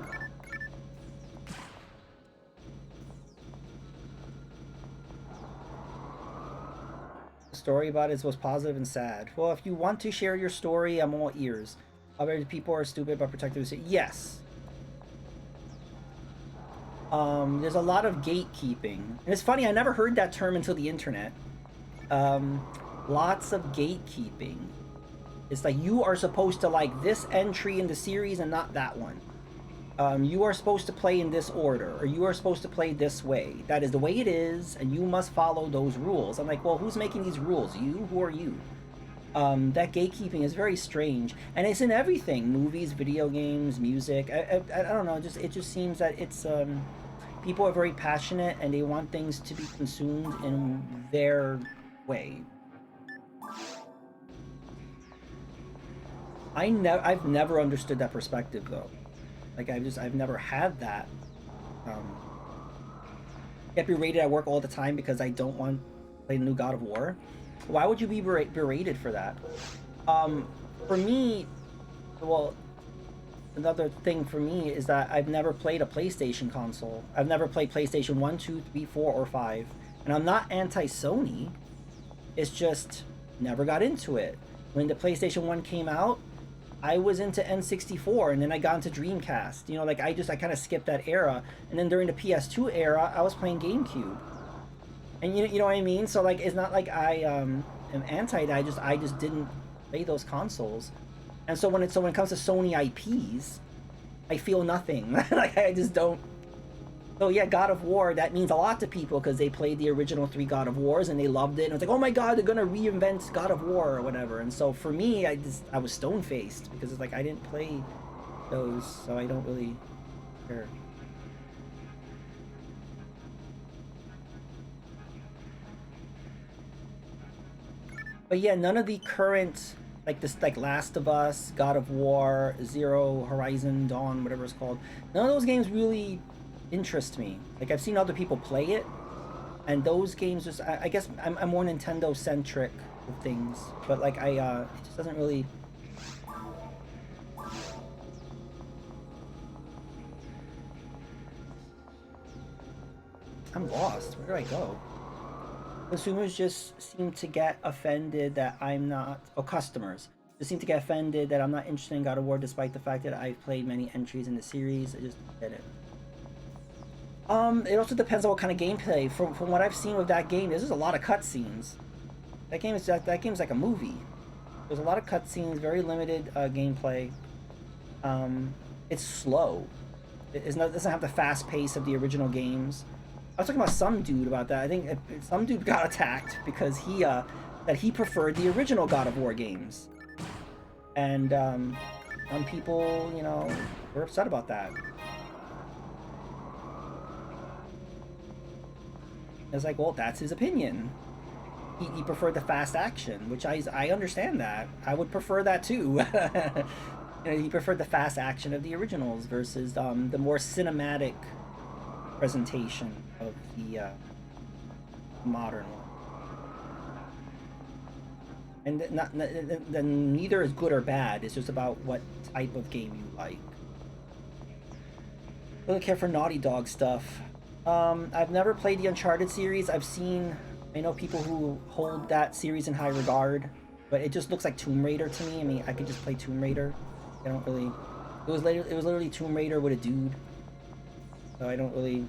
The story about it was positive and sad. Well, if you want to share your story, I'm all ears. Other people are stupid but protective. Yes. There's a lot of gatekeeping. And it's funny, I never heard that term until the internet. Lots of gatekeeping. It's like, you are supposed to like this entry in the series and not that one. You are supposed to play in this order, or you are supposed to play this way. That is the way it is, and you must follow those rules. I'm like, well, who's making these rules? You? Who are you? That gatekeeping is very strange, and it's in everything: movies, video games, music. I don't know. It just seems that it's people are very passionate and they want things to be consumed in their way. I've never understood that perspective though. Like, I've never had that. Get berated at work all the time because I don't want to play the new God of War. Why would you be berated for that? For me, well, another thing for me is that I've never played a PlayStation console. I've never played PlayStation 1, 2, 3, 4, or 5. And I'm not anti-Sony. It's just never got into it. When the PlayStation 1 came out, I was into N64, and then I got into Dreamcast. You know, like I kind of skipped that era. And then during the PS2 era, I was playing GameCube. And you know what I mean? So like, it's not like I am anti that. I just didn't play those consoles. And so when it comes to Sony IPs, I feel nothing. Like I just don't. So yeah, God of War, that means a lot to people because they played the original 3 God of Wars and they loved it. And it's like, oh my God, they're gonna reinvent God of War or whatever. And so for me, I was stone faced because it's like I didn't play those, so I don't really care. But yeah, none of the current, like this, like Last of Us, God of War, Zero, Horizon, Dawn, whatever it's called, none of those games really interest me. Like I've seen other people play it, and those games just, I guess I'm more Nintendo centric with things, but like it just doesn't really. I'm lost. Where do I go? Consumers just seem to get offended that I'm not, or customers just seem to get offended that I'm not interested in God of War, despite the fact that I've played many entries in the series. I just get it. It also depends on what kind of gameplay. From what I've seen with that game, there's just a lot of cutscenes. That game's like a movie. There's a lot of cutscenes, very limited gameplay. It's slow. It doesn't have the fast pace of the original games. I was talking about some dude about that. I think some dude got attacked because he preferred the original God of War games, and some people, you know, were upset about that. It's like, well, that's his opinion. He preferred the fast action, which I understand that. I would prefer that too. You know, he preferred the fast action of the originals versus the more cinematic presentation of the modern one. And then neither is good or bad. It's just about what type of game you like. I don't care for Naughty Dog stuff. I've never played the Uncharted series. I know people who hold that series in high regard, but it just looks like Tomb Raider to me. I mean, I could just play Tomb Raider. I don't really. It was literally Tomb Raider with a dude. So I don't really.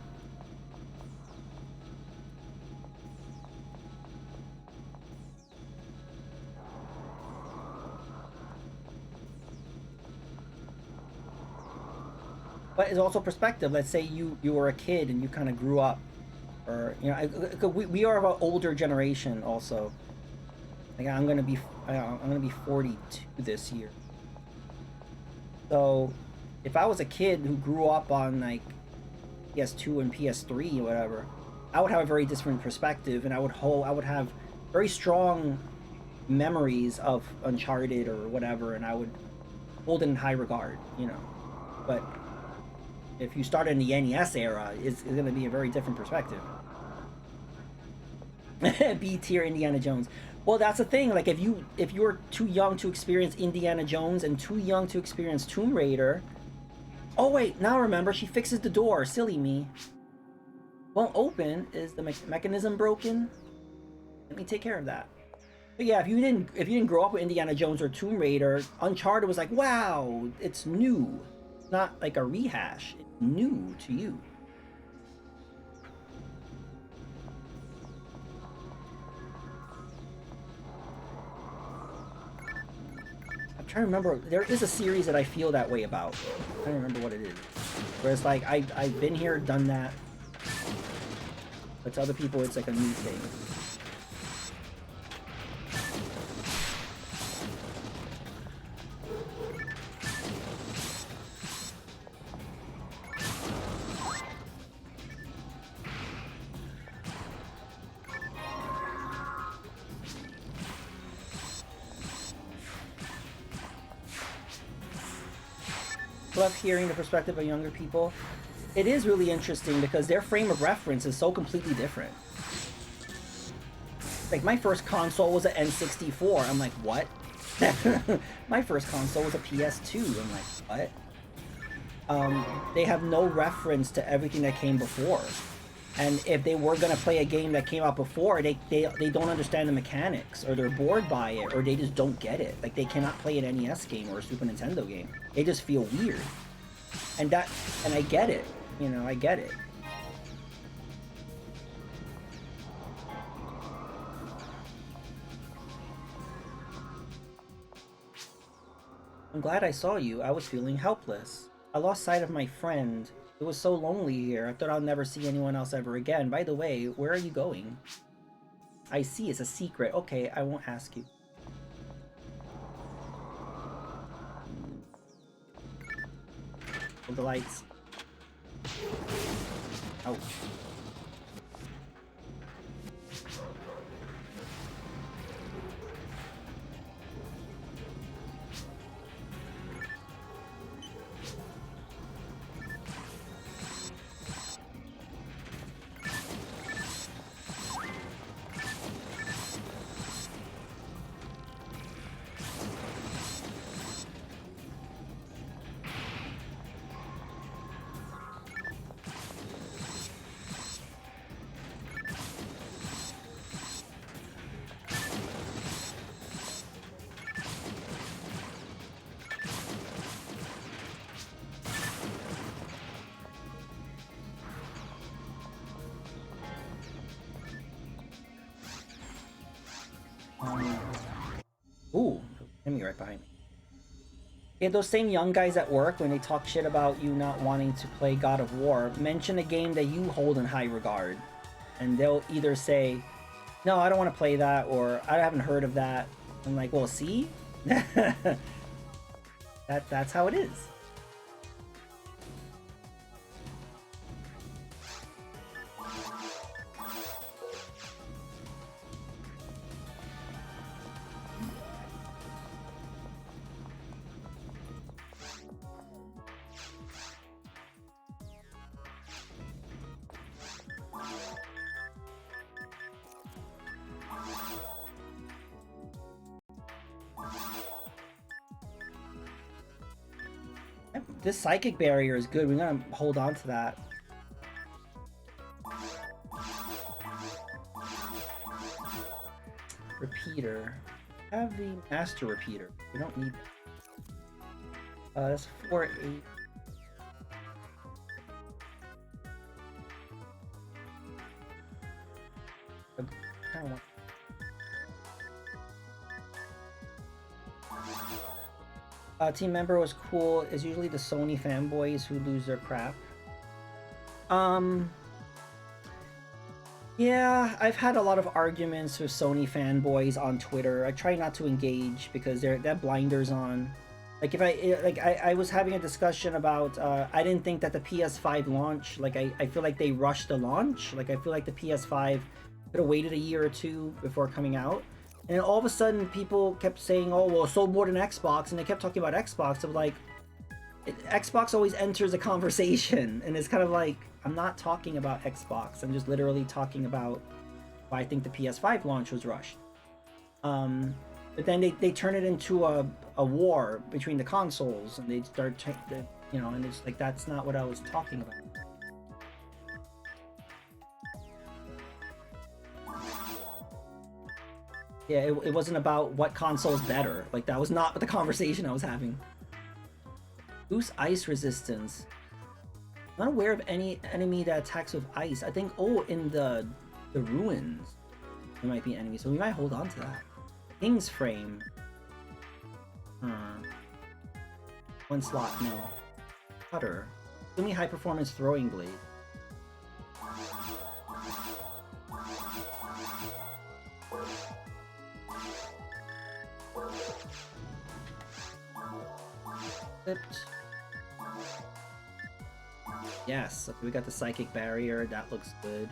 But it's also perspective. Let's say you were a kid and you kind of grew up, or you know, we are of an older generation also. Like I'm gonna be 42 this year. So if I was a kid who grew up on like PS2 and PS3 or whatever, I would have a very different perspective, and I would have very strong memories of Uncharted or whatever, and I would hold it in high regard, you know. But if you start in the NES era, it's going to be a very different perspective. B tier Indiana Jones. Well, that's the thing. Like, if you're too young to experience Indiana Jones and too young to experience Tomb Raider. Oh wait, now I remember. She fixes the door. Silly me. Won't open. Is the mechanism broken? Let me take care of that. But yeah, if you didn't grow up with Indiana Jones or Tomb Raider, Uncharted was like, wow, it's new. It's not like a rehash. It's new to you. I'm trying to remember. There is a series that I feel that way about. I don't remember what it is. Where it's like I've been here, done that. But to other people, it's like a new thing. Love hearing the perspective of younger people. It is really interesting because their frame of reference is so completely different. Like my first console was an N64. I'm like, what? My first console was a PS2. I'm like, what? they have no reference to everything that came before. And if they were gonna play a game that came out before, they don't understand the mechanics, or they're bored by it, or they just don't get it. Like, they cannot play an NES game or a Super Nintendo game. They just feel weird. And I get it. You know, I get it. I'm glad I saw you. I was feeling helpless. I lost sight of my friend. It was so lonely here. I thought I'll never see anyone else ever again. By the way, where are you going? I see, it's a secret. Okay, I won't ask you. Hold the lights. Ouch. Ooh, enemy right behind me. Yeah, those same young guys at work, when they talk shit about you not wanting to play God of War, mention a game that you hold in high regard. And they'll either say, no, I don't want to play that, or I haven't heard of that. I'm like, well, see? That's how it is. This psychic barrier is good. We're gonna hold on to that. Repeater. Have the master repeater. We don't need that. That's 4-8. I kinda want... Team member was cool. Is usually the Sony fanboys who lose their crap. Yeah, I've had a lot of arguments with Sony fanboys on Twitter. I try not to engage because they have blinders on. Like, if I was having a discussion about, I didn't think that the PS5 launch, like, I feel like they rushed the launch. Like, I feel like the PS5 could have waited a year or two before coming out. And all of a sudden, people kept saying, oh, well, it sold more than Xbox, and they kept talking about Xbox. So, like, Xbox always enters a conversation, and it's kind of like, I'm not talking about Xbox. I'm just literally talking about why I think the PS5 launch was rushed. But then they turn it into a war between the consoles, and they start, you know, and it's like, that's not what I was talking about. Yeah, it wasn't about what console's better. Like, that was not the conversation I was having. Boost ice resistance. I'm not aware of any enemy that attacks with ice. I think, oh, in the ruins, there might be enemies, so we might hold on to that. King's frame. One slot, no. Cutter. Give me high performance throwing blade. Flipped. Yes, we got the psychic barrier. That looks good.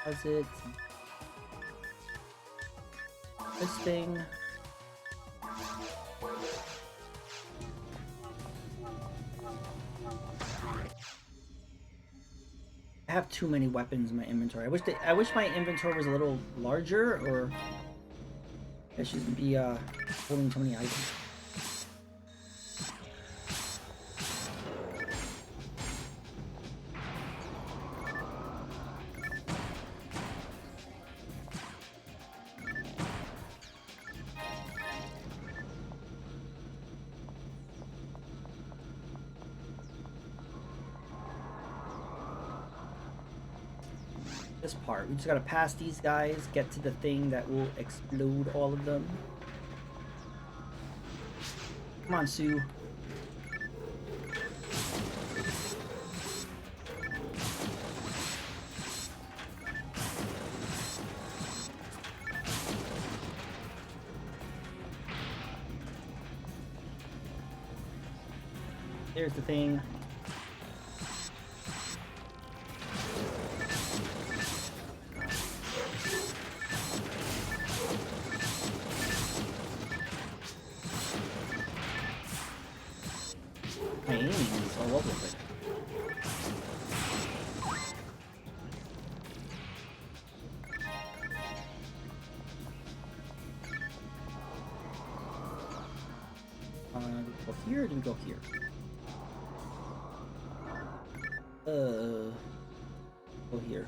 Has it? This thing. I have too many weapons in my inventory. I wish my inventory was a little larger, or I shouldn't be holding too many items. This part. We just gotta pass these guys, get to the thing that will explode all of them. Come on, Sue. There's the thing. My aiming is all over the place. Do we go here or do we go here? Go here.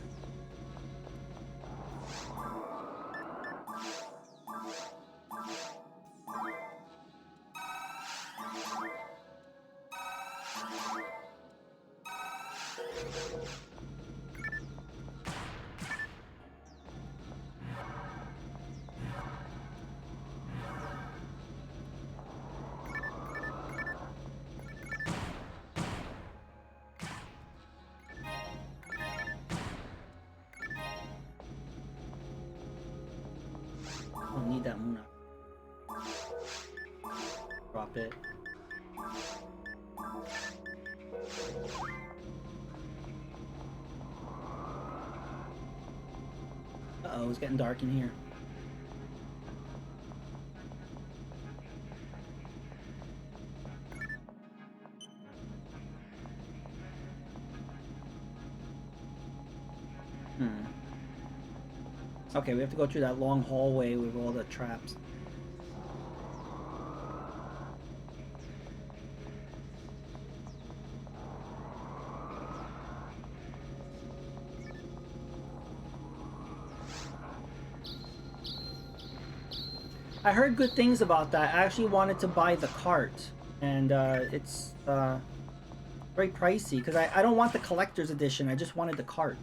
I don't need that Muna. Drop it. Uh-oh, it's getting dark in here. Okay, we have to go through that long hallway with all the traps. I heard good things about that. I actually wanted to buy the cart, and it's very pricey because I don't want the collector's edition. I just wanted the cart.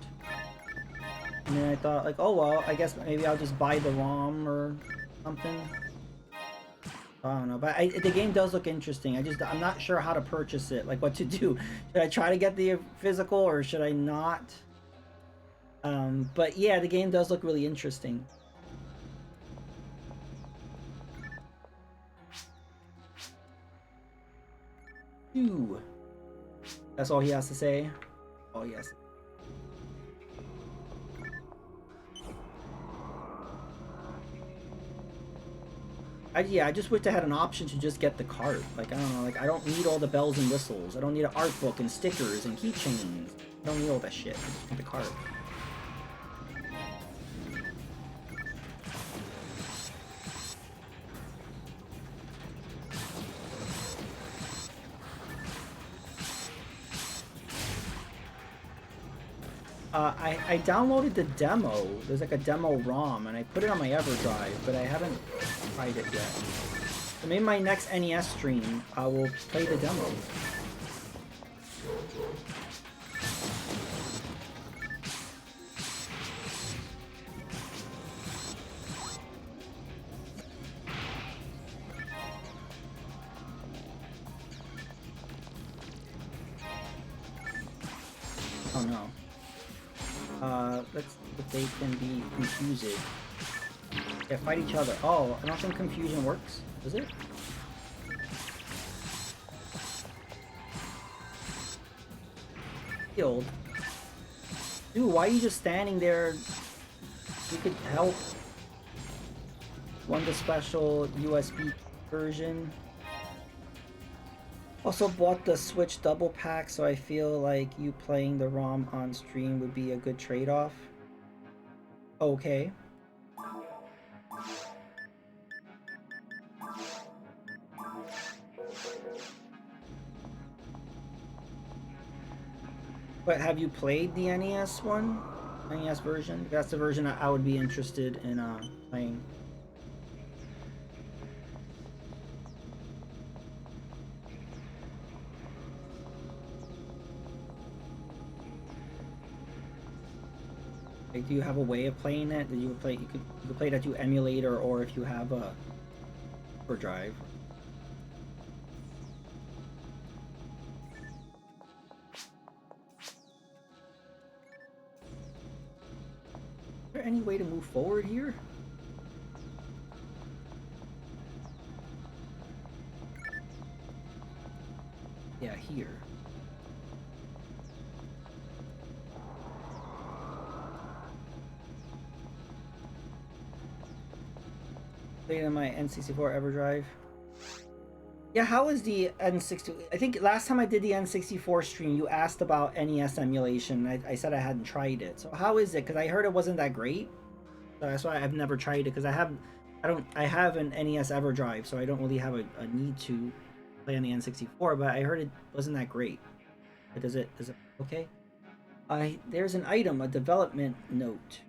And then I thought, like, oh well, I guess maybe I'll just buy the ROM or something. I don't know, but the game does look interesting. I'm not sure how to purchase it, like what to do. Should I try to get the physical or should I not? But yeah, the game does look really interesting. Ooh. That's all he has to say? Oh yes. I just wish I had an option to just get the cart. Like, I don't know, like, I don't need all the bells and whistles. I don't need an art book and stickers and keychains. I don't need all that shit. I just want the cart. I downloaded the demo. There's like a demo ROM, and I put it on my EverDrive, but I haven't tried it yet. So maybe my next NES stream, I will play the demo. Oh no. Let's see if they can be confusing. Yeah, fight each other. Oh, I don't think confusion works. Does it? Killed. Dude, why are you just standing there you could help. Won the special USB version. Also bought the Switch double pack, so I feel like you playing the ROM on stream would be a good trade-off. Okay. But have you played the NES one? NES version? That's the version I would be interested in playing. Like, do you have a way of playing it? That you would play? You could play that through emulator, or if you have a drive. Is there any way to move forward here? Yeah, here. Played on my N64 EverDrive. Yeah, how is the N60? I think last time I did the N64 stream, you asked about NES emulation. I said I hadn't tried it. So how is it? Because I heard it wasn't that great. So that's why I've never tried it. Because I have an NES EverDrive, so I don't really have a need to play on the N64. But I heard it wasn't that great. But is it okay? There's an item, a development note.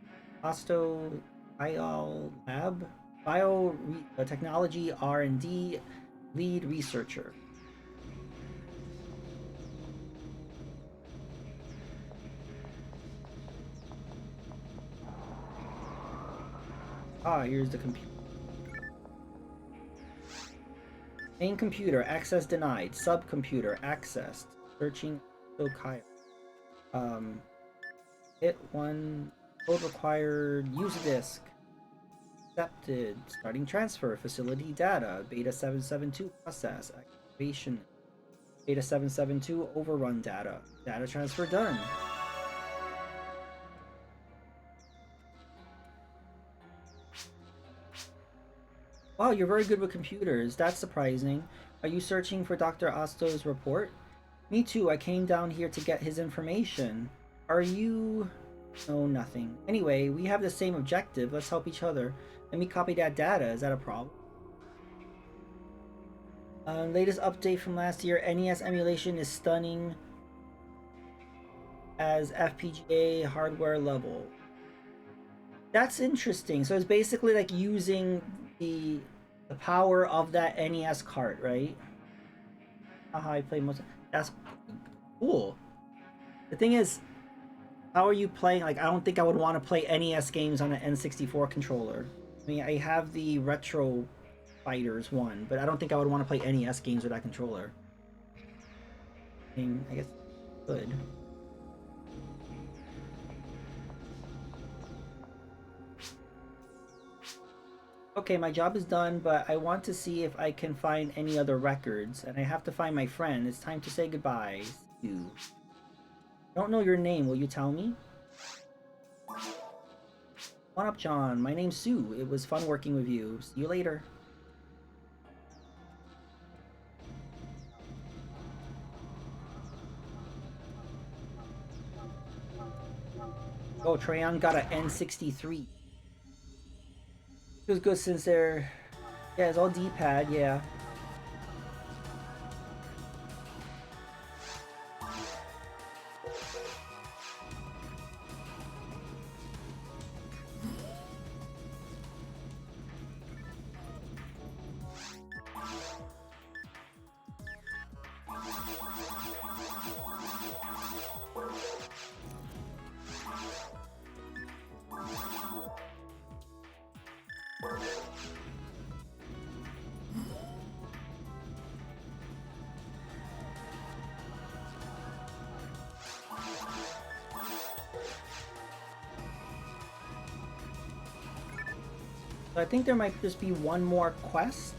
Asto IL Lab. Biotechnology R&D lead researcher. Here's the computer. Main computer, access denied. Subcomputer, accessed. Searching Kyle. Hit one. Code required. Use disk. Accepted. Starting transfer. Facility data. Beta 772 process. Activation. Beta 772 overrun data. Data transfer done. Wow, you're very good with computers. That's surprising. Are you searching for Dr. Osto's report? Me too. I came down here to get his information. Are you... No, nothing. Anyway, we have the same objective. Let's help each other. Let me copy that data. Is that a problem? Latest update from last year. NES emulation is stunning as FPGA hardware level. That's interesting. So it's basically like using the power of that NES cart, right? How I play most. That's cool. The thing is, how are you playing? Like, I don't think I would want to play NES games on an N64 controller. I mean, I have the Retro Fighters one, but I don't think I would want to play NES games with that controller. I mean, I guess good. Okay, my job is done, but I want to see if I can find any other records, and I have to find my friend. It's time to say goodbye. You. Don't know your name. Will you tell me? 1UpJohn. My name's Sue. It was fun working with you. See you later. Oh, Trayon got an N63. It was good since they're... Yeah, it's all D-pad, yeah. I think there might just be one more quest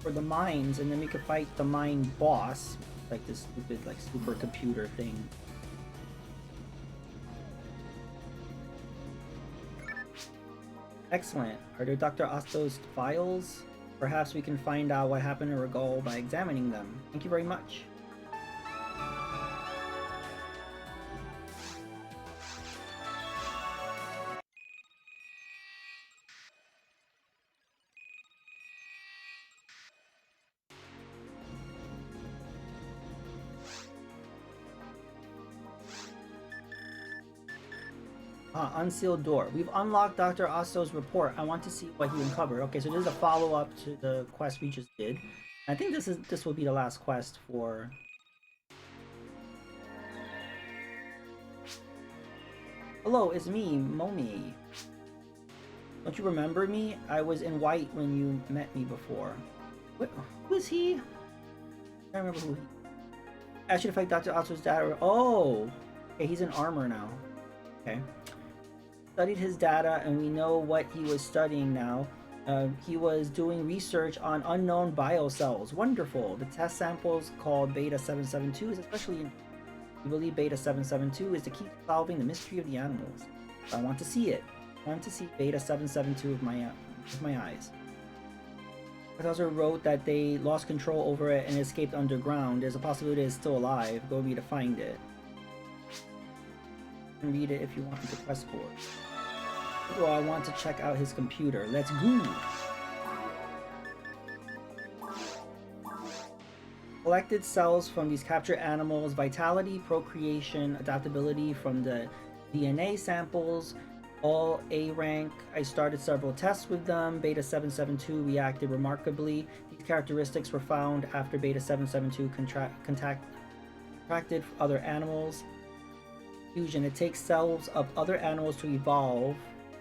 for the mines, and then we could fight the mine boss, like this stupid, like, supercomputer thing. Excellent. Are there Dr. Osto's files? Perhaps we can find out what happened to Regal by examining them. Thank you very much. Unsealed door. We've unlocked Dr. Osto's report. I want to see what he uncovered. Okay, so this is a follow-up to the quest we just did. I think this will be the last quest for... Hello, it's me, Momi. Don't you remember me? I was in white when you met me before. Who is he? I don't remember who he... I should fight Dr. Osto's data. Oh! Okay, he's in armor now. Okay. Studied his data and we know what he was studying now. He was doing research on unknown biocells. Wonderful. The test samples called Beta 772 is especially we believe Beta 772 is the key to solving the mystery of the animals. I want to see it. I want to see Beta 772 with my eyes. Professor wrote that they lost control over it and escaped underground. There's a possibility it's still alive. Go me to find it. And read it if you want the quest board. Oh, I want to check out his computer. Let's go! Collected cells from these captured animals, vitality, procreation, adaptability from the DNA samples, all A rank. I started several tests with them. Beta 772 reacted remarkably. These characteristics were found after Beta 772 contracted other animals. Fusion. It takes cells of other animals to evolve.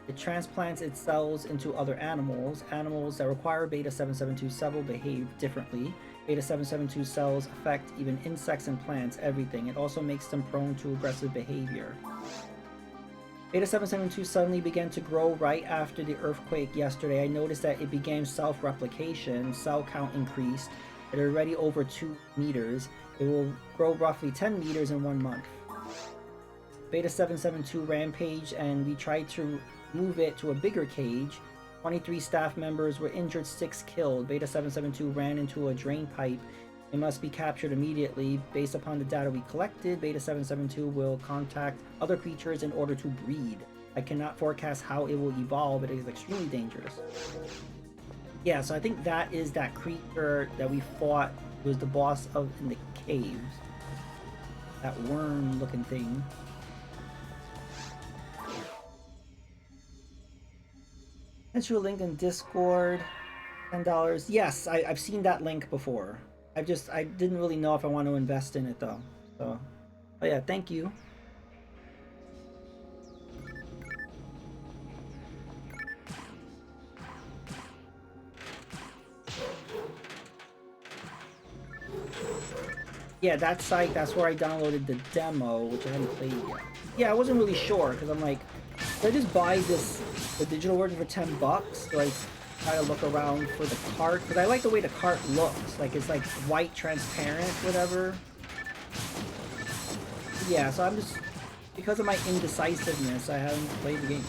It transplants its cells into other animals. Animals that require Beta 772 cells behave differently. Beta 772 cells affect even insects and plants, everything. It also makes them prone to aggressive behavior. Beta 772 suddenly began to grow right after the earthquake yesterday. I noticed that it began self-replication. Cell count increased. It already over 2 meters. It will grow roughly 10 meters in 1 month. Beta 772 rampaged and we tried to move it to a bigger cage. 23 staff members were injured, 6 killed. Beta 772 ran into a drain pipe. It must be captured immediately. Based upon the data we collected, Beta 772 will contact other creatures in order to breed. I cannot forecast how it will evolve. It is extremely dangerous. Yeah, so I think that is that creature that we fought. It was the boss of in the caves. That worm-looking thing. Sent you a link in Discord. $10. Yes, I've seen that link before. I didn't really know if I want to invest in it though. So, oh yeah, thank you. Yeah, that site, that's where I downloaded the demo, which I haven't played yet. Yeah, I wasn't really sure, because I'm like, should I just buy the digital version for $10? Do I try to look around for the cart? Because I like the way the cart looks. Like, it's like white, transparent, whatever. Yeah, so I'm just, because of my indecisiveness, I haven't played the game.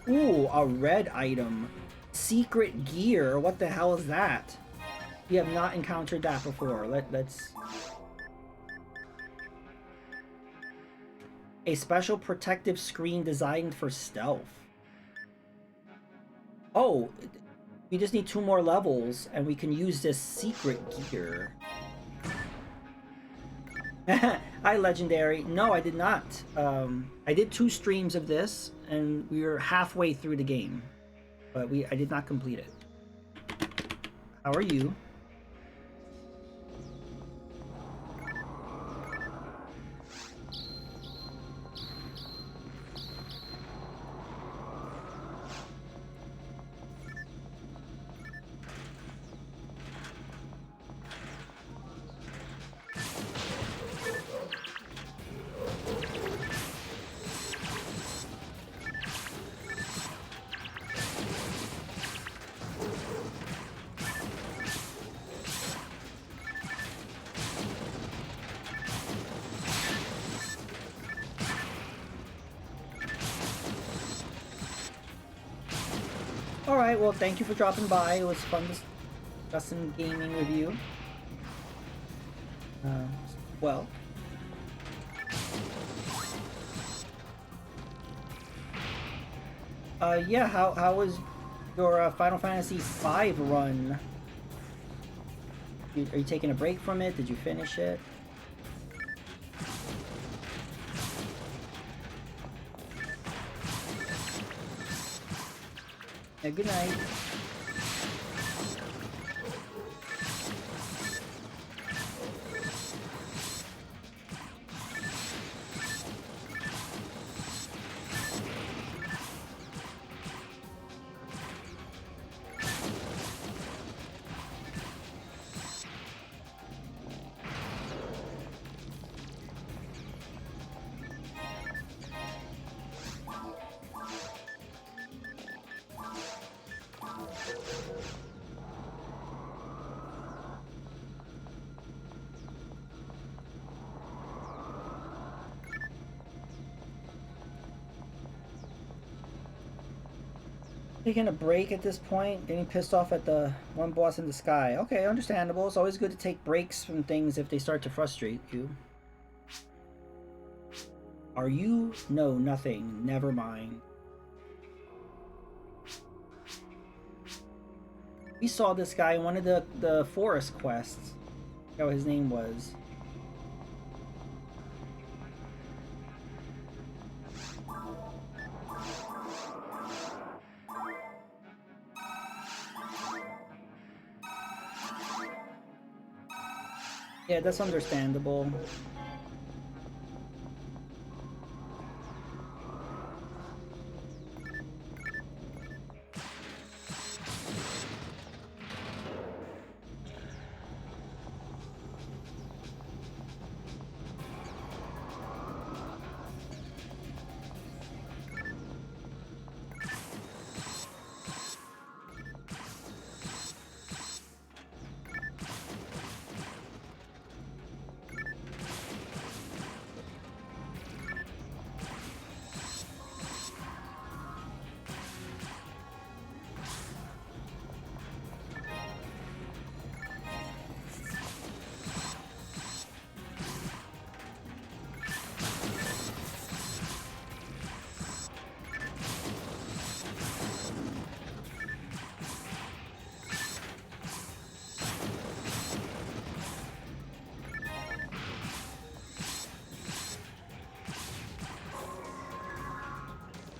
Ooh, a red item. Secret gear. What the hell is that? We have not encountered that before. Let's... A special protective screen designed for stealth. Oh, we just need 2 more levels and we can use this secret gear. Hi, Legendary. No, I did not. I did 2 streams of this and we were halfway through the game. But I did not complete it. How are you? All right. Well, thank you for dropping by. It was fun discussing gaming with you. Well. Yeah. How was your Final Fantasy V run? Are you taking a break from it? Did you finish it? Yeah, good night. Taking a break at this point, getting pissed off at the one boss in the sky. Okay, understandable. It's always good to take breaks from things if they start to frustrate you. Are you? No, nothing. Never mind. We saw this guy in one of the forest quests. I forgot what his name was. Yeah, that's understandable.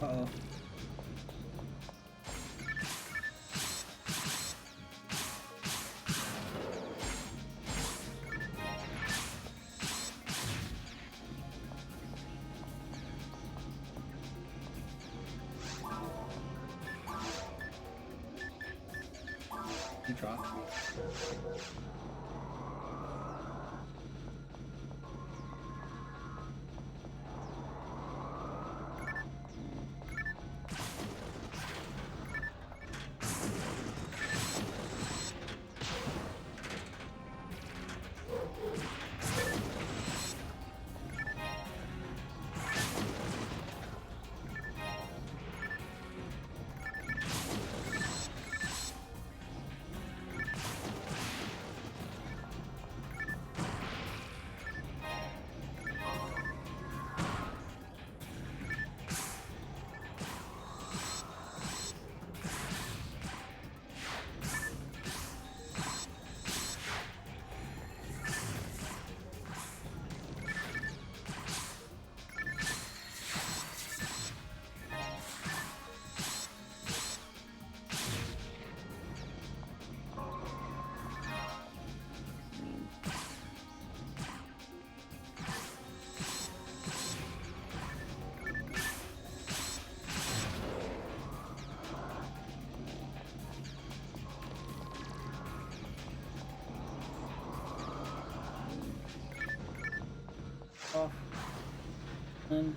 Uh-oh. You drop. Off. And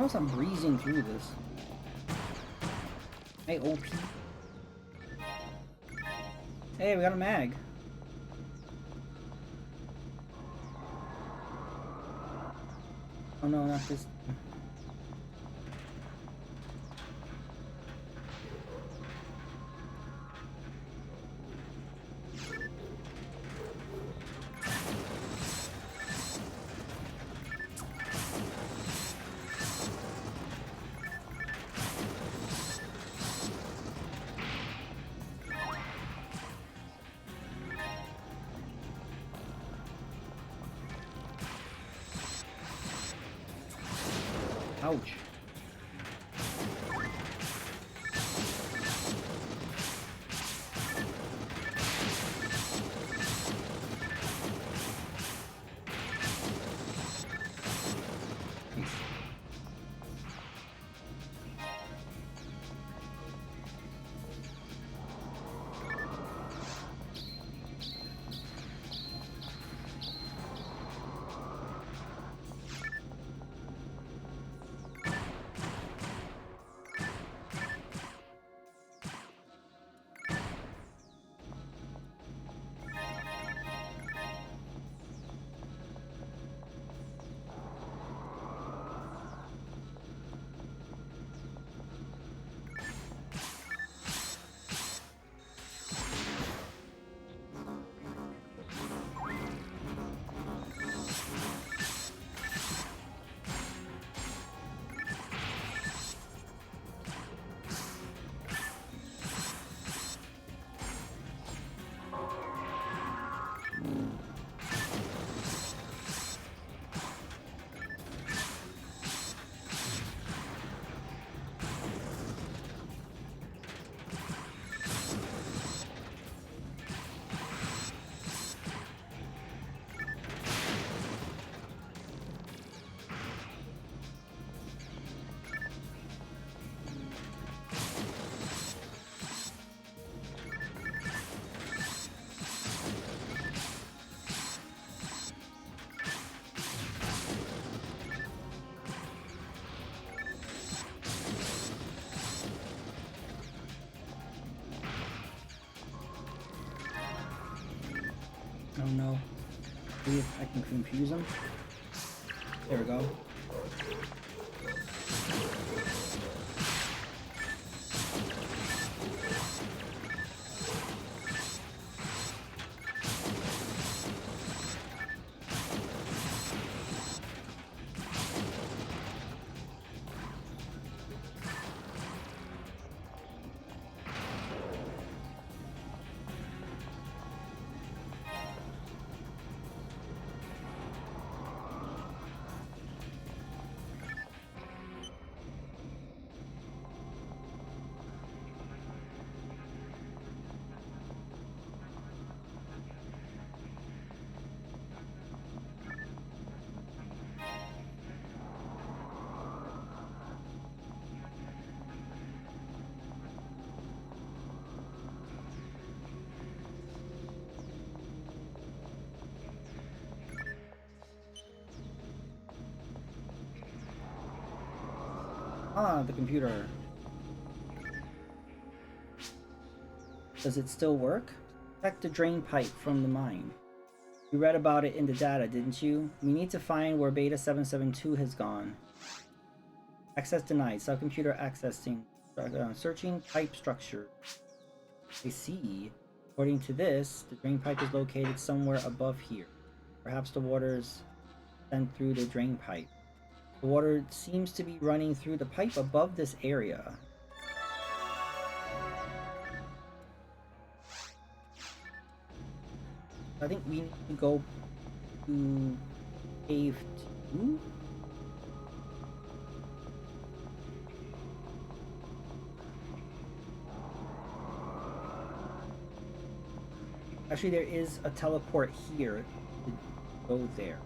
Notice I'm breezing through this. Hey, OP. Hey, we got a mag. Oh no, not this. Ouch. Oh no. See if I can confuse them. There we go. Ah, the computer. Does it still work? Check the drain pipe from the mine. You read about it in the data, didn't you? We need to find where Beta 772 has gone. Access denied. Subcomputer accessing. Searching pipe structure. I see. According to this, the drain pipe is located somewhere above here. Perhaps the water's sent through the drain pipe. The water seems to be running through the pipe above this area. I think we need to go to cave 2? Actually, there is a teleport here to go there.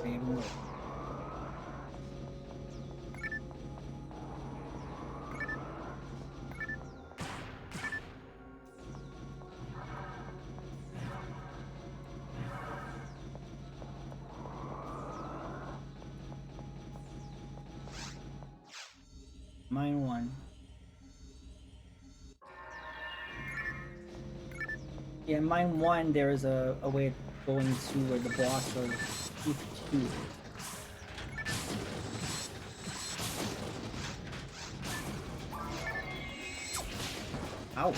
Okay, even though. Mine one. Yeah, in mine one, there is a way of going to where the boss of Chief 2. Ouch.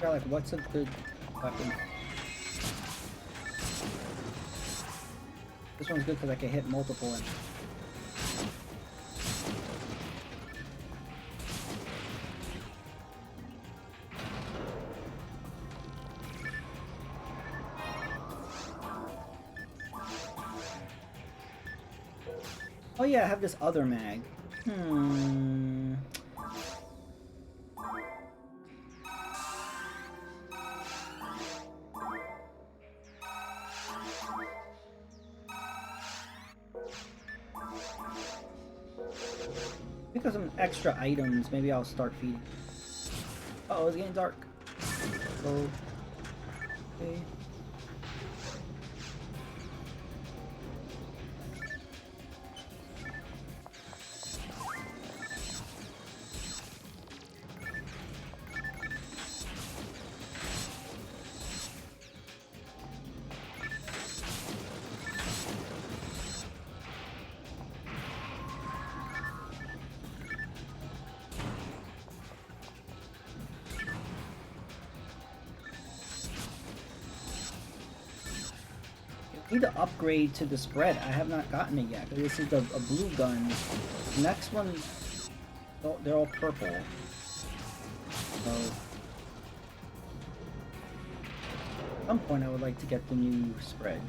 Yeah, like, what's a good weapon? This one's good because I can hit multiple and oh yeah, I have this other mag. Because of extra items, maybe I'll start feeding. Uh-oh, it's getting dark. So, okay. I need to upgrade to the spread. I have not gotten it yet. This is a blue gun. The next one, they're all purple. So, at some point I would like to get the new spread.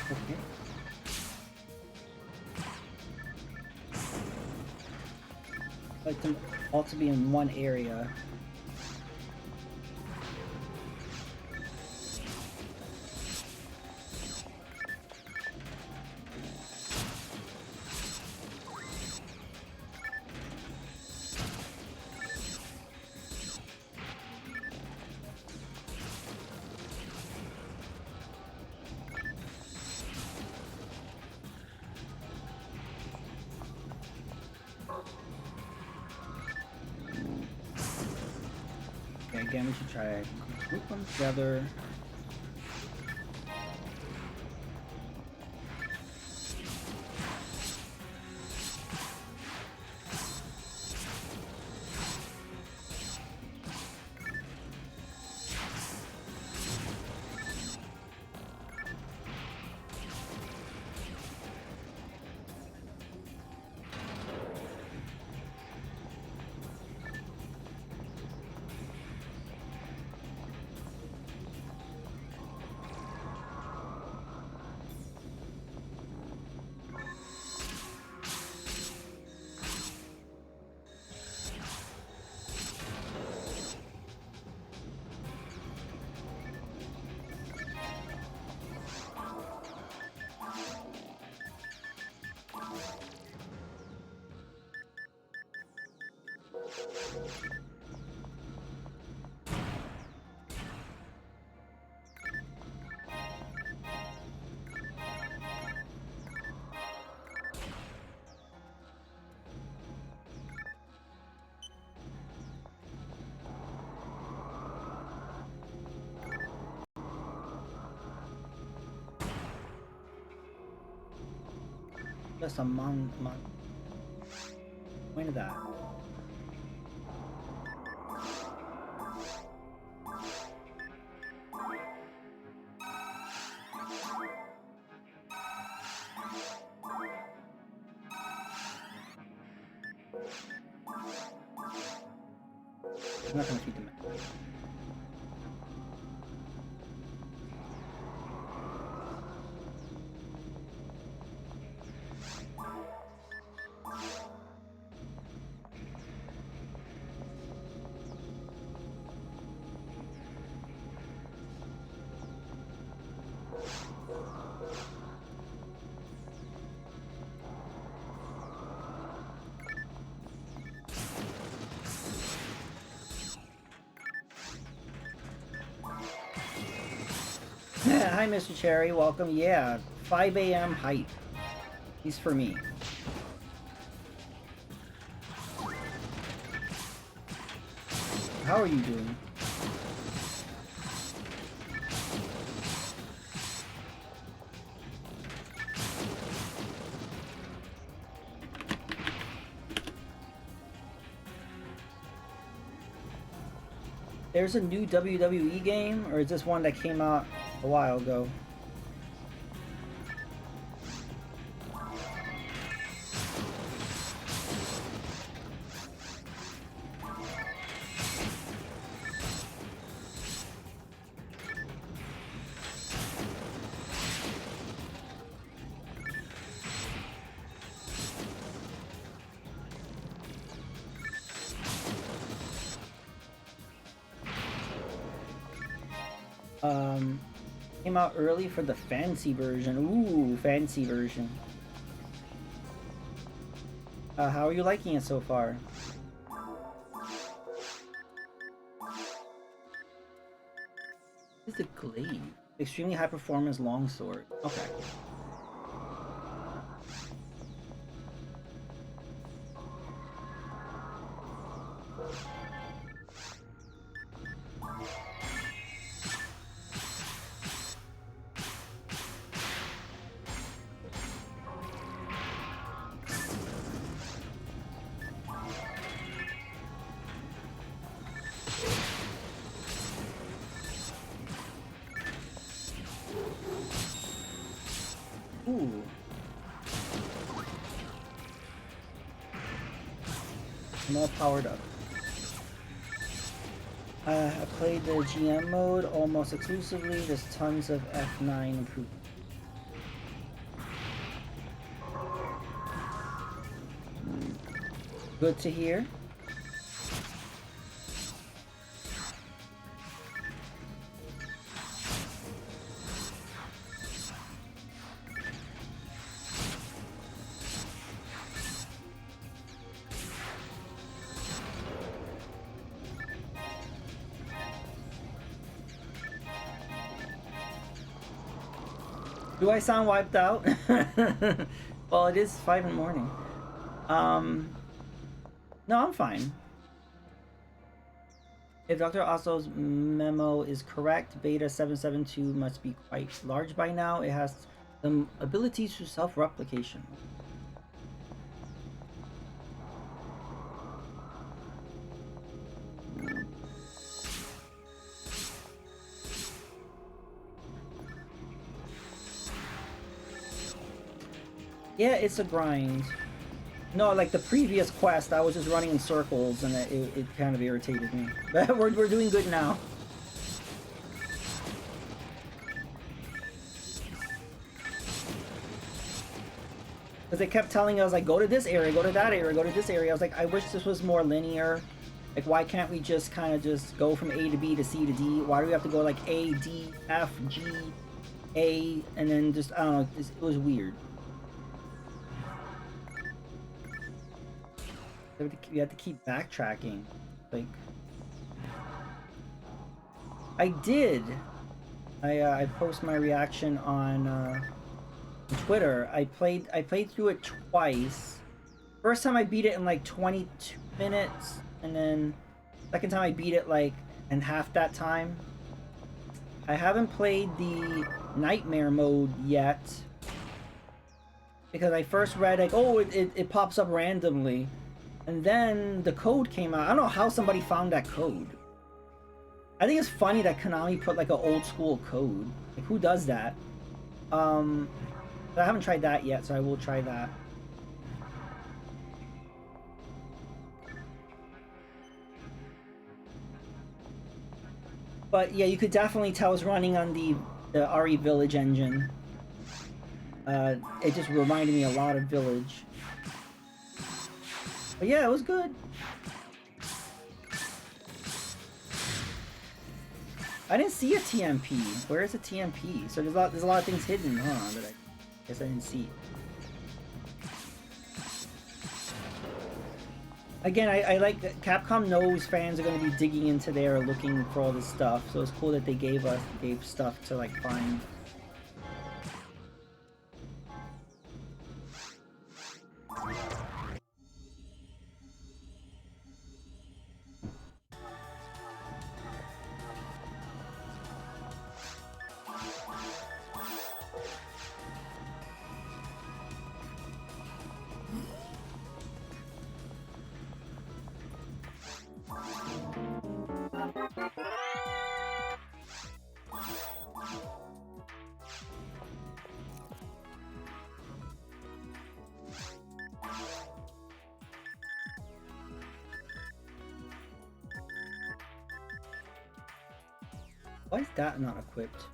Okay. I'd like them all to be in one area. Again, we should try group them together. Just a month. Point of that. I'm not gonna feed them. Hi, Mr. Cherry. Welcome. Yeah, 5 a.m. hype. He's for me. How are you doing? There's a new WWE game, or is this one that came out a while ago? Came out early for the fancy version. Ooh, fancy version. How are you liking it so far? What is the glaive? Extremely high performance longsword. Okay. Ooh. I'm all powered up. I played the GM mode almost exclusively. There's tons of F9 improvement. Good to hear. Do I sound wiped out? Well, it is 5 in the morning. No, I'm fine. If Dr. Osso's memo is correct, Beta 772 must be quite large by now. It has the ability to self-replication. Yeah, it's a grind. No, like the previous quest, I was just running in circles and it kind of irritated me. But we're doing good now. Because they kept telling us, like, go to this area, go to that area, go to this area. I was like, I wish this was more linear. Like, why can't we just kind of just go from A to B to C to D? Why do we have to go like A, D, F, G, A, and then just, I don't know, it was weird. You have to keep backtracking. Like, I did. I post my reaction on Twitter. I played through it twice. First time I beat it in like 22 minutes, and then second time I beat it like in half that time. I haven't played the nightmare mode yet. because I first read like, oh, it pops up randomly, and then the code came out. I don't know how somebody found that code. I think it's funny that Konami put like an old school code. Like, who does that? But I haven't tried that yet, so I will try that. But yeah, you could definitely tell it's running on the RE Village engine. It just reminded me a lot of Village. But yeah, it was good. I didn't see a TMP. Where is a TMP? So there's a lot of things hidden, huh? That I guess I didn't see. Again, I like that Capcom knows fans are going to be digging into there looking for all this stuff, so it's cool that they gave stuff to like find. Why is that not equipped?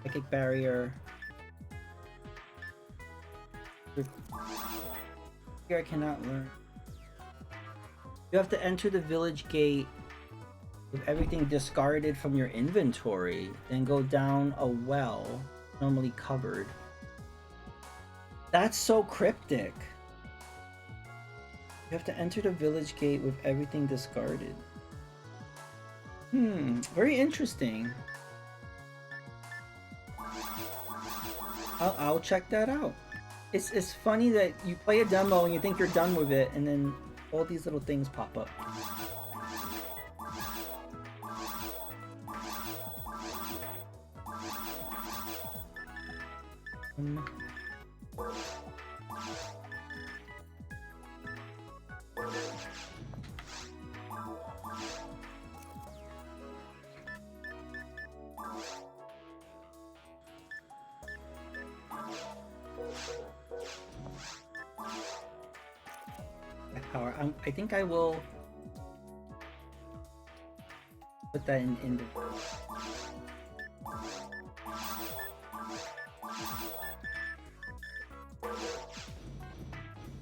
Psychic barrier. Here I cannot learn. You have to enter the village gate with everything discarded from your inventory, then go down a well, normally covered. That's so cryptic. You have to enter the village gate with everything discarded. Very interesting. I'll check that out. It's funny that you play a demo and you think you're done with it, and then all these little things pop up. Power. I think I will put that in the...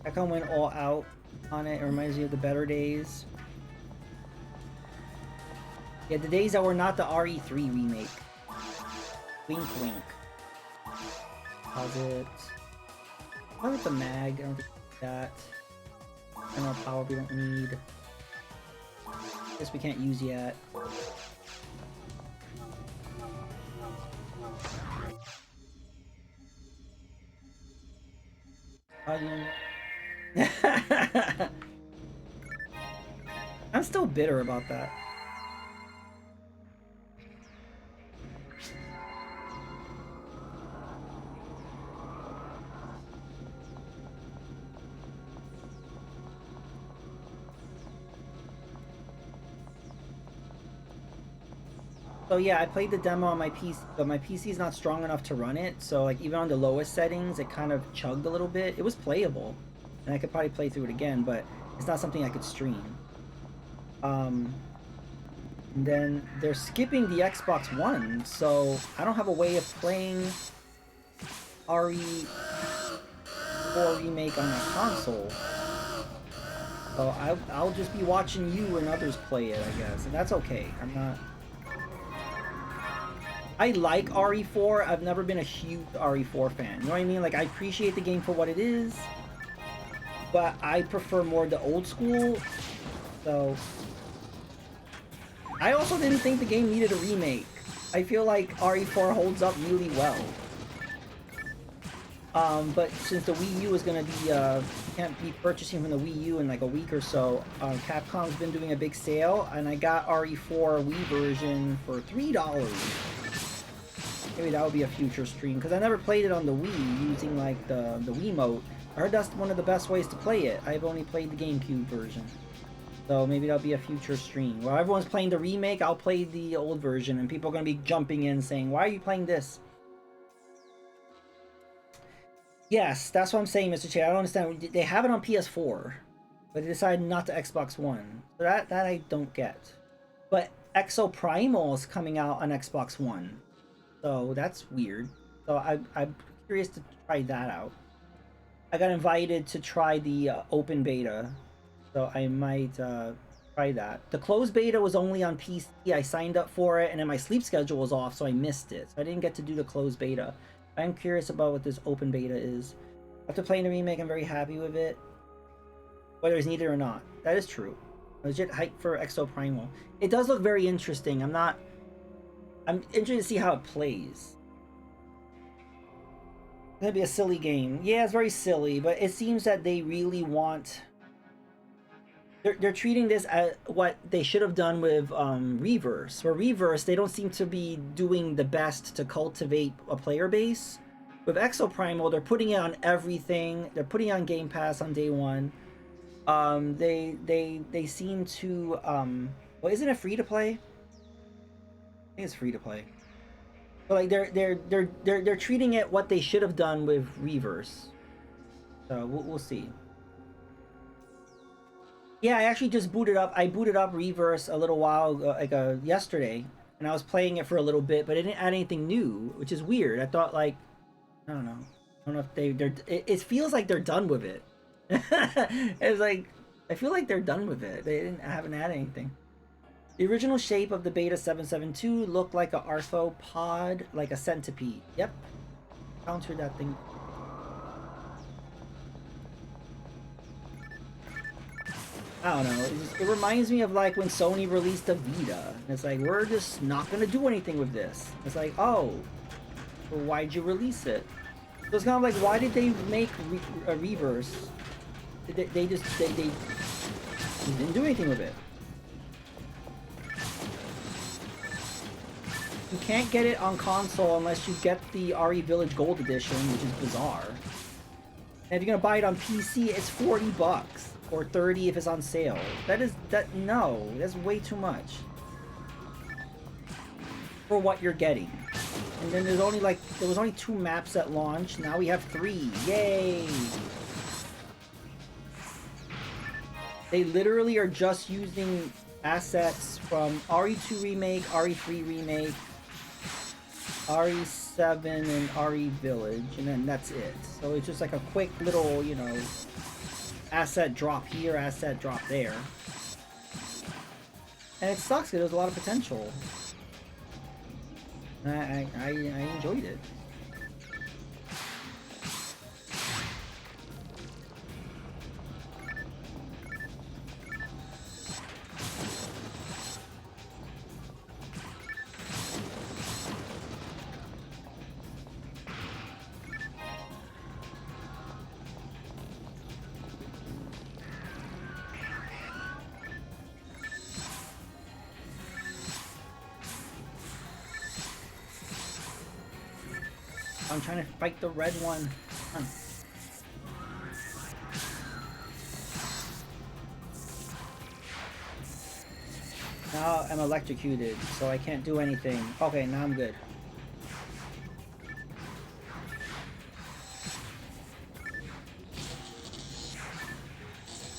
Capcom went all out on it. It reminds me of the better days. Yeah, the days that were not the RE3 remake. Wink wink. Deposit. What with the mag? I don't think that. More power we don't need. This we can't use yet. I'm still bitter about that. So yeah, I played the demo on my PC, but my PC is not strong enough to run it. So like even on the lowest settings, it kind of chugged a little bit. It was playable, and I could probably play through it again, but it's not something I could stream. And then they're skipping the Xbox One, so I don't have a way of playing RE4 remake on my console. So I'll just be watching you and others play it, I guess, and that's okay. I'm not. I like RE4. I've never been a huge RE4 fan. You know what I mean? Like, I appreciate the game for what it is, but I prefer more the old school. So, I also didn't think the game needed a remake. I feel like RE4 holds up really well. But since the Wii U is gonna be, can't be purchasing from the Wii U in like a week or so, Capcom's been doing a big sale, and I got RE4 Wii version for $3. Maybe that would be a future stream, because I never played it on the Wii using like the Wiimote. I heard that's one of the best ways to play it. I've only played the GameCube version. So maybe that'll be a future stream. While everyone's playing the remake, I'll play the old version, and people are going to be jumping in saying, why are you playing this? Yes, that's what I'm saying, Mr. Chair. I don't understand. They have it on PS4, but they decided not to Xbox One. So that I don't get. But Exoprimal is coming out on Xbox One. So that's weird. So I'm curious to try that out. I got invited to try the open beta, so I might try that. The closed beta was only on PC. I signed up for it, and then my sleep schedule was off, so I missed it. So I didn't get to do the closed beta. I'm curious about what this open beta is. After playing the remake, I'm very happy with it, whether it's needed or not. That is true. Legit hype for Exoprimal. It does look very interesting. I'm interested to see how it plays. It's gonna be a silly game. Yeah, it's very silly, but it seems that they really want... They're treating this as what they should have done with Reverse. For Reverse, they don't seem to be doing the best to cultivate a player base. With Exoprimal, they're putting it on everything. They're putting it on Game Pass on day one. They seem to well, isn't it free to play? I think it's free to play. But like they're treating it what they should have done with Reverse. So we'll see. Yeah, I actually just booted up. I booted up Reverse a little while ago, yesterday, and I was playing it for a little bit, but it didn't add anything new, which is weird. I thought like, I don't know if it feels like they're done with it. It's like, I feel like they're done with it. They haven't added anything. The original shape of the Beta 772 looked like an arthropod, like a centipede. Yep. Countered that thing. I don't know. It reminds me of like when Sony released the Vita. And it's like, we're just not going to do anything with this. It's like, oh, well, why'd you release it? So it's kind of like, why did they make a Reverse? They didn't do anything with it. You can't get it on console unless you get the RE Village Gold Edition, which is bizarre. And if you're gonna buy it on PC, it's $40 or $30 if it's on sale. No, that's way too much for what you're getting. And then there was only 2 maps at launch. Now we have 3. Yay! They literally are just using assets from RE2 Remake, RE3 Remake, RE7, and RE Village, and then that's it. So it's just like a quick little, you know, asset drop here, asset drop there. And it sucks because there's a lot of potential. I enjoyed it. I'm trying to fight the red one. Come on. Now I'm electrocuted, so I can't do anything. Okay, now I'm good.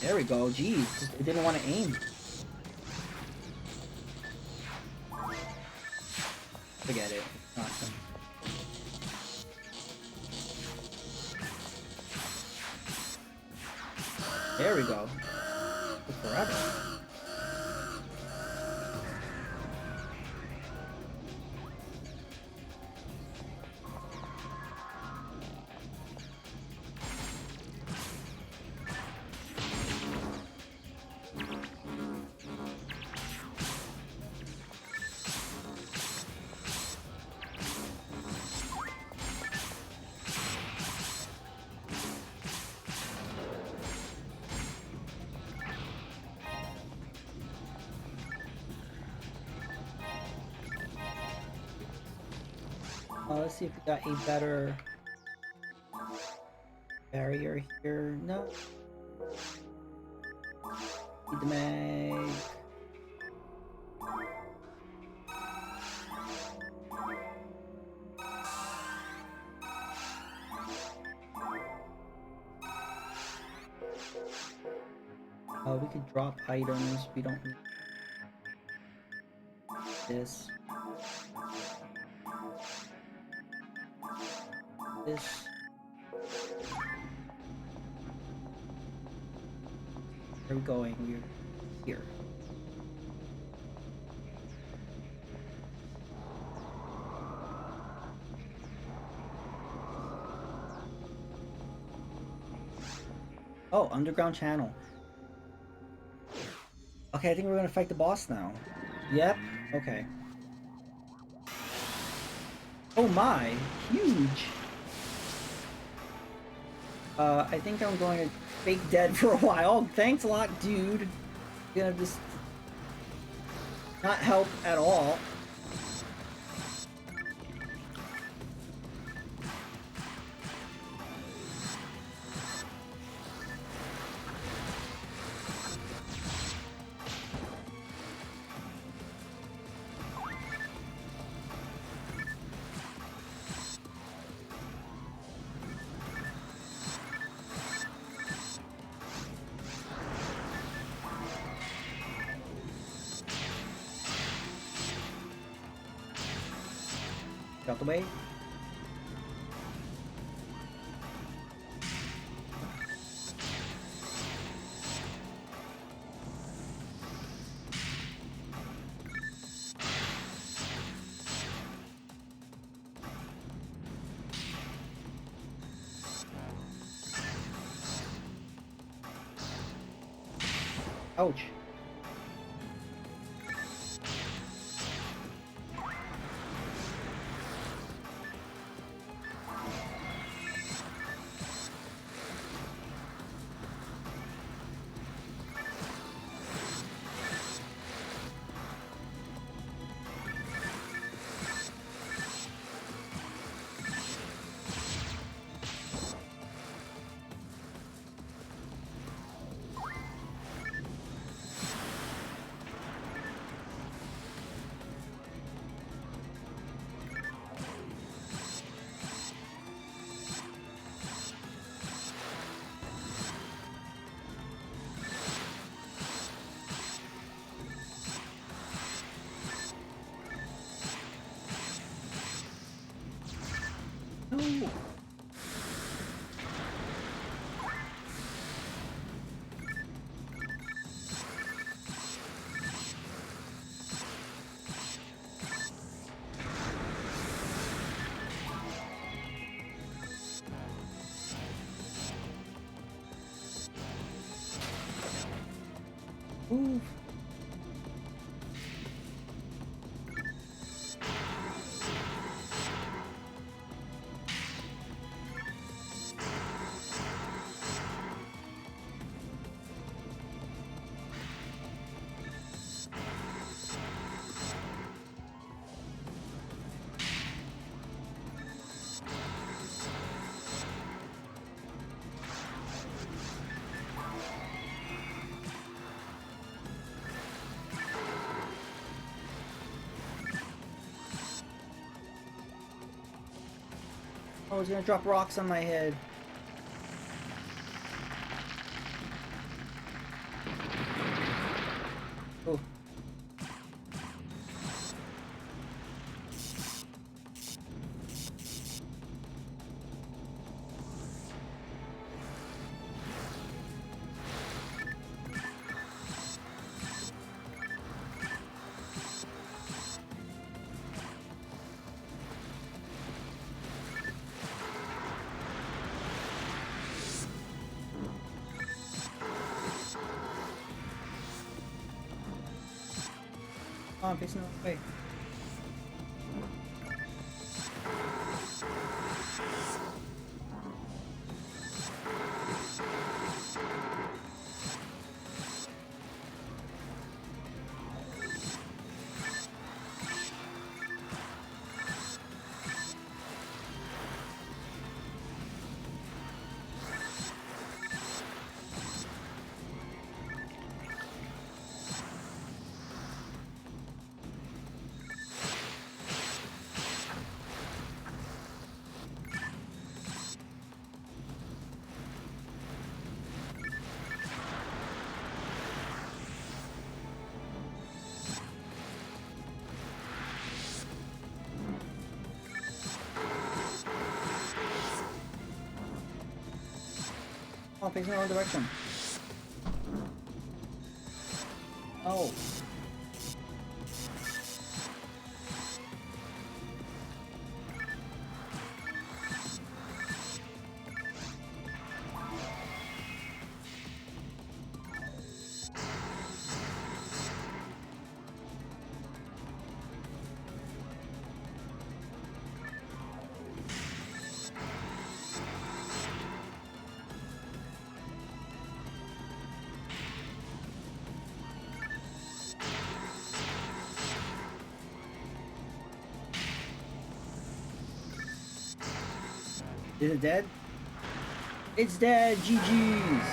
There we go. Jeez, it didn't want to aim. Forget it. Awesome. There we go. Took forever. Let's see if we got a better barrier here. No. Need the mag. We could drop items. We don't need this. This. Where are we going? We're here. Oh, underground channel. Okay, I think we're gonna fight the boss now. Yep. Okay. Oh my, huge. I think I'm going to fake dead for a while. Thanks a lot, dude. Gonna just not help at all. Out the way. Ouch. No. Ooh. Oh, he's gonna drop rocks on my head. Oh. Oh, I'm facing the way. Oh, facing the wrong direction. Oh. Is it dead? It's dead! GG's!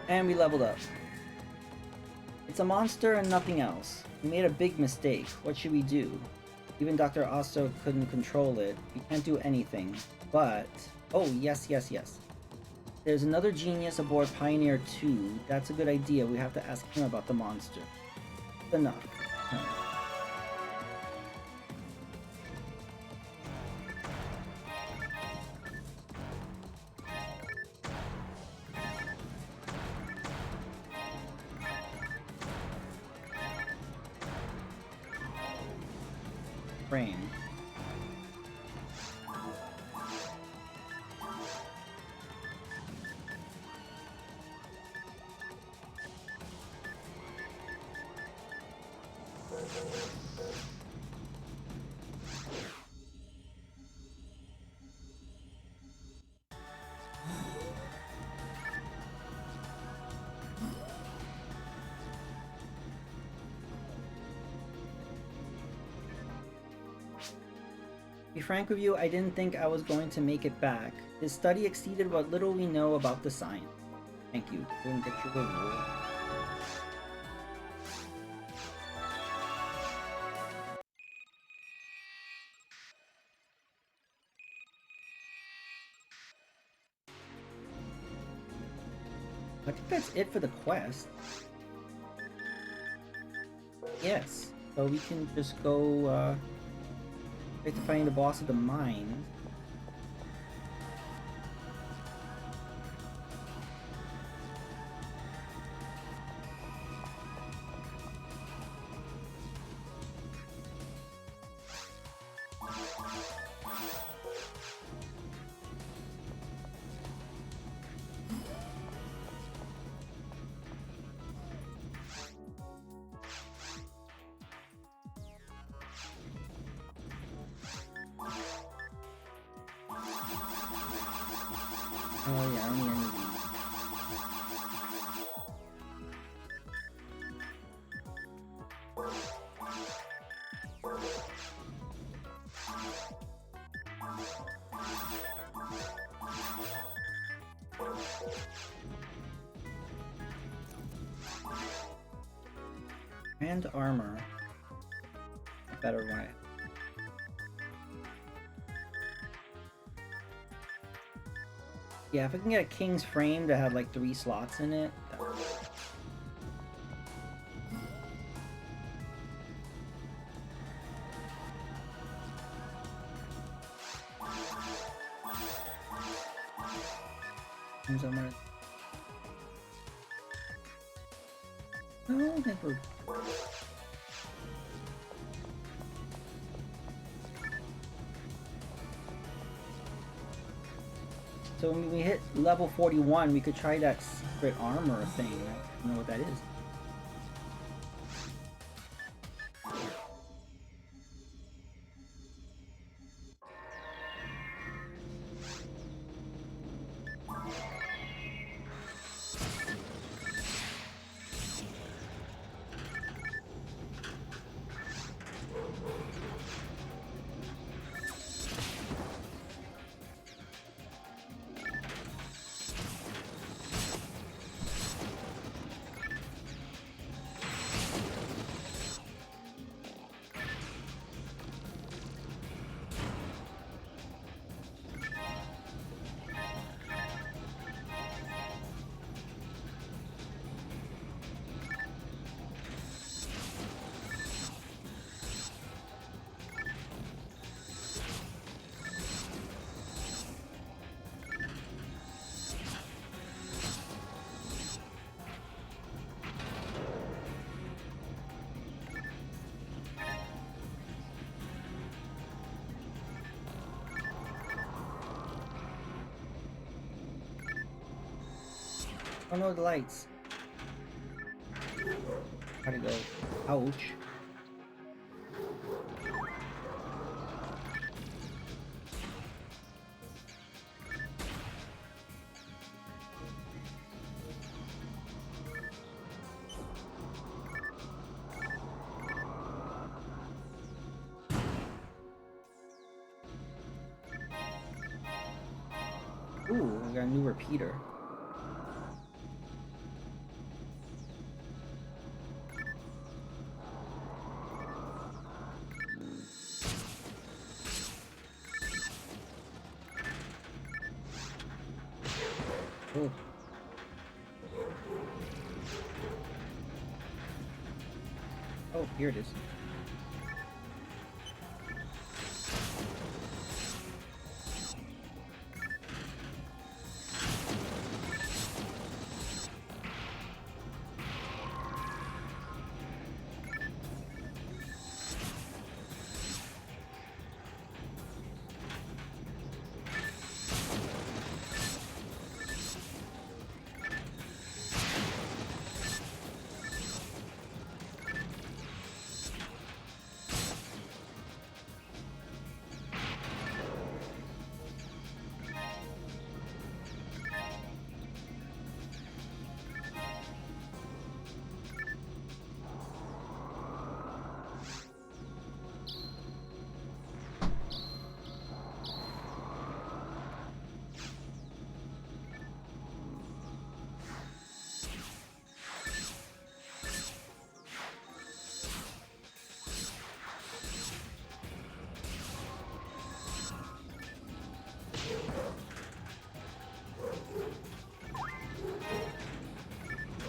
And we leveled up. It's a monster and nothing else. We made a big mistake. What should we do? Even Dr. Osto couldn't control it. We can't do anything. But... oh, yes. There's another genius aboard Pioneer 2. That's a good idea. We have to ask him about the monster. Enough. Frame. To be frank with you, I didn't think I was going to make it back. This study exceeded what little we know about the science. Thank you. Didn't get your reward. I think that's it for the quest. Yes. So we can just go, straight to finding the boss of the mine. Oh yeah, I don't need any of these. And armor. Better way. Yeah, if I can get a king's frame to have like 3 slots in it. Somewhere. Oh, I think we're... So when we hit level 41, we could try that secret armor thing. I don't know what that is. Oh no, the lights. How'd it go? Ouch. Ooh, I got a new repeater. Ooh. Oh, here it is.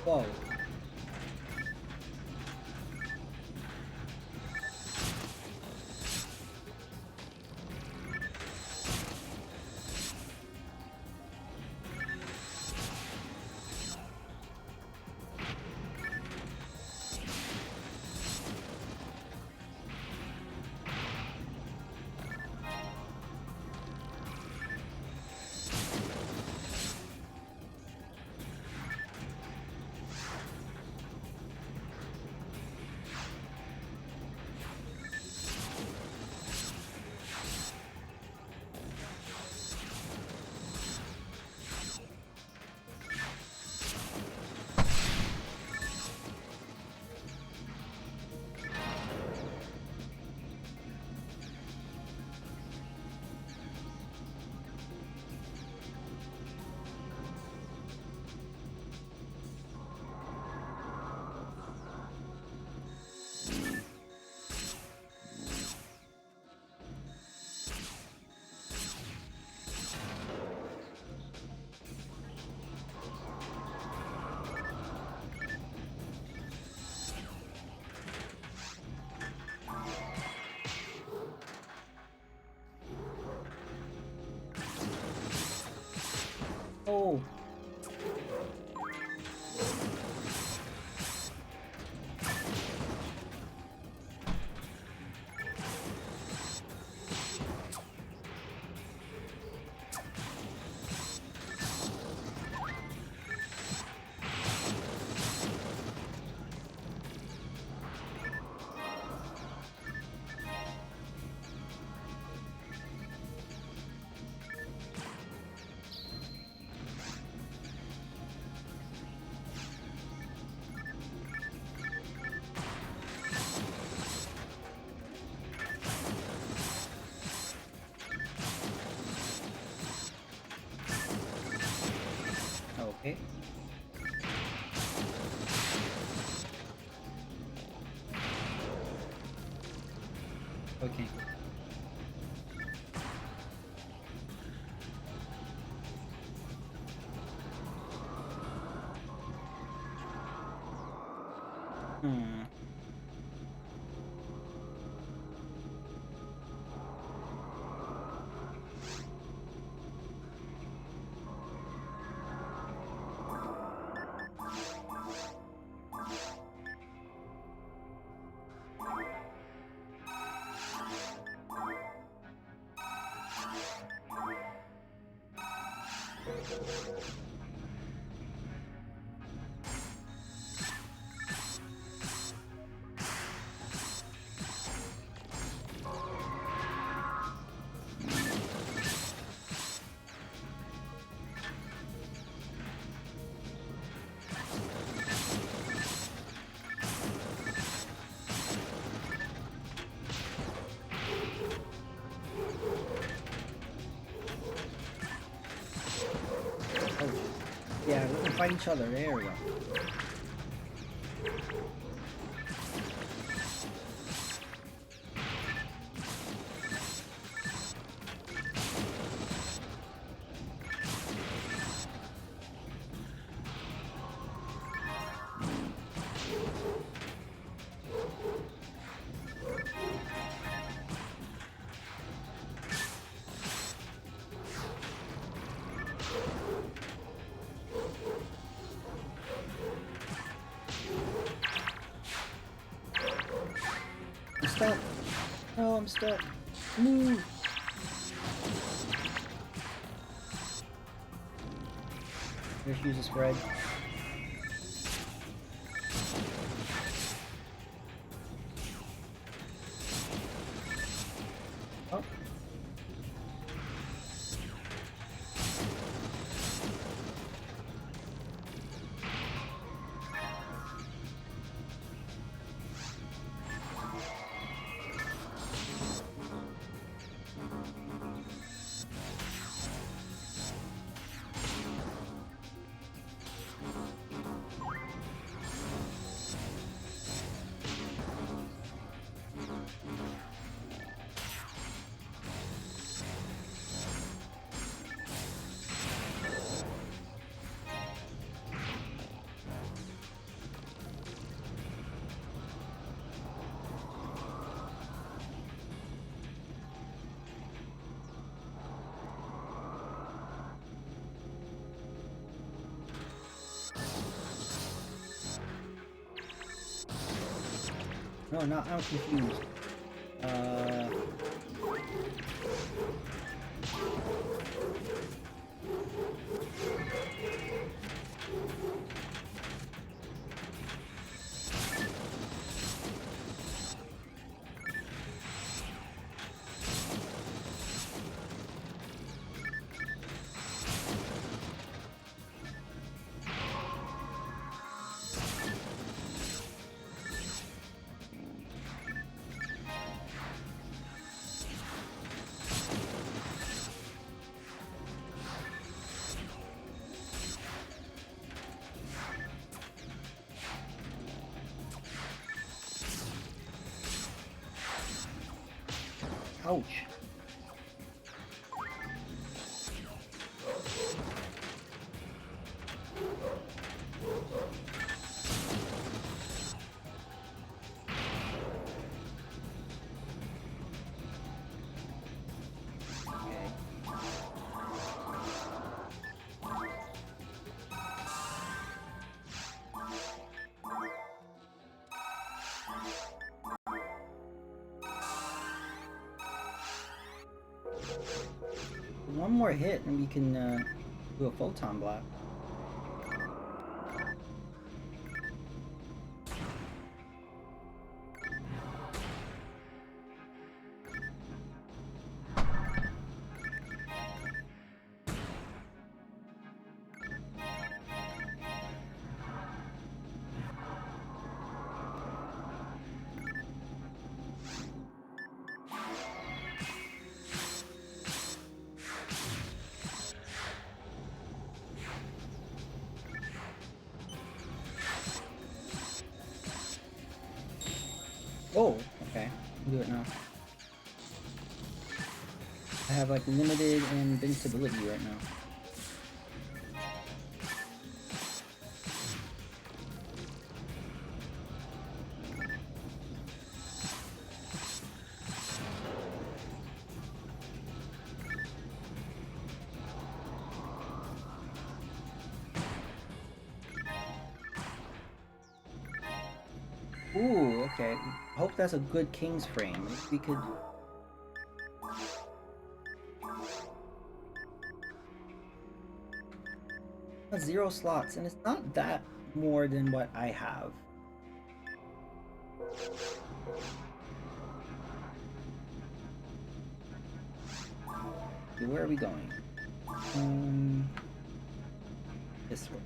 Whoa. Oh. Okay. Okay. Hmm. Yeah, we can fight each other. There we go. I'm stuck. Oh, I'm stuck. Move. Just use a spread. Oh. No, not. I'm confused. Ouch. One more hit and we can do a photon blast. Oh, okay. I'll do it now. I have like limited invincibility right now. Ooh, okay. I hope that's a good King's frame. If we could... That's 0 slots, and it's not that more than what I have. Okay, where are we going? This way.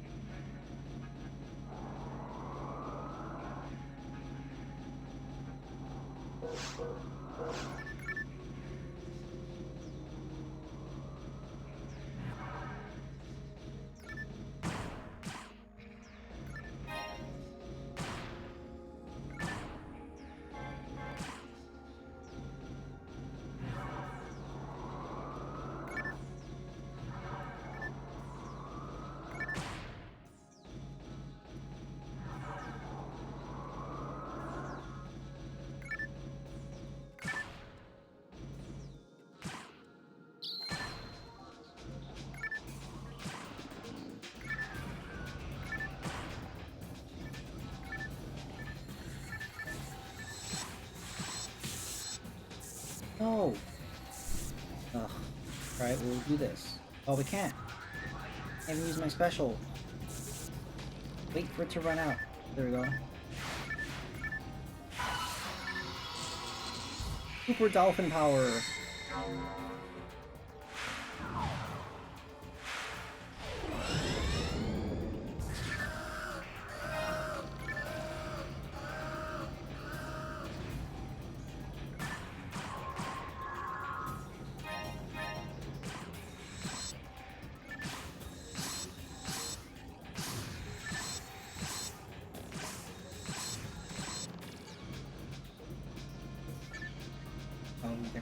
No! Ugh. Alright, we'll do this. Oh, we can't. Can't even use my special. Wait for it to run out. There we go. Super Dolphin Power! Okay.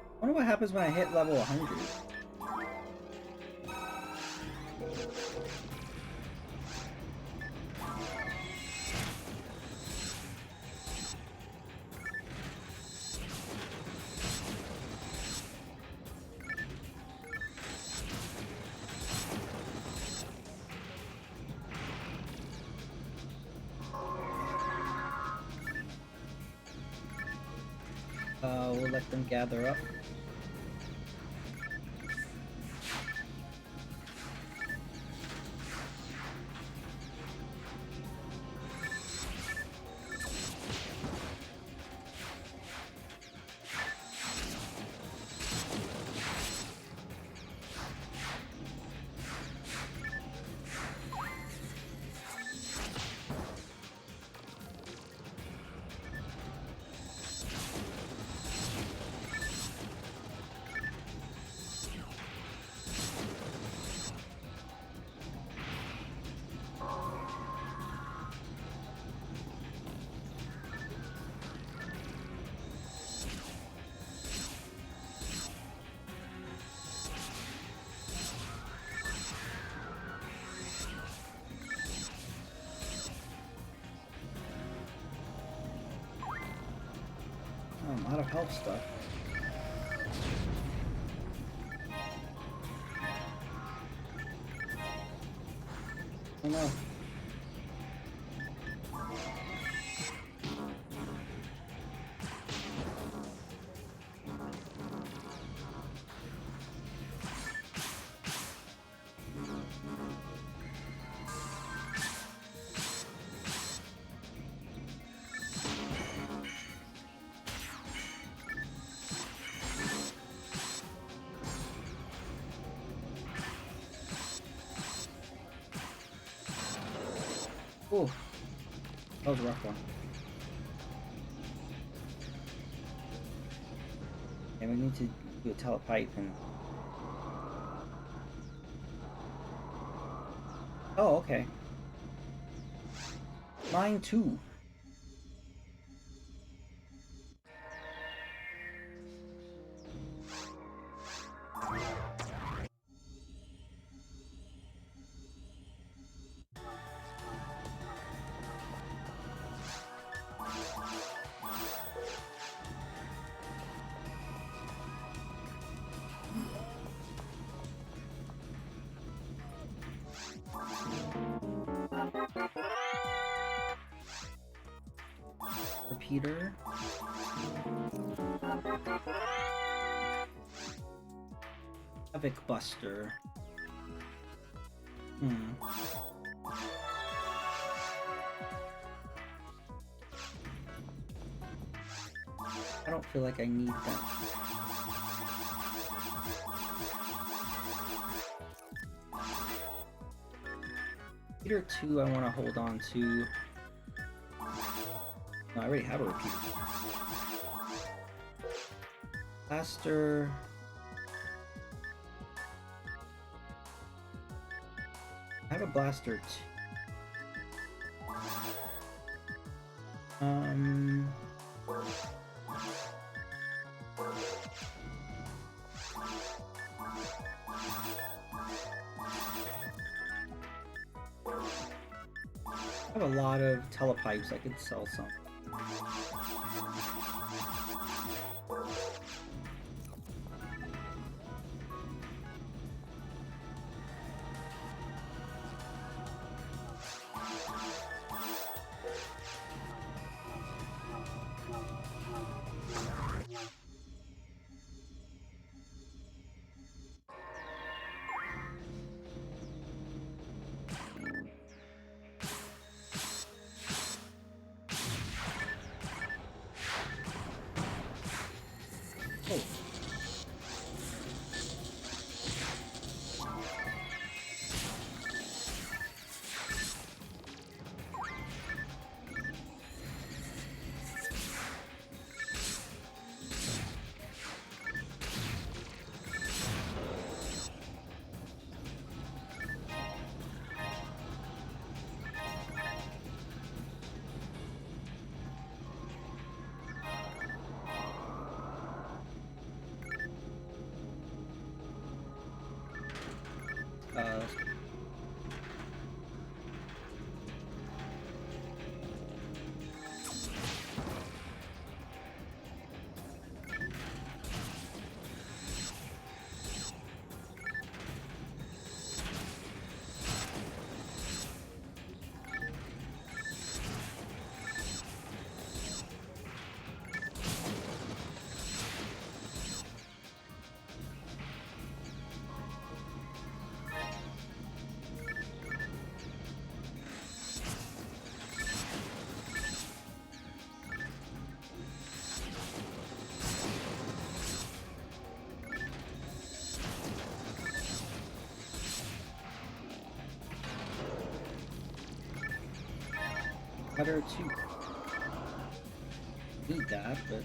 I wonder what happens when I hit level 100. We'll let them gather up. I'm out of health stuff. Oh no. Ooh, that was a rough one. And we need to do a telepipe and... Oh, okay. Mine too. Repeater. Havoc Buster. I don't feel like I need that. Repeater 2 I want to hold on to. No, I already have a repeater. Blaster. I have a blaster too. I have a lot of telepipes. I could sell some. Oh. Uh, 2. Need that, but.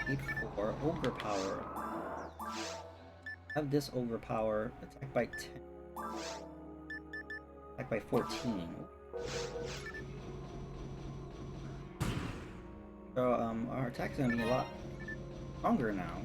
Need 4 ogre power. Have this ogre power. Attack by 10. Attack by 14. So our attack's gonna be a lot stronger now.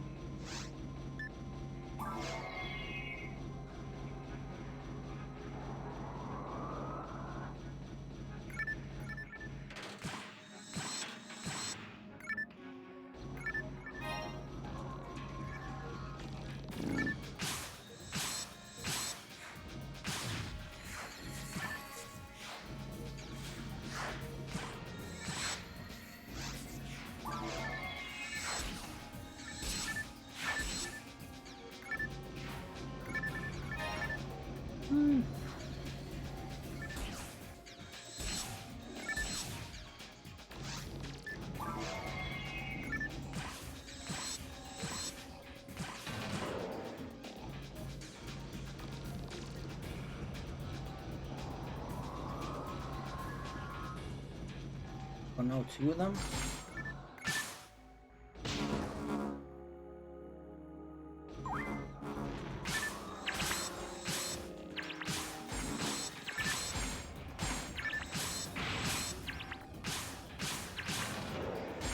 Oh no, 2 of them?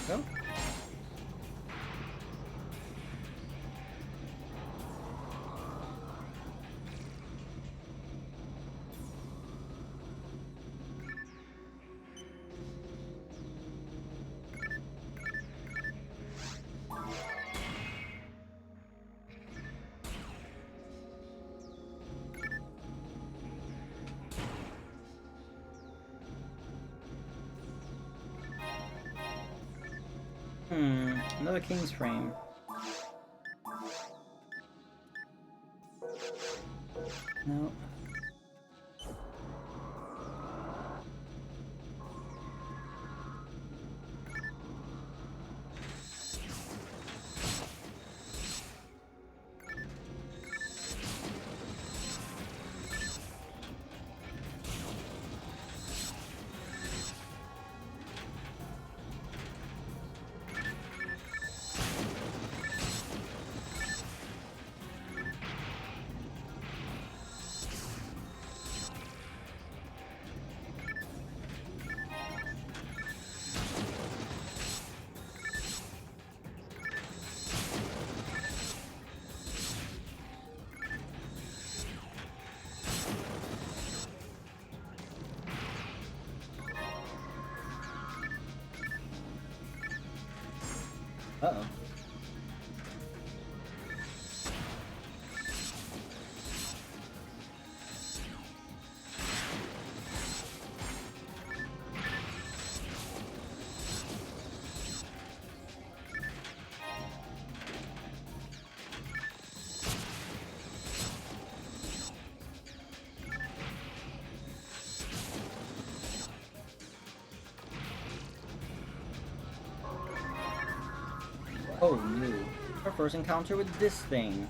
Go. Another King's Frame. No. Uh-oh. Oh, new. Our first encounter with this thing.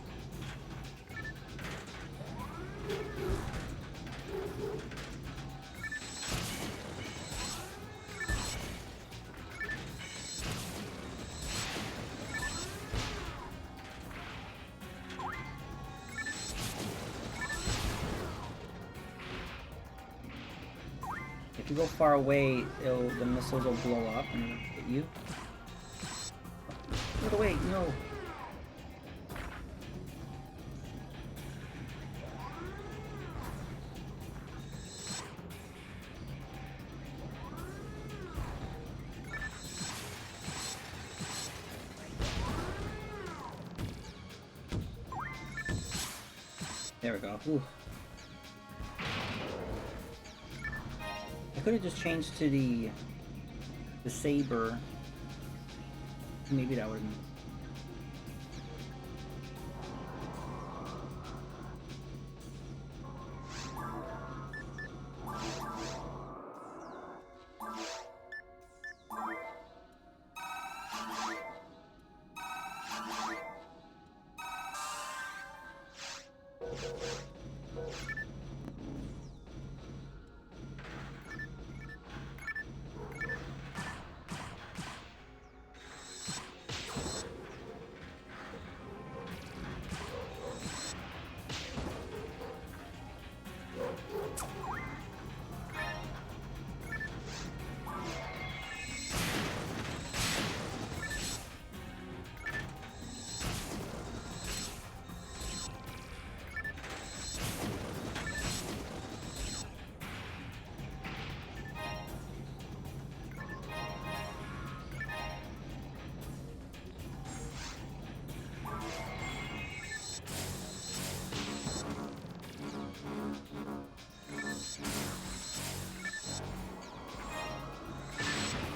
If you go far away, the missiles will blow up and hit you. Get away, no. There we go. Ooh. I could have just changed to the saber. Maybe that would.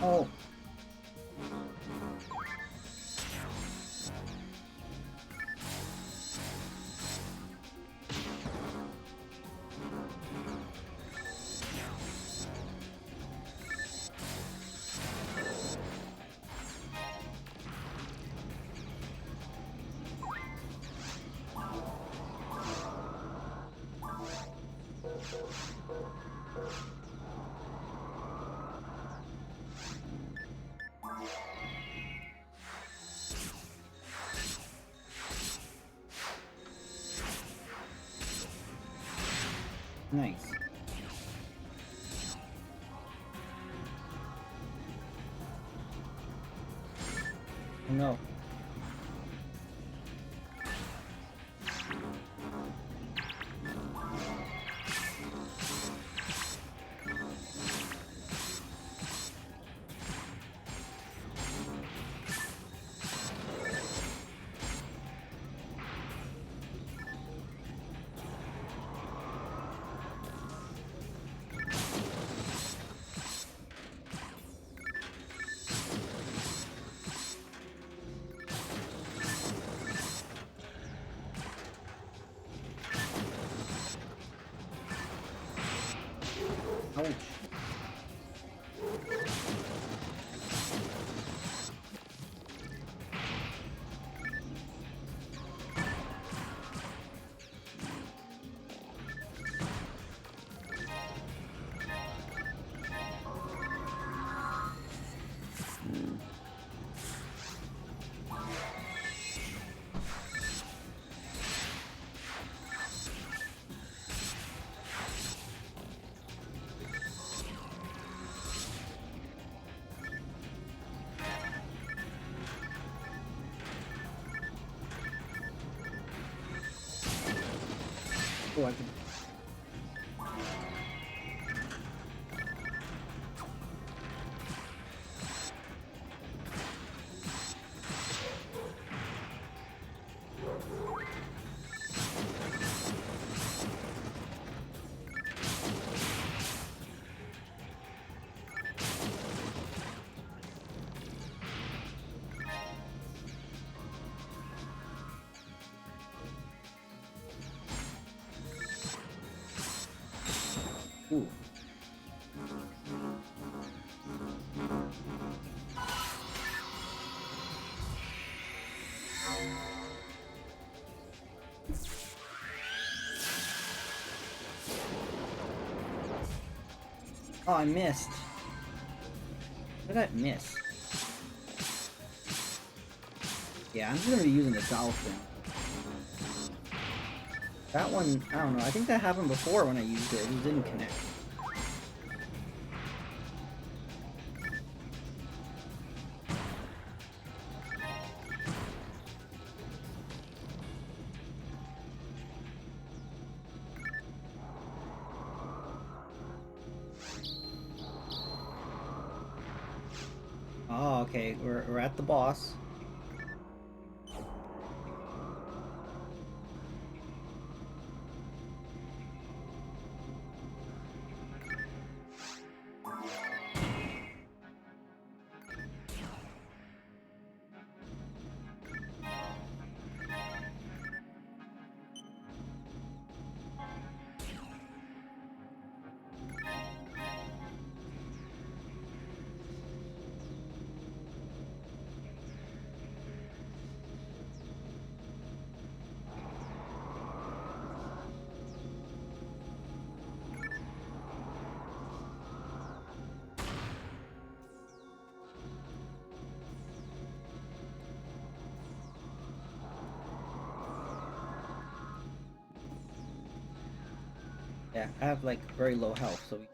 Oh. Nice. No. Oh, I can. Ooh. Oh, I missed. What did I miss? Yeah, I'm just gonna be using the dolphin. That one, I don't know. I think that happened before when I used it. It didn't connect. Oh, okay. We're at the boss. Yeah, I have like very low health, so we...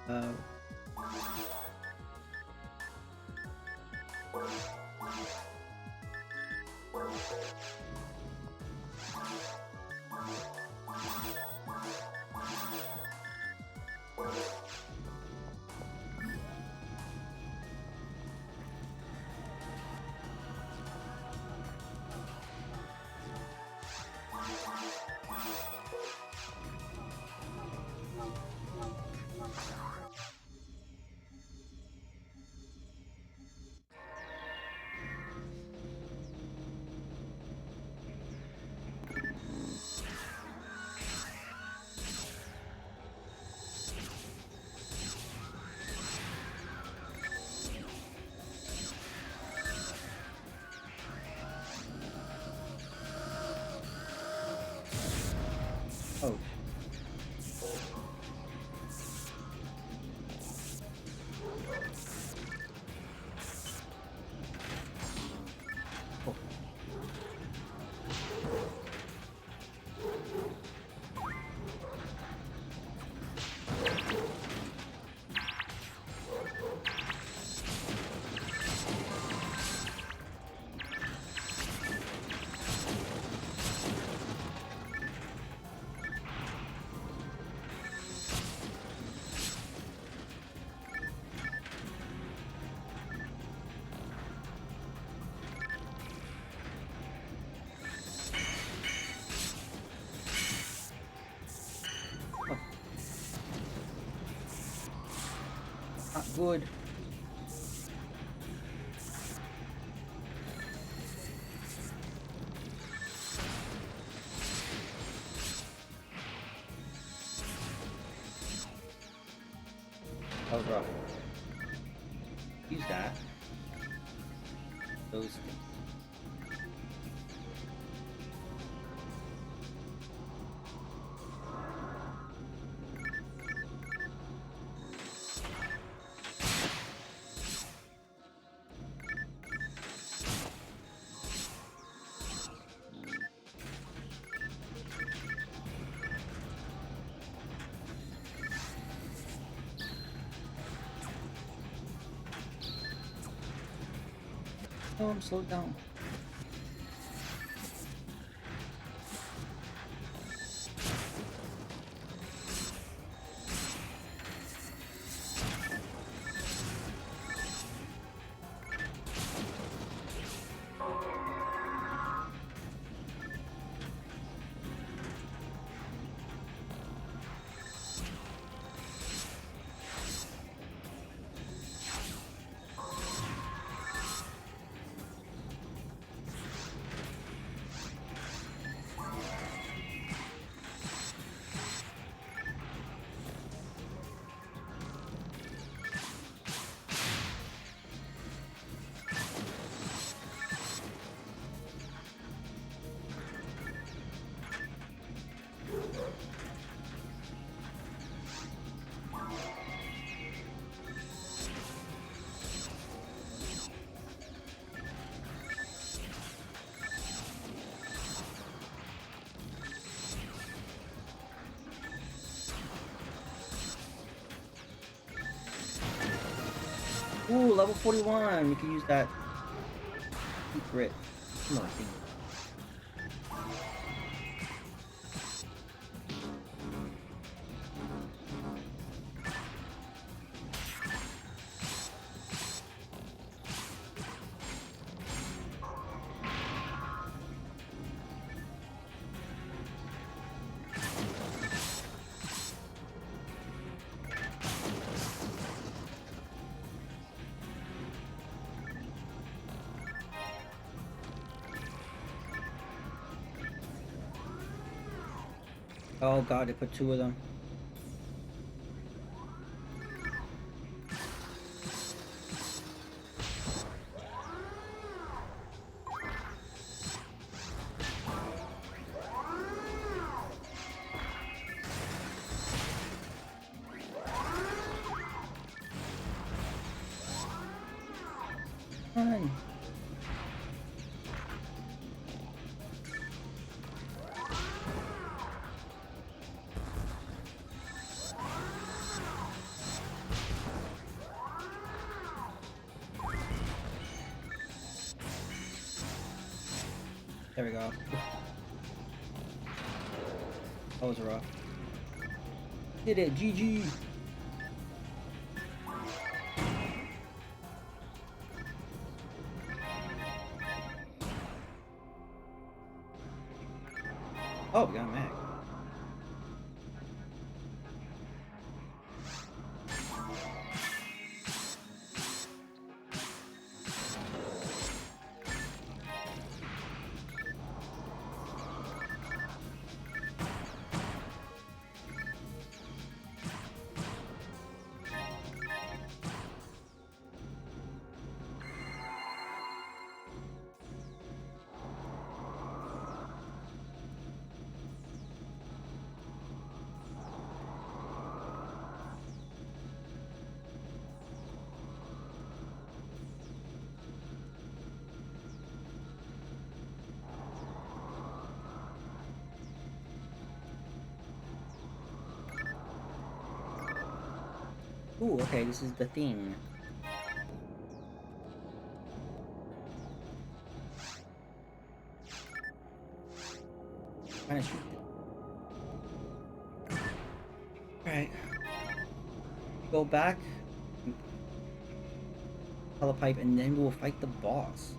Uh... good. That was rough. Use that. Those things. Oh, I'm slowed down. Ooh, level 41. You can use that secret. Come on, thing. Oh god, they put two of them. Fine. There we go. That was rough. Did it, GG. Oh, we got a mag. Ooh, okay, this is the thing. Trying to shoot it. Alright. Go back. Telepipe, and then we'll fight the boss.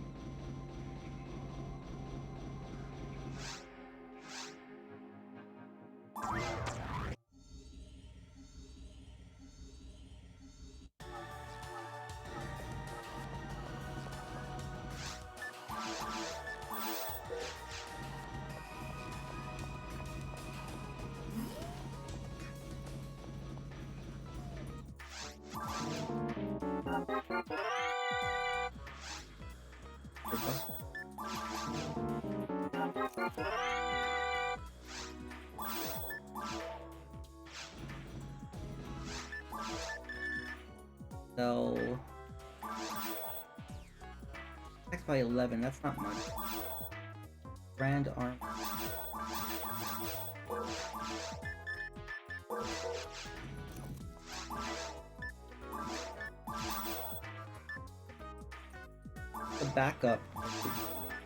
So attacked by 11, that's not much. Grand arm. The backup.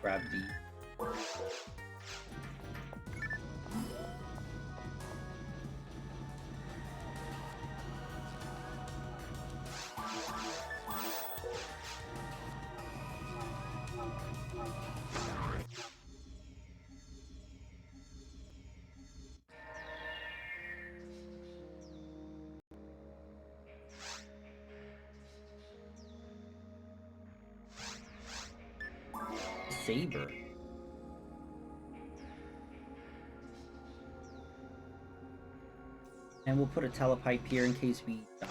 Grab D. Saber. And we'll put a telepipe here in case we die.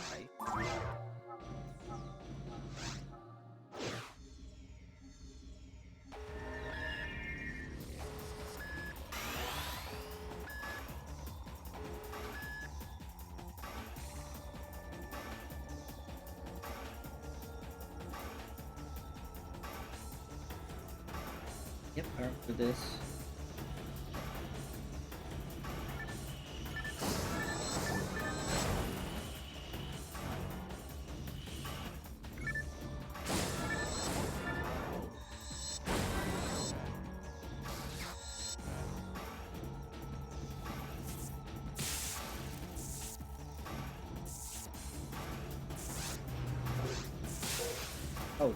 Yep, after this. Ouch.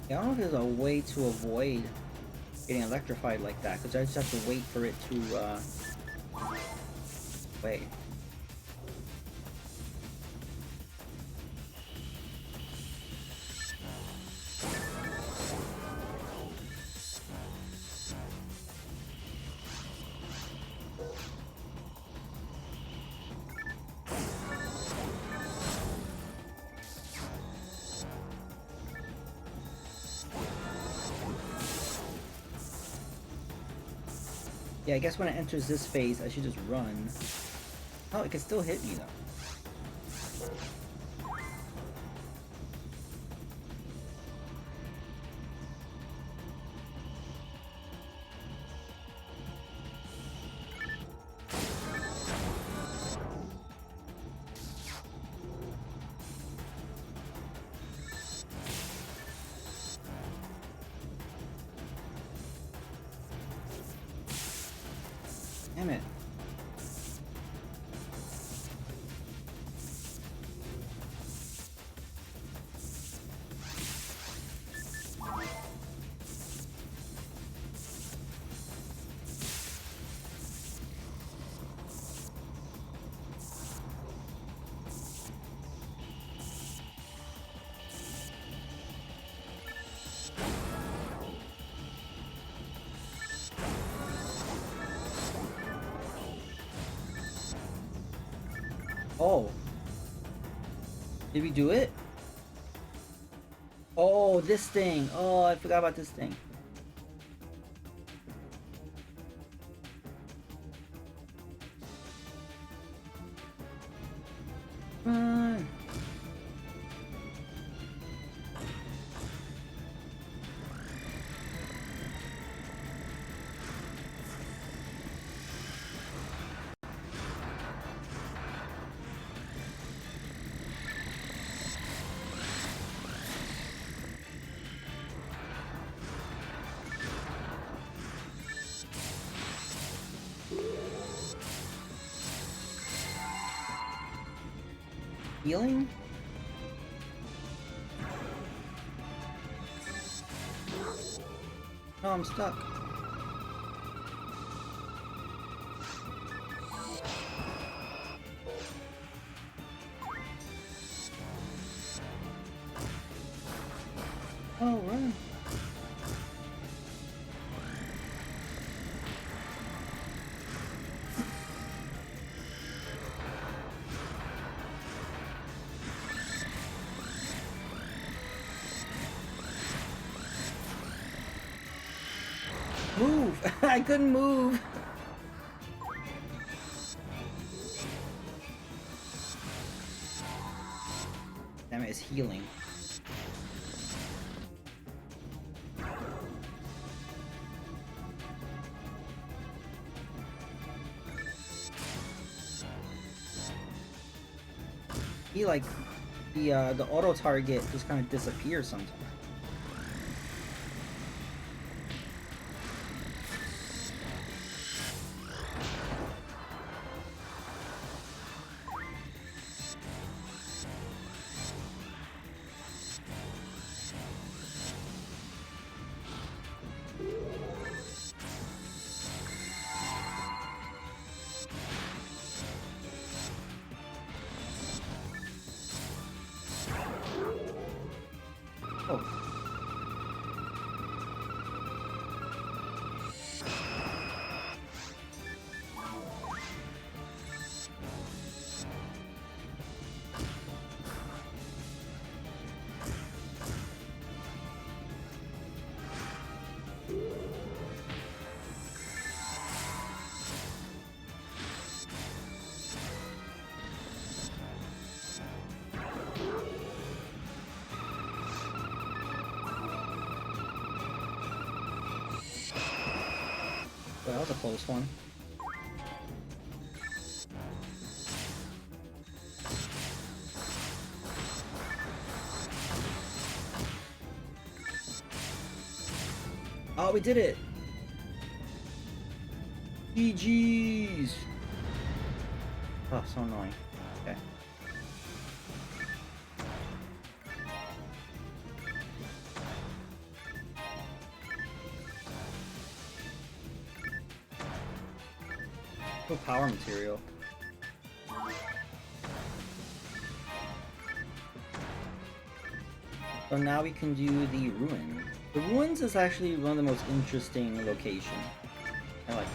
Yeah, I don't know if there's a way to avoid getting electrified like that, because I just have to wait for it to, wait. Yeah, I guess when it enters this phase, I should just run. Oh, it can still hit me though. Damn it. Oh. Did we do it? Oh, this thing. Oh, I forgot about this thing. Run. Healing? No, I'm stuck. Oh, run. Move! I couldn't move! Damn it, it's healing. He like the auto target just kind of disappears sometimes. Oh. Well, that was a close one. Oh, we did it! GG's! Oh, so annoying. Okay. No power material. So now we can do the ruin. The ruins is actually one of the most interesting locations. I like that.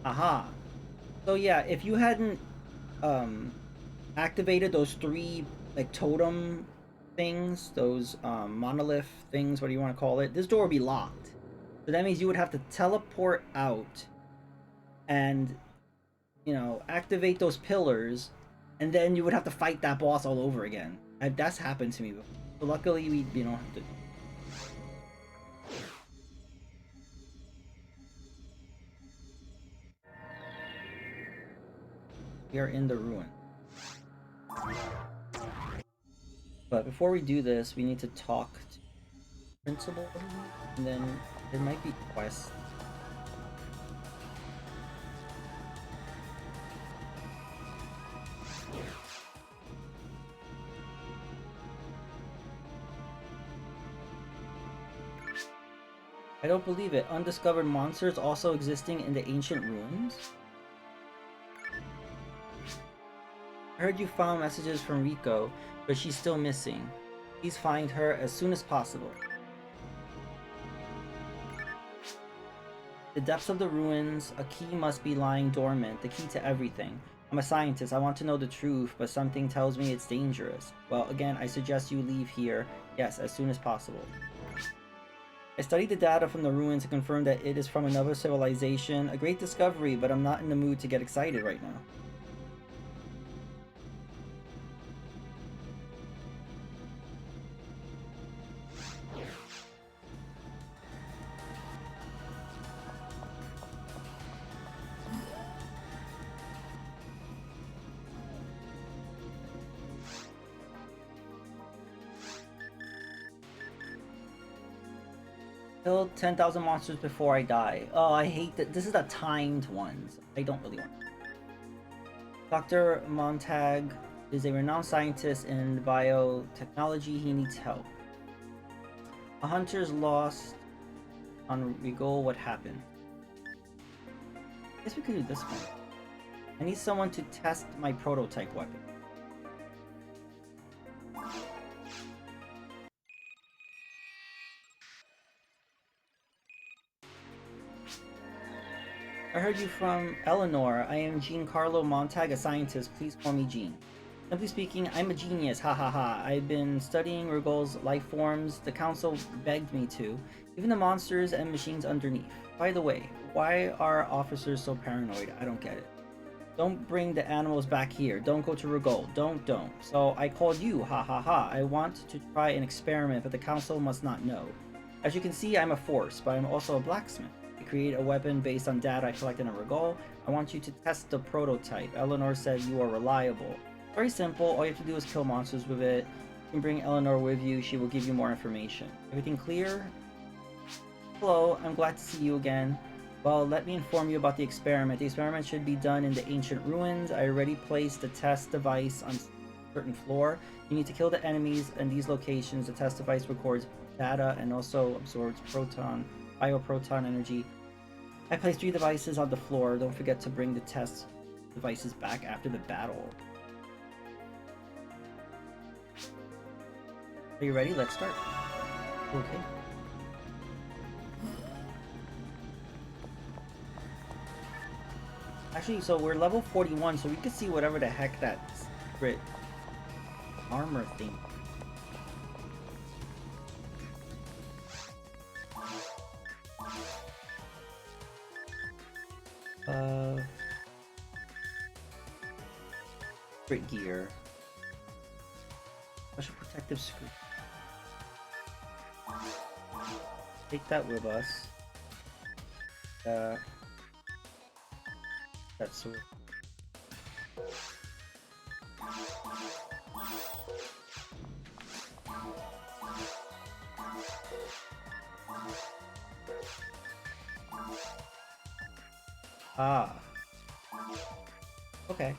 Aha. So yeah, if you hadn't activated those three like totem things, those monolith things, what do you want to call it? This door would be locked. So that means you would have to teleport out and, you know, activate those pillars, and then you would have to fight that boss all over again. That's happened to me before. So luckily we don't have to. We are in the ruin. But before we do this, we need to talk to the principal, and then there might be quests. I don't believe it. Undiscovered monsters also existing in the ancient ruins? I heard you found messages from Rico, but she's still missing. Please find her as soon as possible. The depths of the ruins, a key must be lying dormant, the key to everything. I'm a scientist, I want to know the truth, but something tells me it's dangerous. Well, again, I suggest you leave here, yes, as soon as possible. I studied the data from the ruins to confirm that it is from another civilization, a great discovery, but I'm not in the mood to get excited right now. Kill 10,000 monsters before I die. Oh, I hate that. This is the timed ones. I don't really want. Dr. Montag is a renowned scientist in biotechnology. He needs help. A hunter's lost on Regal. What happened? I guess we could do this one. I need someone to test my prototype weapon. I heard you from Eleanor. I am Giancarlo Montag, a scientist. Please call me Jean. Simply speaking, I'm a genius. Ha ha ha. I've been studying Regal's life forms. The council begged me to. Even the monsters and machines underneath. By the way, why are officers so paranoid? I don't get it. Don't bring the animals back here. Don't go to Regal. Don't. So I called you. Ha ha ha. I want to try an experiment, but the council must not know. As you can see, I'm a force, but I'm also a blacksmith. I create a weapon based on data I collected in Regal. I want you to test the prototype. Eleanor said you are reliable. Very simple. All you have to do is kill monsters with it. You can bring Eleanor with you. She will give you more information. Everything clear? Hello, I'm glad to see you again. Well, let me inform you about the experiment. The experiment should be done in the ancient ruins. I already placed the test device on a certain floor. You need to kill the enemies in these locations. The test device records data and also absorbs bioproton energy. I placed 3 devices on the floor. Don't forget to bring the test devices back after the battle. Are you ready? Let's start. Okay. Actually, so we're level 41, so we can see whatever the heck that secret armor thing. Secret gear. Special protective screen. Take that with us. That sword. Ah. Okay.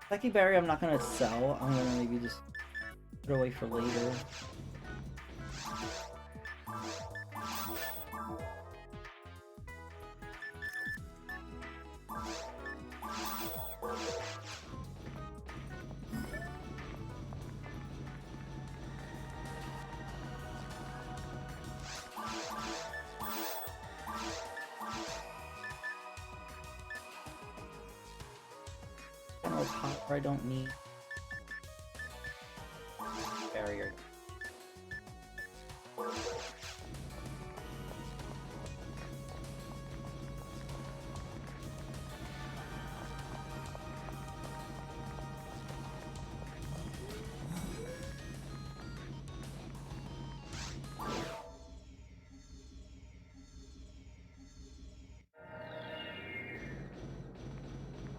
Psychic Berry I'm not gonna sell. I'm gonna maybe just put away for later. I don't need barrier.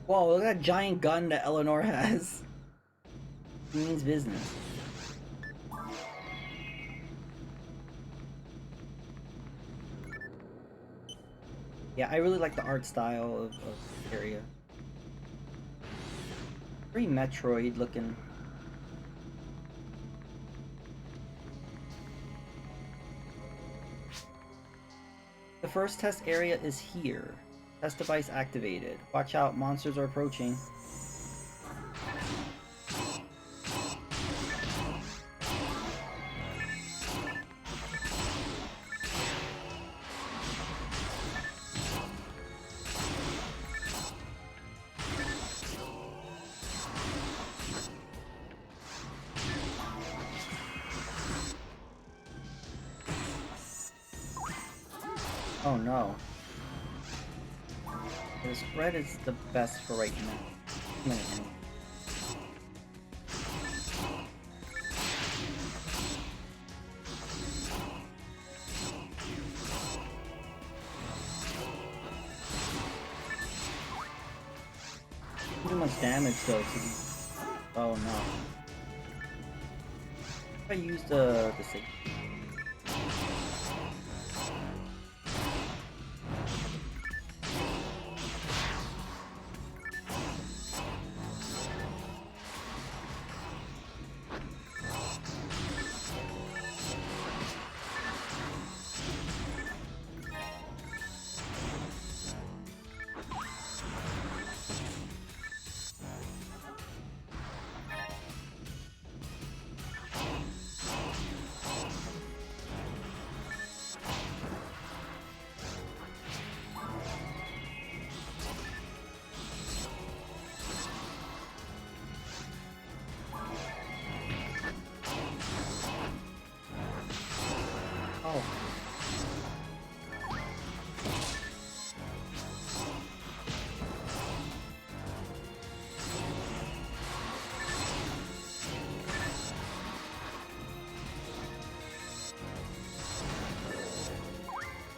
Whoa, look at that giant gun that Eleanor has. He means business. Yeah, I really like the art style of the area. Very Metroid looking. The first test area is here. Test device activated. Watch out, monsters are approaching. Oh no. The spread is the best for right now. Too much damage though to these. Oh no. If I use the safety.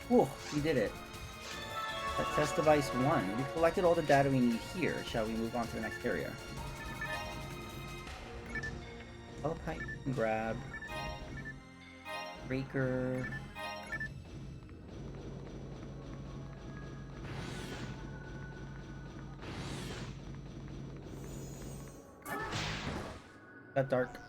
Whew, we did it. That test device 1. We collected all the data we need here. Shall we move on to the next area? Pipe and grab. Breaker. Got dark.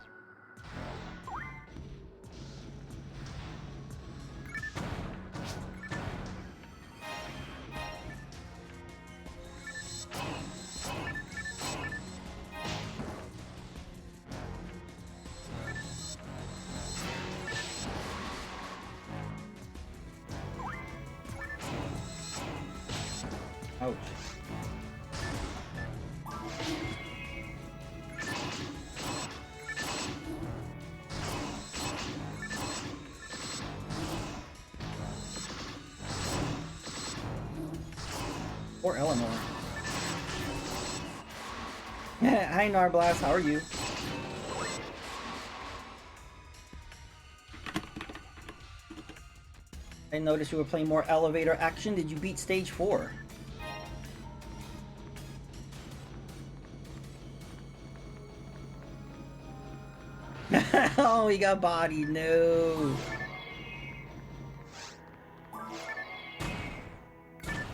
Ouch. Poor Eleanor. Hi Narblast, how are you? I noticed you were playing more elevator action. Did you beat stage 4? Oh, he got bodied. No.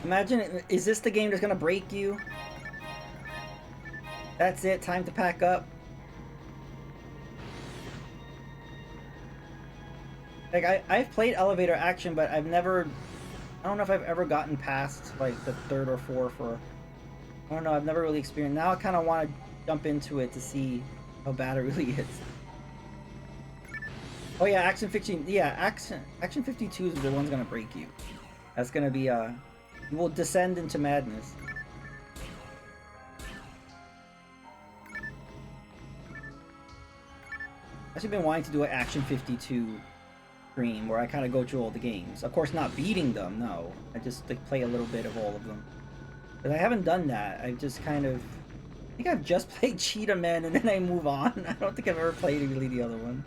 Imagine, is this the game that's gonna break you? That's it, time to pack up. Like, I've played elevator action, but I've never... I don't know if I've ever gotten past, like, the 3rd or 4th, or... I don't know, I've never really experienced... Now I kind of want to jump into it to see how bad it really is. Oh yeah, Action 15... Yeah, Action 52 is the one's gonna break you. That's gonna be, you will descend into madness. I've actually been wanting to do an Action 52 stream where I kind of go through all the games. Of course, not beating them, no. I just like play a little bit of all of them. But I haven't done that. I've just kind of... I think I've just played Cheetah Man and then I move on. I don't think I've ever played really the other one.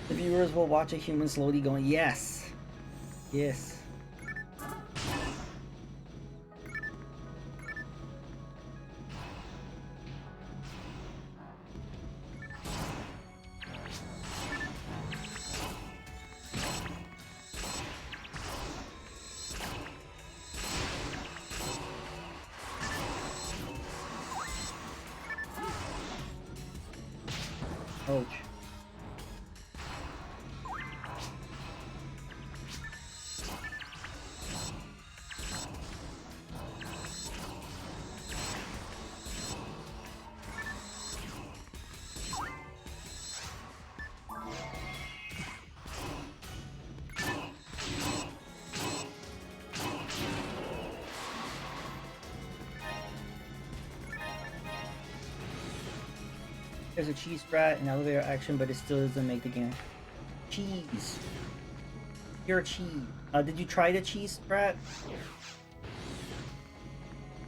The viewers will watch a human slowly going, yes! Yes. Ouch. There's a cheese sprat in elevator action, but it still doesn't make the game. Cheese. You're a cheese. Did you try the cheese sprat?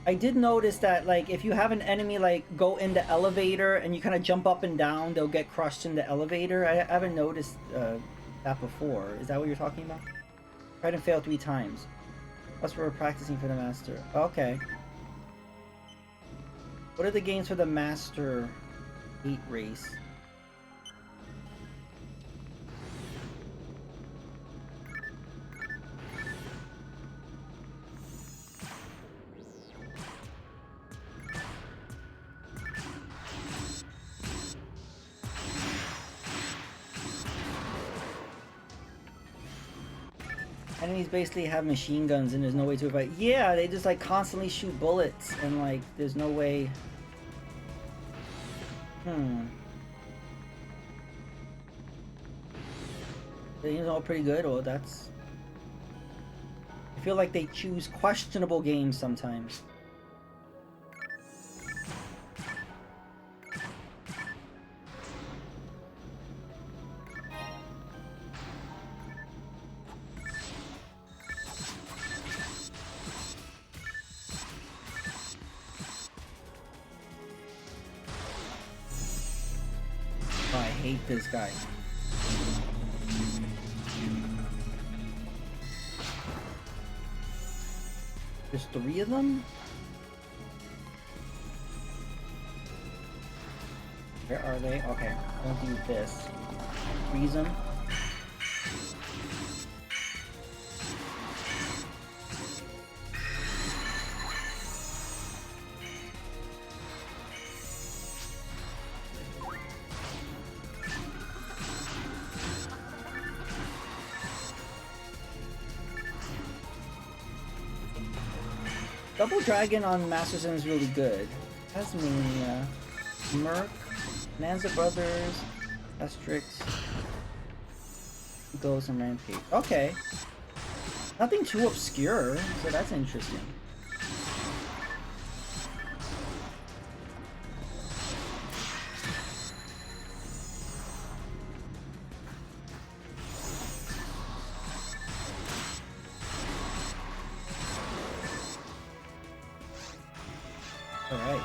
I did notice that, like, if you have an enemy, like, go in the elevator and you kind of jump up and down, they'll get crushed in the elevator. I haven't noticed that before. Is that what you're talking about? Tried and failed 3 times. Plus, we're practicing for the master. Okay. What are the games for the master 8 race? Enemies basically have machine guns and there's no way to fight. Yeah, they just like constantly shoot bullets and like there's no way. They're all pretty good. Well, that's. I feel like they choose questionable games sometimes. Oh, I hate this guy. There's 3 of them? Where are they? Okay, don't do this. Freeze them. Double Dragon on Master System is really good. Tasmania, Merc, Nanza Brothers, Asterix, Ghost, and Rampage. Okay. Nothing too obscure, so that's interesting. Alright.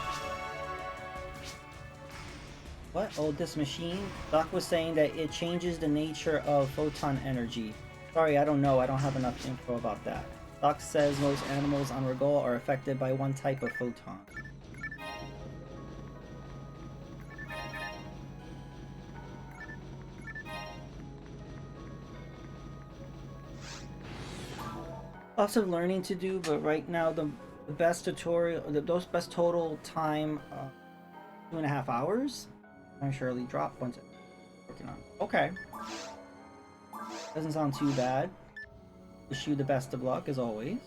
What? Oh, this machine? Doc was saying that it changes the nature of photon energy. Sorry, I don't know. I don't have enough info about that. Doc says most animals on Regol are affected by one type of photon. Lots of learning to do, but right now the best tutorial, those best total time, 2.5 hours. I surely drop once it's working on. Okay, doesn't sound too bad. Wish you the best of luck as always.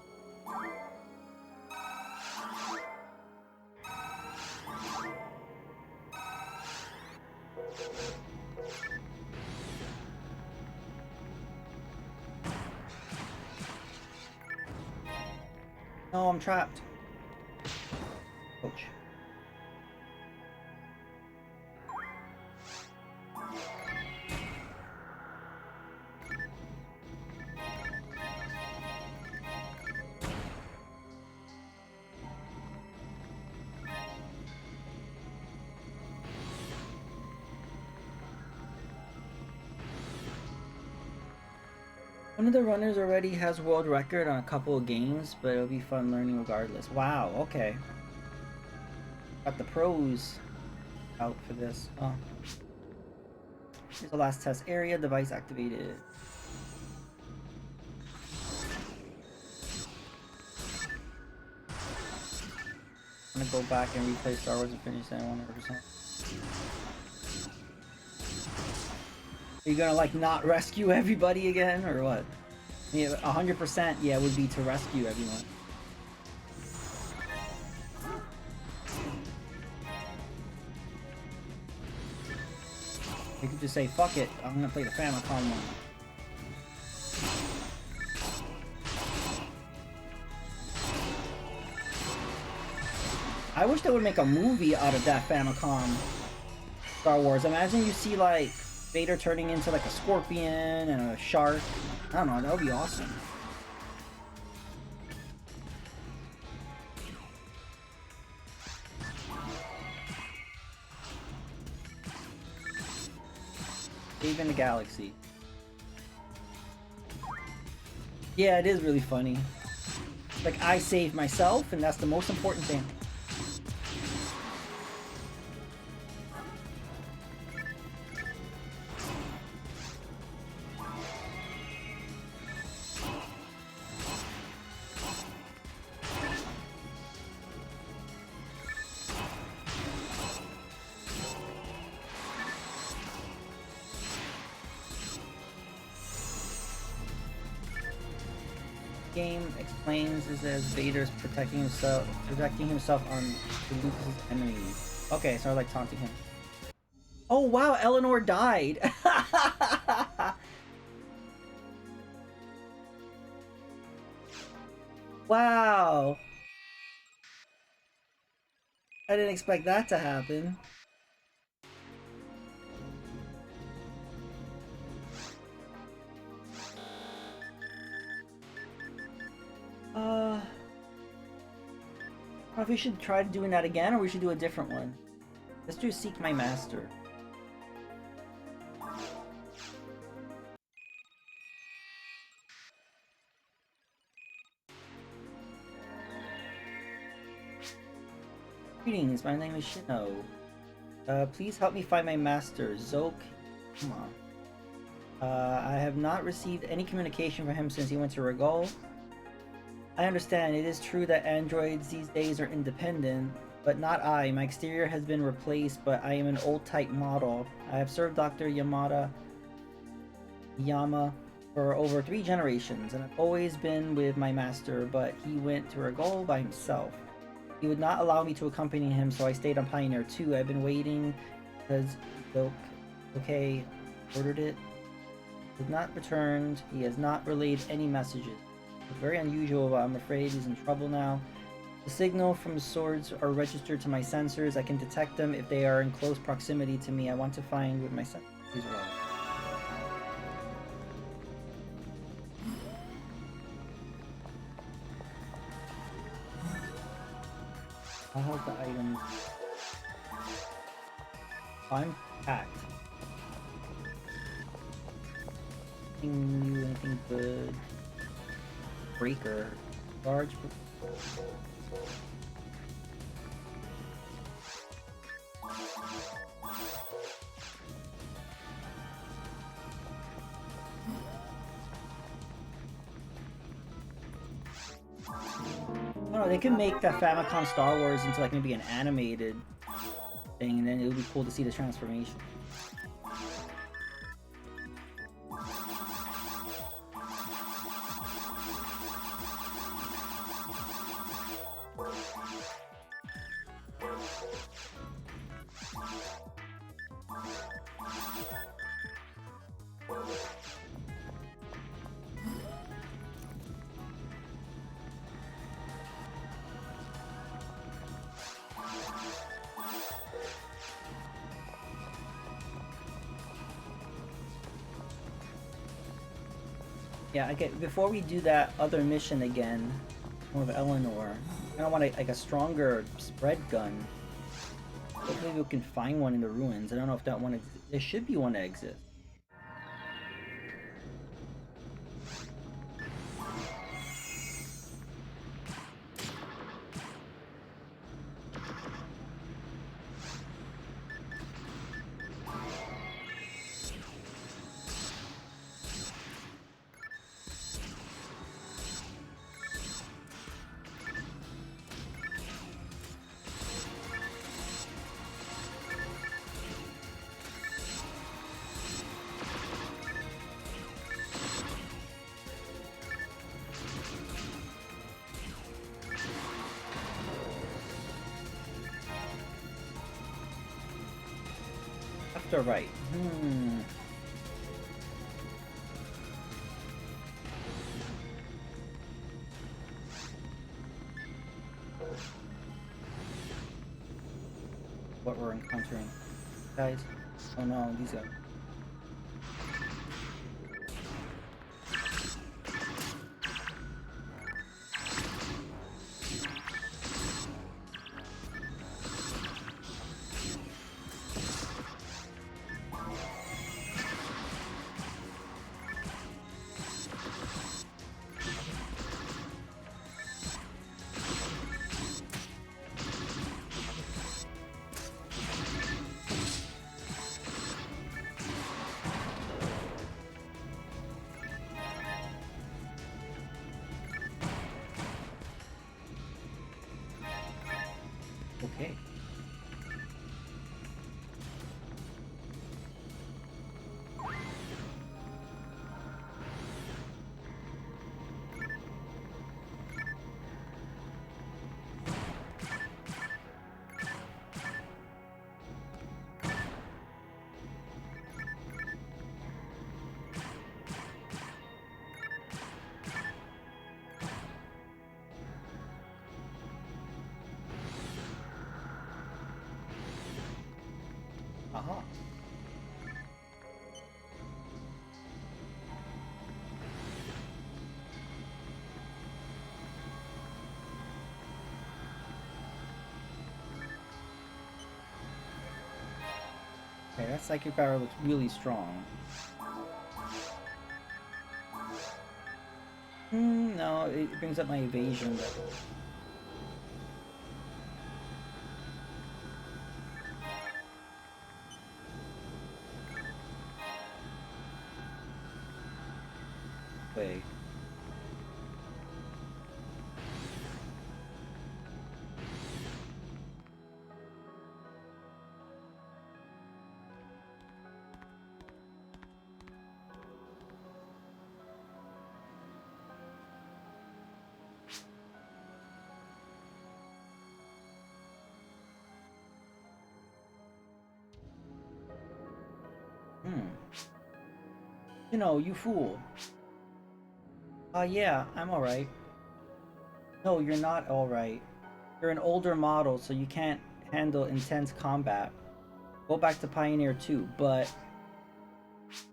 No, I'm trapped. Ouch. One of the runners already has world record on a couple of games, but it'll be fun learning regardless. Wow, okay. Got the pros out for this. Oh. Here's the last test area, device activated. I'm gonna go back and replay Star Wars and finish that 100%. Are you gonna like not rescue everybody again, or what? Yeah, 100%, yeah, would be to rescue everyone. You could just say, fuck it, I'm gonna play the Famicom one. I wish they would make a movie out of that Famicom Star Wars. Imagine you see like Vader turning into like a scorpion and a shark. I don't know, that would be awesome. Saving the galaxy. Yeah, it is really funny. Like, I saved myself, and that's the most important thing. Game explains is as Vader's projecting himself on Lucas's enemies. Okay, so I like taunting him. Oh wow, Eleanor died. Wow. I didn't expect that to happen. I don't know if we should try doing that again, or we should do a different one. Let's do Seek My Master. Greetings, my name is Shino. Please help me find my master, Zoke. Come on. I have not received any communication from him since he went to Regal. I understand, it is true that androids these days are independent, but not I. My exterior has been replaced, but I am an old type model. I have served Dr. Yama for over 3 generations, and I've always been with my master, but he went to Regal by himself. He would not allow me to accompany him, so I stayed on Pioneer 2. I've been waiting because okay, ordered it. He has not returned. He has not relayed any messages. It's very unusual, but I'm afraid he's in trouble now. The signal from swords are registered to my sensors. I can detect them if they are in close proximity to me. I want to find with my sensors as well. How's the items? I'm packed. Anything new? Anything good? Breaker. Large. I don't know, they can make that Famicom Star Wars into like maybe an animated thing, and then it would be cool to see the transformation. Yeah, before we do that other mission again, with Eleanor, I don't want like a stronger spread gun. Hopefully we can find one in the ruins. I don't know if that one there should be one that exists. Left or right? What we're encountering. Guys. Oh no, these guys. Okay. Aha. Okay, that psychic power looks really strong. No, it brings up my evasion. Wait. You know, you fool. Yeah, I'm alright. No, you're not alright. You're an older model, so you can't handle intense combat. Go back to Pioneer 2, but...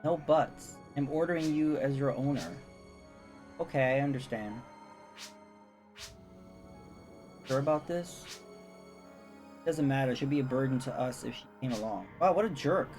No buts. I'm ordering you as your owner. Okay, I understand. Sure about this? Doesn't matter, she'd be a burden to us if she came along. Wow, what a jerk.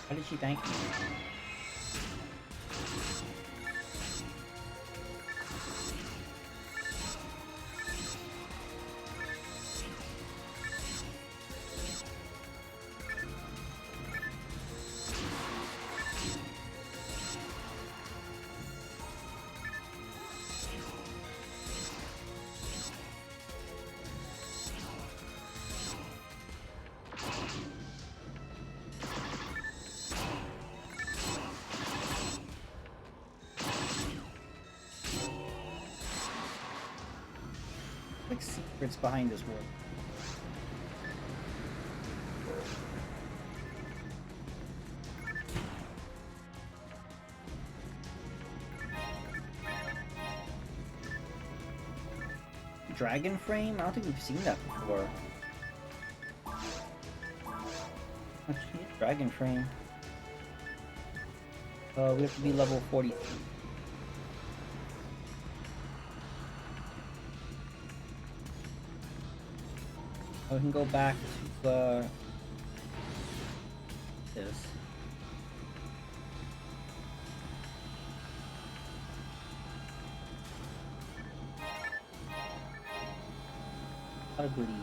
How did she thank me? Like secrets behind this world. Dragon frame? I don't think we've seen that before. Dragon frame. We have to be level 43. We can go back to this. A lot of goodies.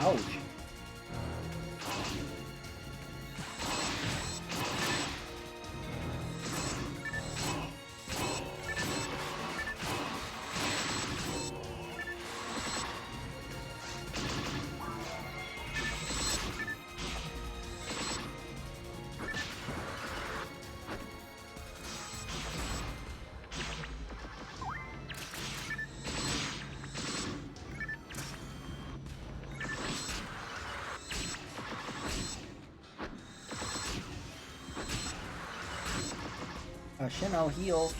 Ouch. Shin, I'll heal.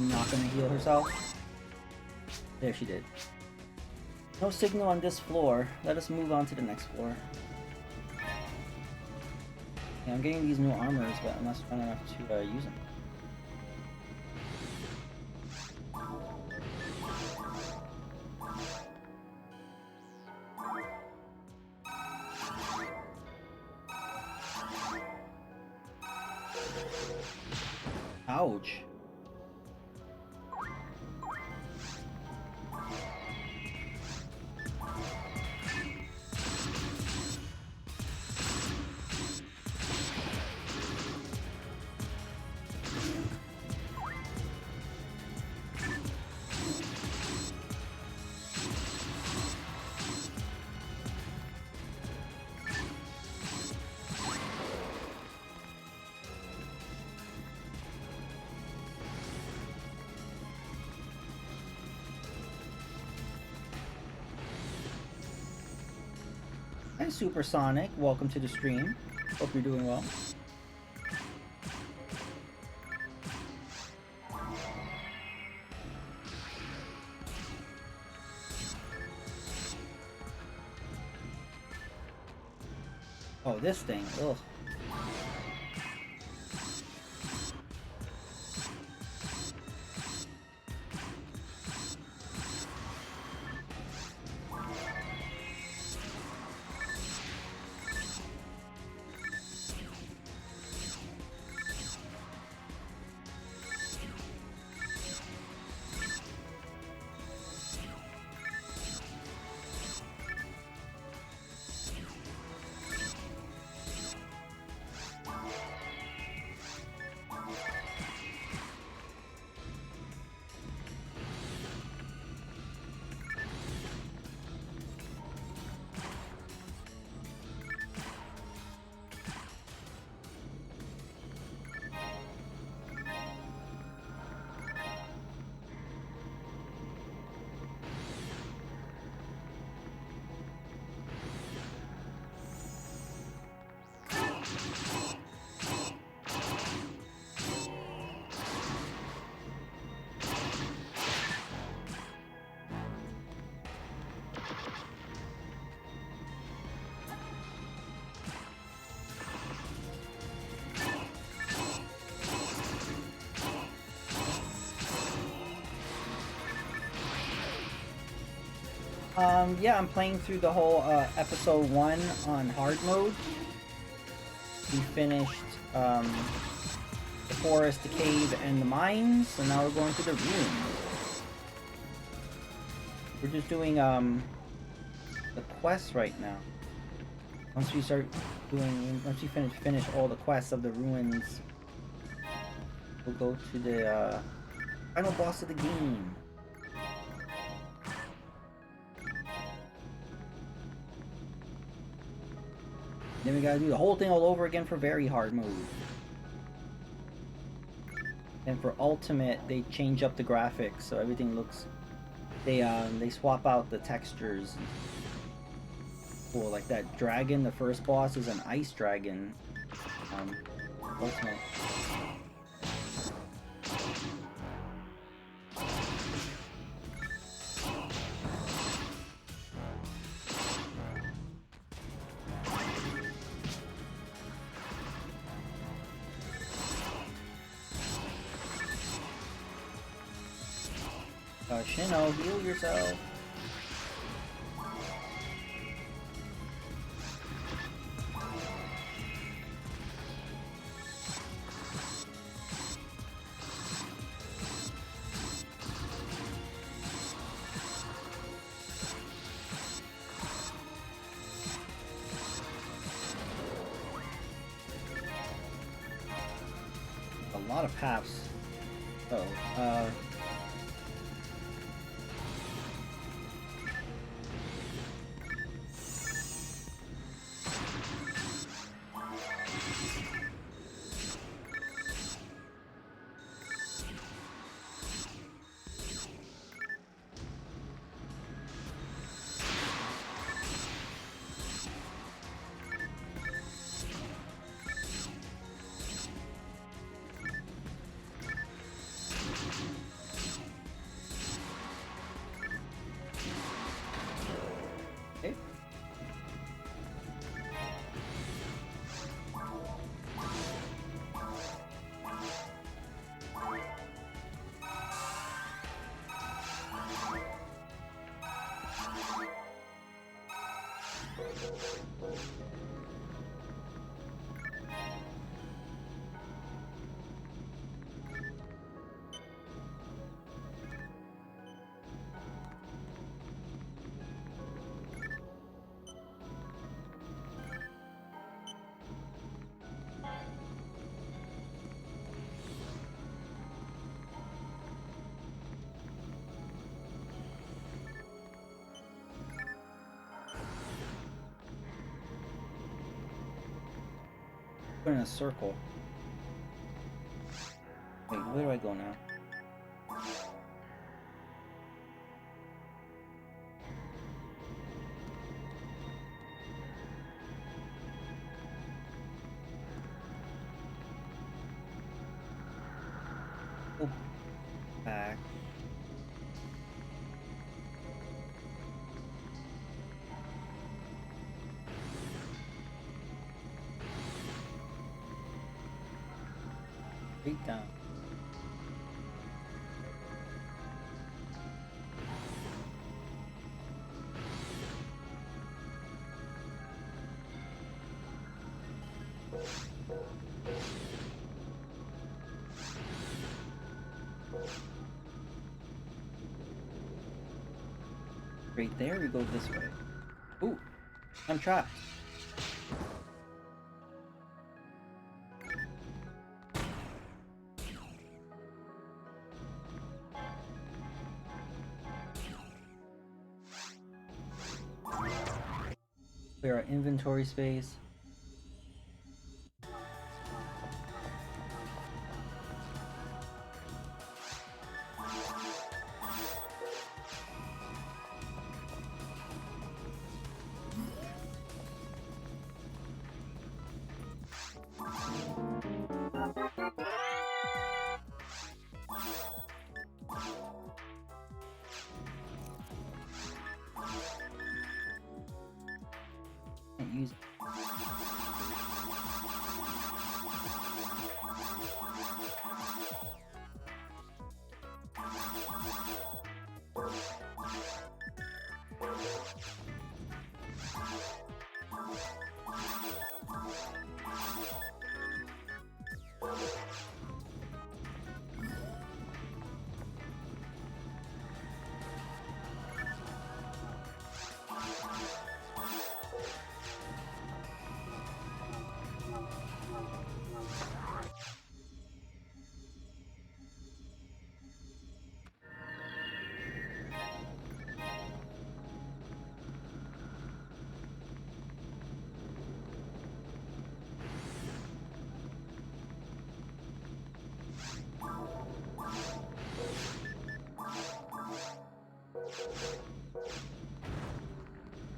not gonna heal herself? There she did. No signal on this floor. Let us move on to the next floor. Yeah, I'm getting these new armors, but I'm not strong enough to use them. Ouch. Hi, Supersonic. Welcome to the stream. Hope you're doing well. Oh, this thing. Ugh. Yeah, I'm playing through the whole episode 1 on hard mode. We finished the forest, the cave, and the mines, so now we're going to the ruins. We're just doing the quests right now. Once we finish all the quests of the ruins, we'll go to the final boss of the game. Then we gotta do the whole thing all over again for very hard mode. And for ultimate, they change up the graphics so everything looks. They swap out the textures. Cool, like that dragon. The first boss is an ice dragon. Ultimate. Shino, heal yourself. A lot of paths. Uh-oh. Put in a circle. Wait, where do I go now? Go back. Straight down. Right there, we go this way. Ooh, I'm trapped. Clear our inventory space. Can't use.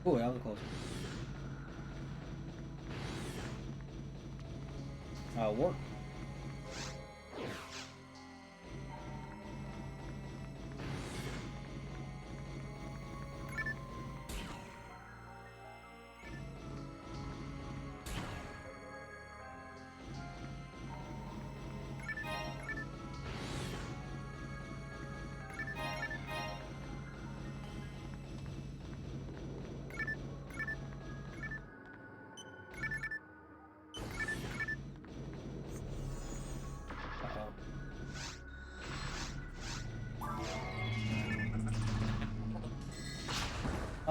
Oh, that was close. Work.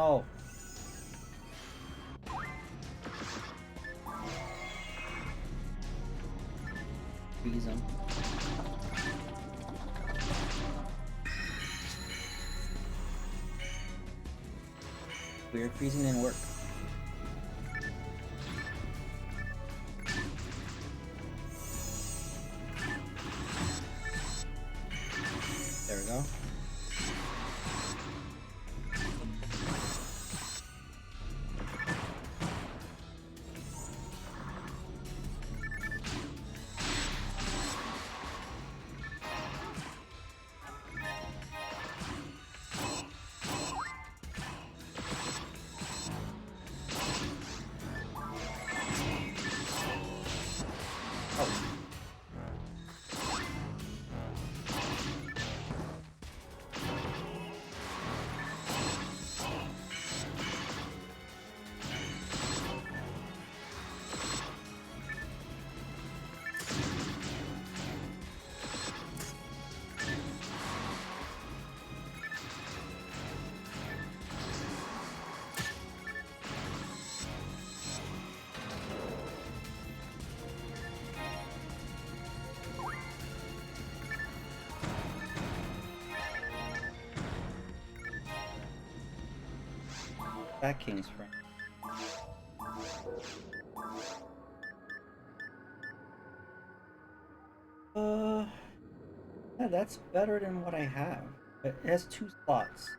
Oh. Freeze him. Weird, freezing didn't work. There we go. That king's friend. Yeah, that's better than what I have. It has 2 slots.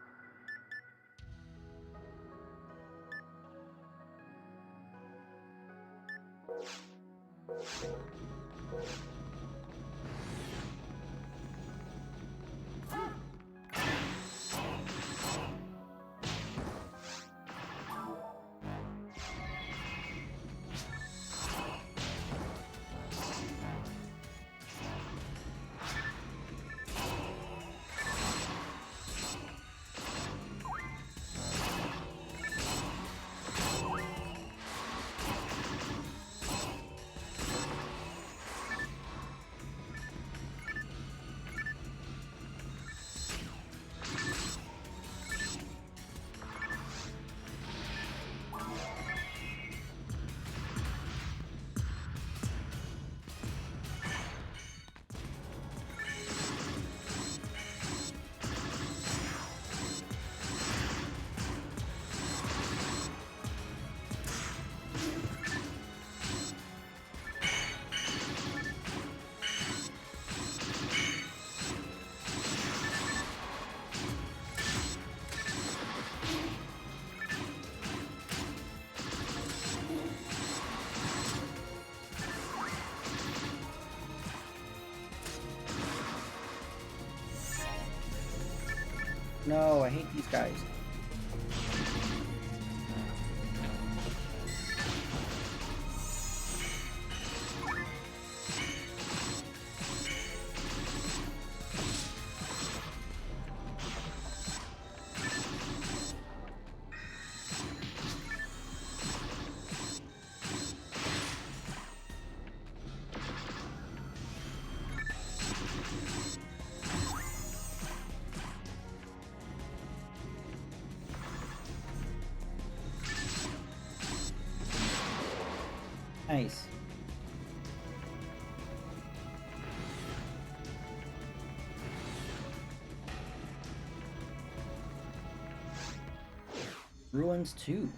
No, I hate these guys. Nice. Ruins 2.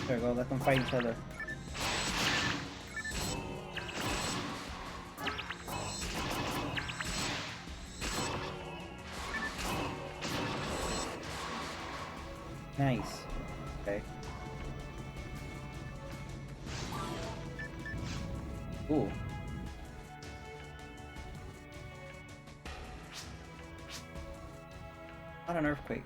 There we go, let them fight each other. Nice. Okay. Cool. Not an earthquake.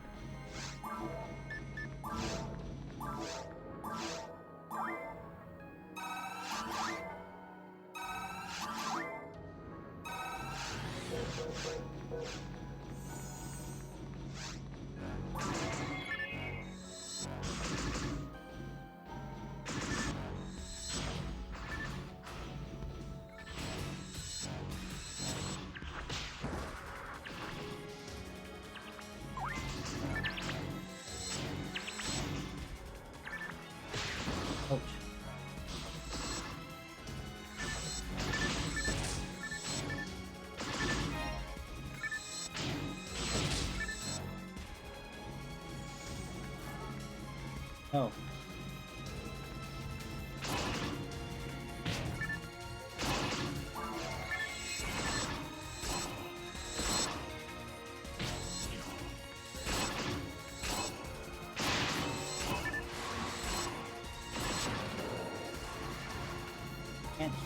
Ouch. Oh.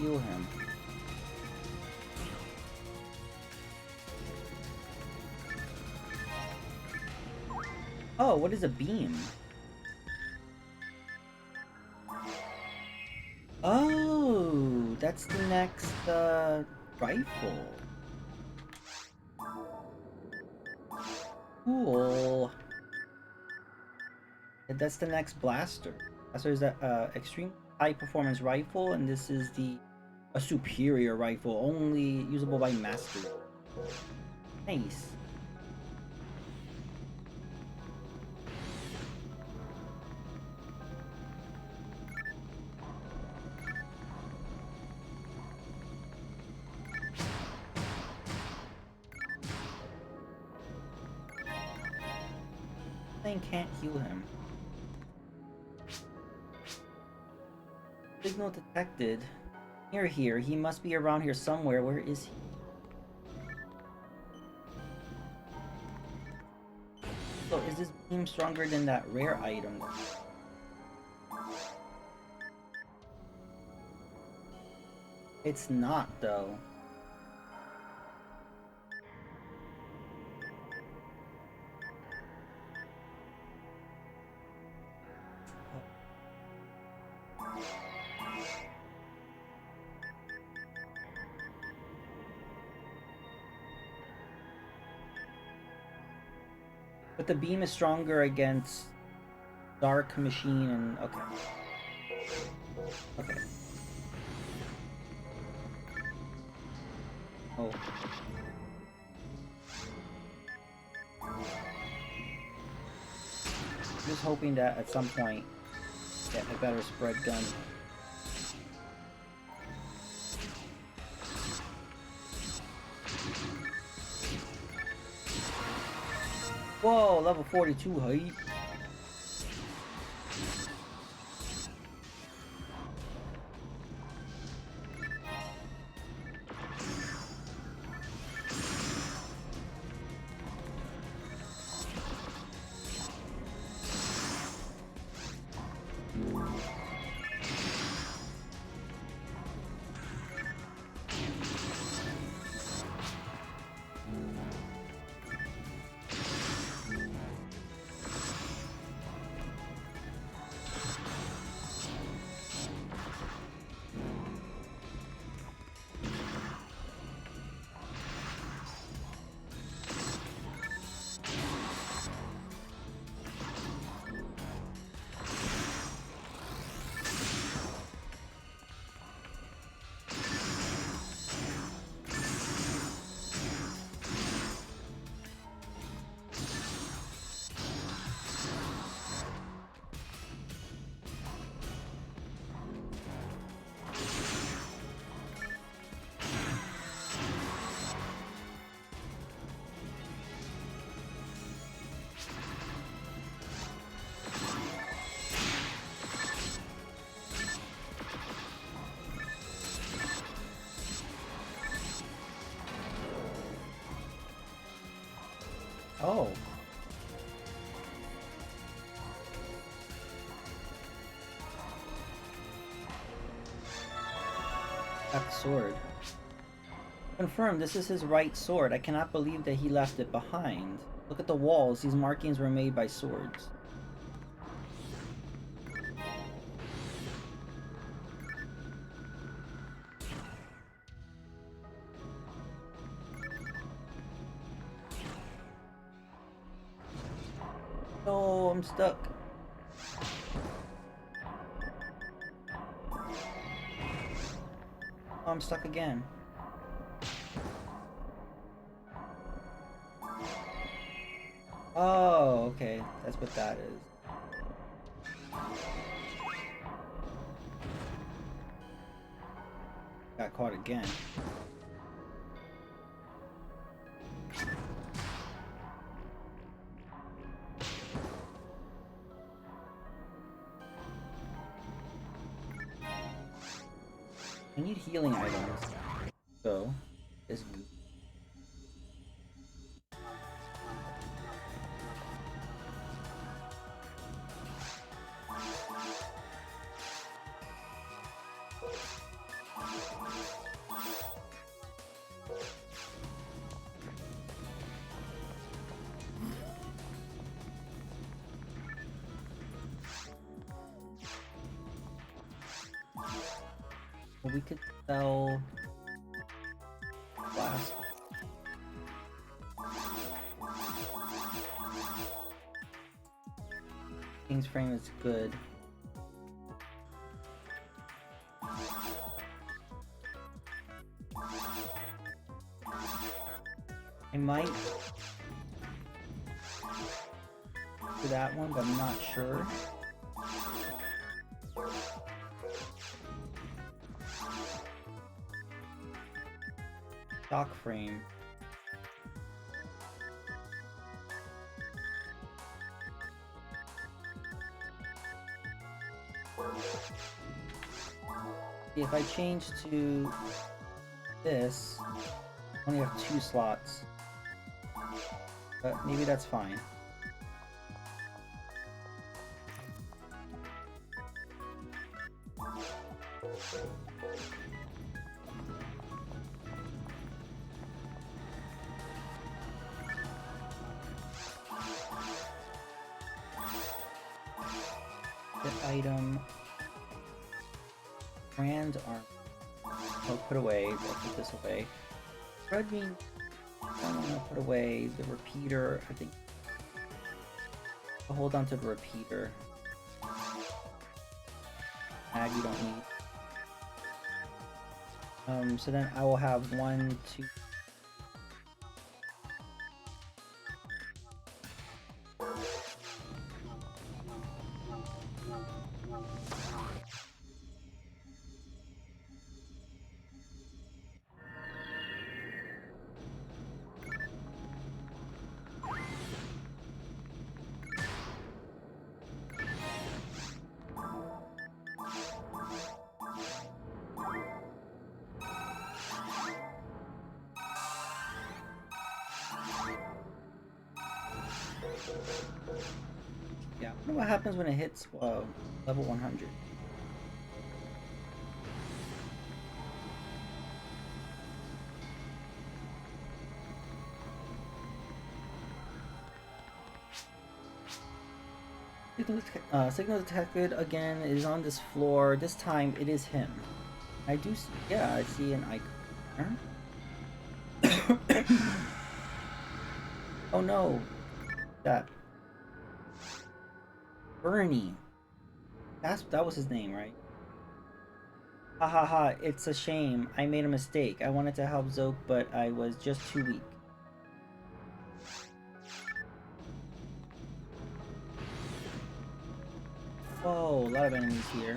heal him. Oh, what is a beam? Oh, that's the next rifle. Cool. And that's the next blaster. So there's that extreme high performance rifle, and this is a superior rifle, only usable by master. Nice. Thing can't heal him. Signal detected. Near here. He must be around here somewhere. Where is he? So is this beam stronger than that rare item? It's not, though. But the beam is stronger against Dark Machine and... okay. Okay. Oh. Just hoping that at some point get a better spread gun. Whoa, level 42 height. Oh. Got the sword. Confirmed, this is his right sword. I cannot believe that he left it behind. Look at the walls. These markings were made by swords. Oh, I'm stuck. Oh, I'm stuck again. Oh, okay. That's what that is. Got caught again. I need healing items. So, this. we could sell glass. King's frame is good. I might do that one, but I'm not sure. Stock frame. If I change to this, I only have 2 slots. But maybe that's fine. That item. Brand arm. I'll put away. I'll put this away. Red mean. I don't want to put away the repeater. I think I'll hold on to the repeater. Mag you don't need. So then I will have 1, 2. Yeah, I wonder what happens when it hits level 100. Signal detected again. It is on this floor. This time it is him. I do see, yeah, I see an icon. Oh no. That. Bernie. That was his name, right? Ha ha ha, it's a shame. I made a mistake. I wanted to help Zoke, but I was just too weak. Whoa, a lot of enemies here.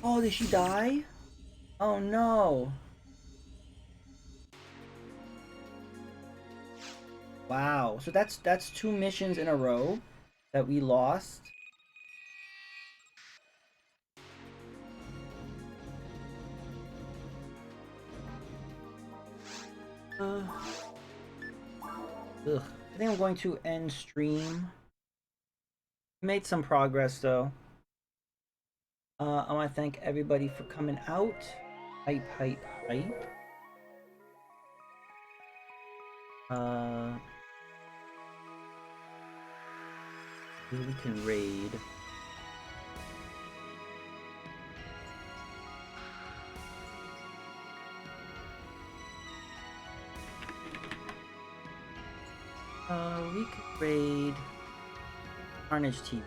Oh, did she die? Oh no. Wow. So that's 2 missions in a row that we lost. Ugh. I think I'm going to end stream. Made some progress though. I want to thank everybody for coming out. Hype, hype, hype. Maybe we can raid. We could raid Carnage TV.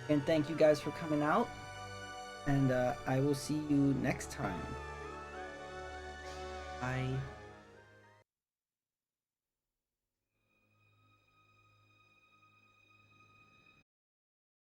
And thank you guys for coming out. And I will see you next time. Bye.